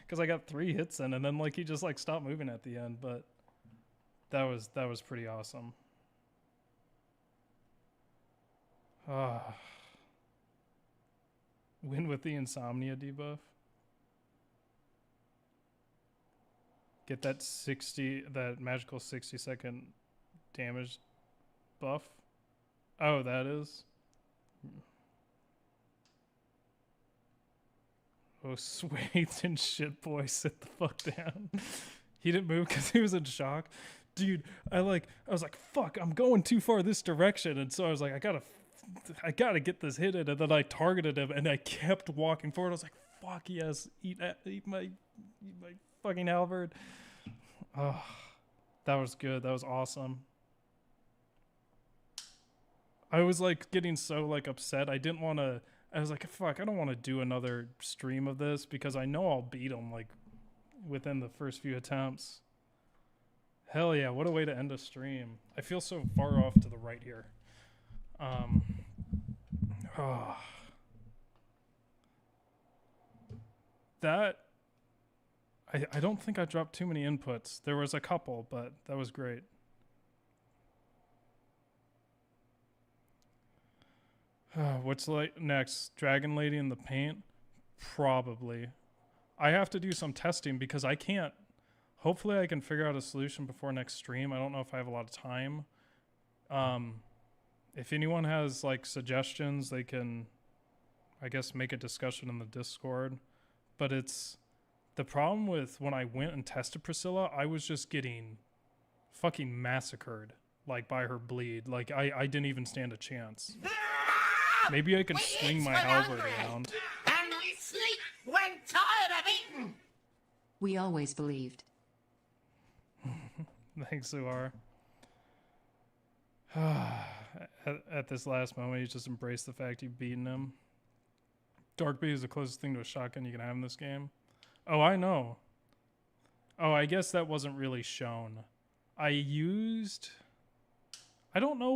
because I got 3 hits in, and then like he just like stopped moving at the end. But that was pretty awesome. Win with the insomnia debuff. Get that magical 60-second damage buff. Oh, that is. Oh, Swathed and shit boy, sit the fuck down. He didn't move because he was in shock. Dude, I was like, fuck, I'm going too far this direction. And so I was like, I gotta get this hit in. And then I targeted him and I kept walking forward. I was like, fuck yes, eat my fucking halberd. Oh, that was good. That was awesome. I was like getting so like upset. I was like, fuck, I don't want to do another stream of this because I know I'll beat him like within the first few attempts. Hell yeah, what a way to end a stream. I feel so far off to the right here. That I don't think I dropped too many inputs. There was a couple, but that was great. What's like next? Dragon Lady in the paint? Probably. I have to do some testing because I can't. Hopefully I can figure out a solution before next stream. I don't know if I have a lot of time. If anyone has like suggestions, they can, I guess, make a discussion in the Discord. But it's the problem with when I went and tested Priscilla, I was just getting fucking massacred like by her bleed. Like I didn't even stand a chance. Maybe I can swing my halberd around. And we sleep when tired of eating. We always believed. Thanks, Suar. At this last moment, you just embrace the fact you've beaten him. Dark Beat is the closest thing to a shotgun you can have in this game. Oh, I know. Oh, I guess that wasn't really shown. I don't know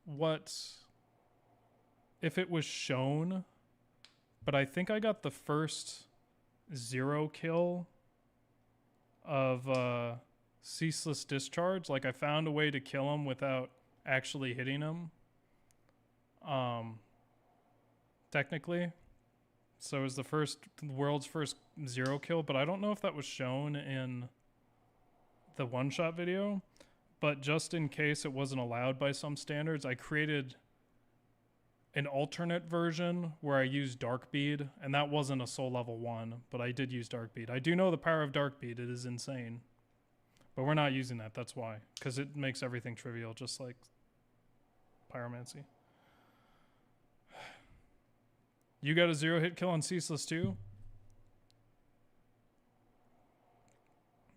what if it was shown, but I think I got the first 0 kill of Ceaseless Discharge. Like I found a way to kill him without actually hitting him. Technically. So it was the world's first 0 kill, but I don't know if that was shown in the one-shot video. But just in case it wasn't allowed by some standards, I created an alternate version where I used Dark Bead, and that wasn't a soul level 1, but I did use Dark Bead. I do know the power of Dark Bead. It is insane. But we're not using that, that's why. Because it makes everything trivial, just like Pyromancy. You got a 0-hit kill on Ceaseless too?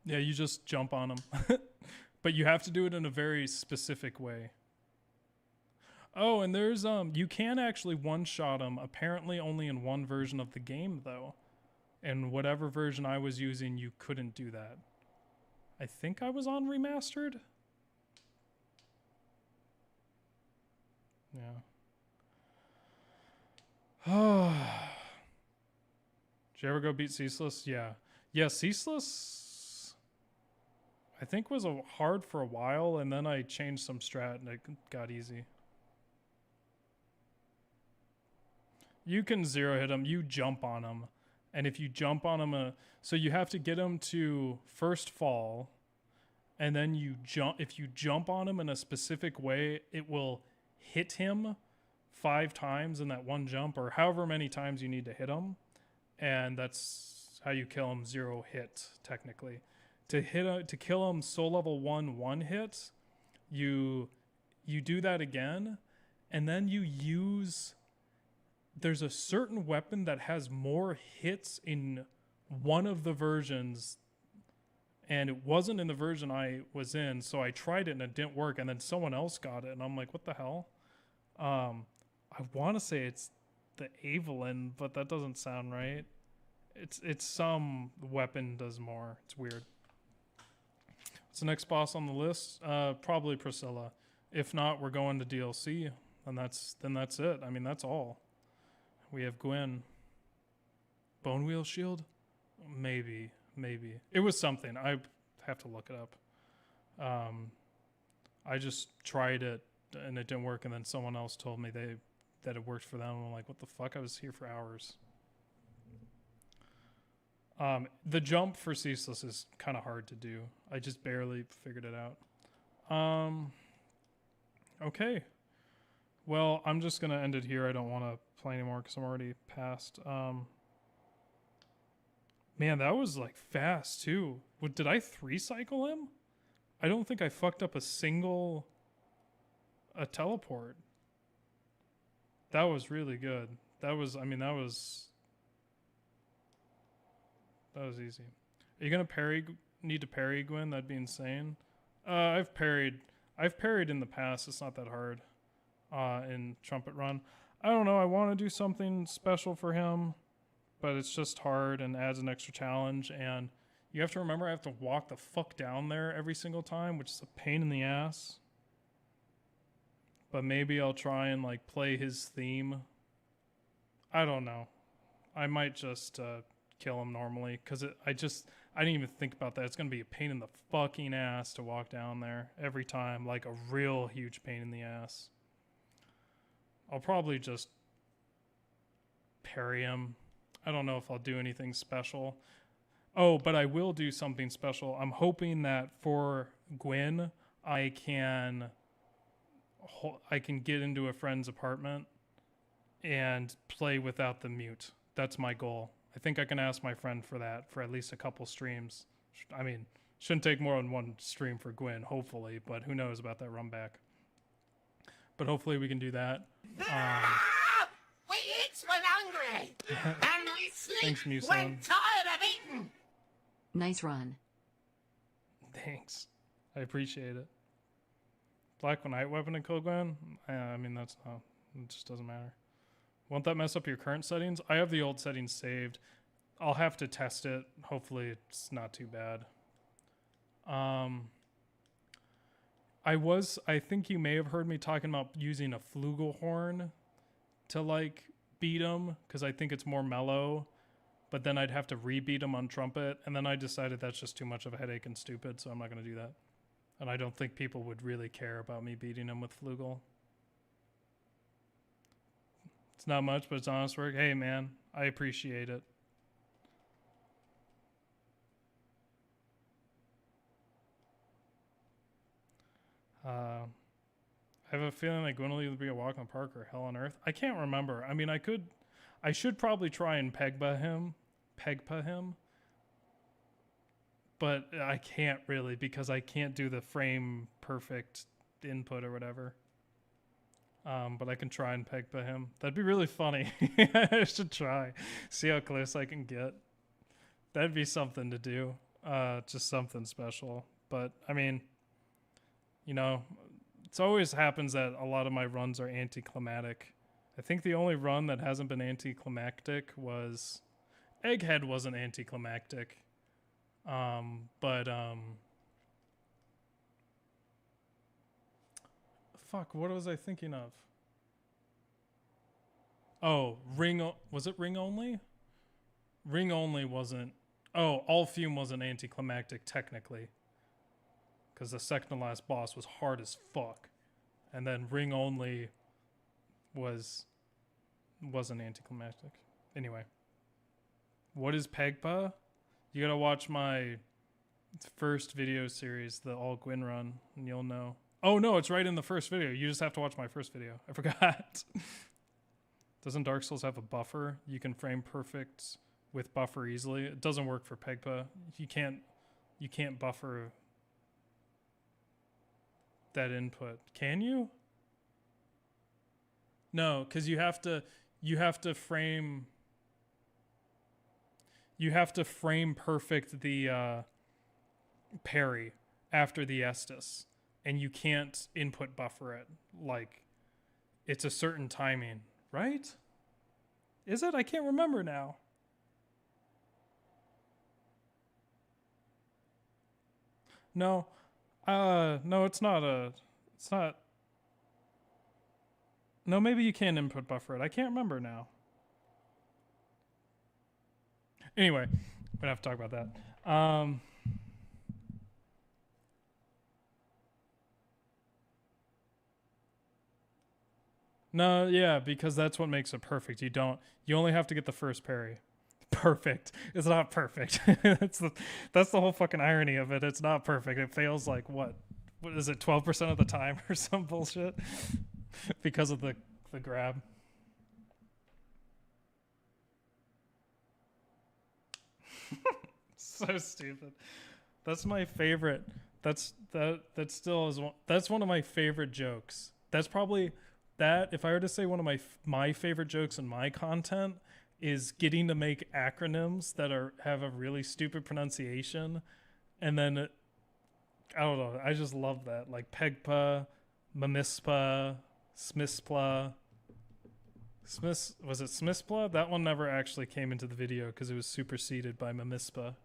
Yeah, you just jump on him. But you have to do it in a very specific way. Oh, and there's you can actually one-shot him, apparently only in one version of the game though. And whatever version I was using, you couldn't do that. I think I was on remastered. Yeah. Oh. Did you ever go beat Ceaseless? Yeah. Yeah, Ceaseless I think was hard for a while, and then I changed some strat and it got easy. You can 0-hit him, you jump on him. And if you jump on him, so you have to get him to first fall, and then you jump. If you jump on him in a specific way, it will hit him 5 times in that one jump, or however many times you need to hit him, and that's how you kill him 0 hit technically. To kill him soul level 1 hit, you do that again, and then you use. There's a certain weapon that has more hits in one of the versions, and it wasn't in the version I was in, so I tried it and it didn't work, and then someone else got it, and I'm like, what the hell? I want to say it's the Evelyn, but that doesn't sound right. It's some weapon does more. It's weird. What's the next boss on the list? Probably Priscilla. If not, we're going to DLC, and that's it. I mean, that's all. We have Gwen. Bone Wheel Shield? Maybe. It was something. I have to look it up. I just tried it and it didn't work, and then someone else told me that it worked for them. I'm like, what the fuck? I was here for hours. The jump for Ceaseless is kind of hard to do. I just barely figured it out. Okay. Well, I'm just going to end it here. I don't want to play anymore because I'm already past. Man, that was like fast too. Did I 3-cycle him? I don't think I fucked up a teleport. That was really good. That was easy. Are you gonna need to parry Gwen? That'd be insane. I've parried in the past. It's not that hard. In Trumpet run. I don't know. I want to do something special for him, but it's just hard and adds an extra challenge. And you have to remember, I have to walk the fuck down there every single time, which is a pain in the ass. But maybe I'll try and like play his theme. I don't know. I might just kill him normally because I didn't even think about that. It's gonna be a pain in the fucking ass to walk down there every time, like a real huge pain in the ass. I'll probably just parry him. I don't know if I'll do anything special. Oh, but I will do something special. I'm hoping that for Gwen, I can get into a friend's apartment and play without the mute. That's my goal. I think I can ask my friend for that for at least a couple streams. I mean, shouldn't take more than one stream for Gwen, hopefully, but who knows about that run back. But hopefully we can do that. We eat when hungry, and we sleep Thanks, when tired of eating. Nice run. Thanks. I appreciate it. Black Knight weapon and kill Gwen? I mean, it just doesn't matter. Won't that mess up your current settings? I have the old settings saved. I'll have to test it. Hopefully it's not too bad. I think you may have heard me talking about using a flugelhorn to like beat him because I think it's more mellow, but then I'd have to re-beat him on Trumpet, and then I decided that's just too much of a headache and stupid, so I'm not going to do that. And I don't think people would really care about me beating him with Flugel. It's not much, but it's honest work. Hey man, I appreciate it. I have a feeling like Gwyndolin would be a walk in the park or hell on earth. I can't remember. I mean, I should probably try and pegpa him, but I can't really because I can't do the frame perfect input or whatever. But I can try and pegpa him. That'd be really funny. I should try. See how close I can get. That'd be something to do. Just something special. But I mean, you know, it always happens that a lot of my runs are anticlimactic. I think the only run that hasn't been anticlimactic was Egghead wasn't anticlimactic. Fuck, what was I thinking of? Oh, was it Ring Only? Ring Only wasn't. Oh, All Fume wasn't anticlimactic technically. Because the second to last boss was hard as fuck. And then Ring Only wasn't anticlimactic. Anyway. What is Pegpa? You gotta watch my first video series, the All Gwyn run, and you'll know. Oh no, it's right in the first video. You just have to watch my first video. I forgot. Doesn't Dark Souls have a buffer? You can frame perfect with buffer easily. It doesn't work for Pegpa. You can't buffer that input. Can you? No, because you have to frame perfect the parry after the Estus, and you can't input buffer it. Like, it's a certain timing, right? Is it? I can't remember now. No. No, it's not a... It's not... No, maybe you can input buffer it. I can't remember now. Anyway, we're gonna have to talk about that. No, yeah, because that's what makes it perfect. You only have to get the first parry. Perfect. It's not perfect. that's the whole fucking irony of it. It's not perfect. It fails like what is it, 12% of the time or some bullshit because of the grab. So stupid. That's my favorite. That still is one. That's one of my favorite jokes. That's probably that. If I were to say one of my favorite jokes in my content is getting to make acronyms that have a really stupid pronunciation, and then I don't know. I just love that. Like PEGPA, MMISPA, SMISPLA. Was it SMISPLA? That one never actually came into the video because it was superseded by MMISPA.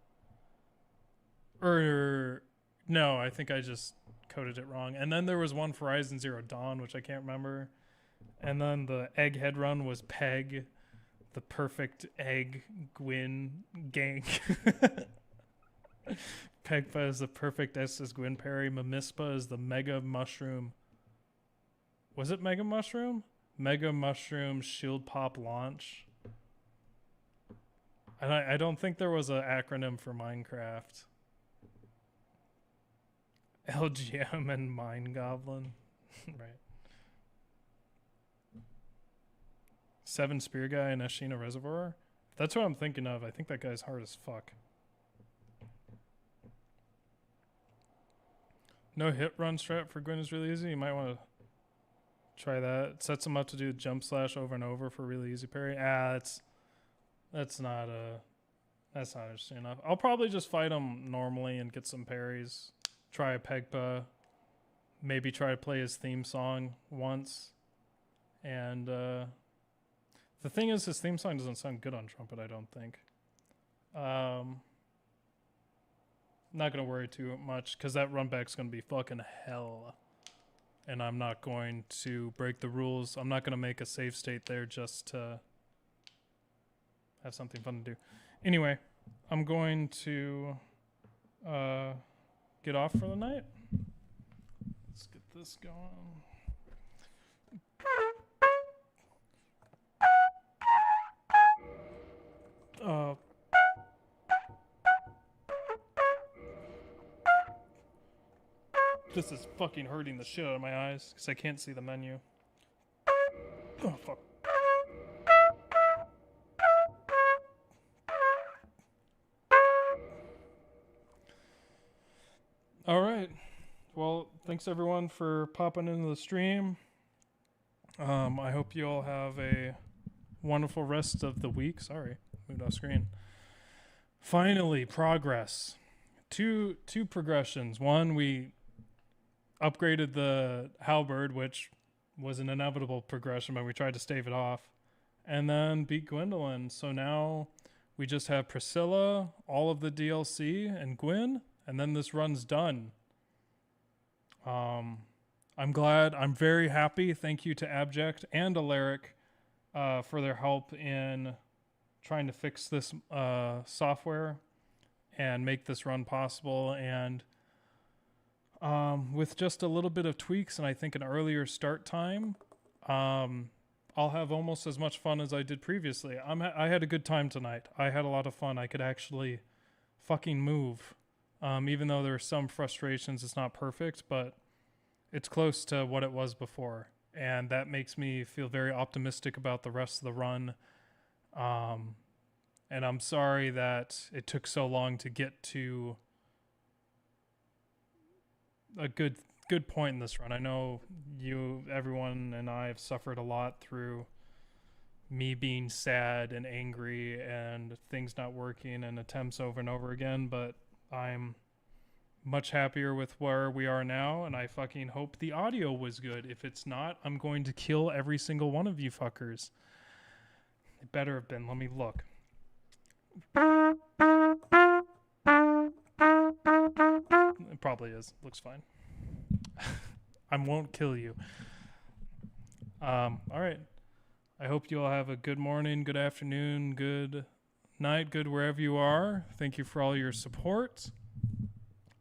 Or no, I think I just coded it wrong. And then there was one for Horizon Zero Dawn, which I can't remember. And then the Egghead run was PEG, the perfect egg Gwyn gank. PEGPA is the perfect Estes Gwyn parry. MMISPA is the Mega Mushroom. Was it Mega Mushroom? Mega Mushroom Shield Pop Launch. And I don't think there was an acronym for Minecraft. LGM and Mine Goblin. Right. Seven Spear Guy and Ashina Reservoir. That's what I'm thinking of. I think that guy's hard as fuck. No hit run strat for Gwyn is really easy. You might want to try that. It sets him up to do jump slash over and over for really easy parry. That's not interesting enough. I'll probably just fight him normally and get some parries. Try a PEGPA. Maybe try to play his theme song once. And the thing is, his theme song doesn't sound good on Trumpet, I don't think. Not going to worry too much because that run back's going to be fucking hell. And I'm not going to break the rules. I'm not going to make a save state there just to have something fun to do. Anyway, I'm going to get off for the night. Let's get this going. This is fucking hurting the shit out of my eyes because I can't see the menu. Oh, fuck. All right. Well, thanks everyone for popping into the stream. I hope you all have a wonderful rest of the week. Sorry, moved off screen. Finally, progress. Two progressions. One, we upgraded the halberd, which was an inevitable progression, but we tried to stave it off, and then beat Gwyndolin. So now we just have Priscilla, all of the DLC, and Gwyn, and then this run's done. I'm glad. I'm very happy. Thank you to Abject and Alaric for their help in trying to fix this software and make this run possible. And with just a little bit of tweaks and I think an earlier start time, I'll have almost as much fun as I did previously. I had a good time tonight. I had a lot of fun. I could actually fucking move. Even though there are some frustrations, it's not perfect, but it's close to what it was before. And that makes me feel very optimistic about the rest of the run. And I'm sorry that it took so long to get to a good point in this run. I know everyone and I have suffered a lot through me being sad and angry and things not working and attempts over and over again, but I'm much happier with where we are now, and I fucking hope the audio was good. If it's not, I'm going to kill every single one of you fuckers. It better have been. Let me look. It probably is. Looks fine. I won't kill you. All right. I hope you all have a good morning, good afternoon, good night, good wherever you are. Thank you for all your support.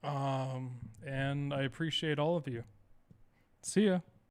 And I appreciate all of you. See ya.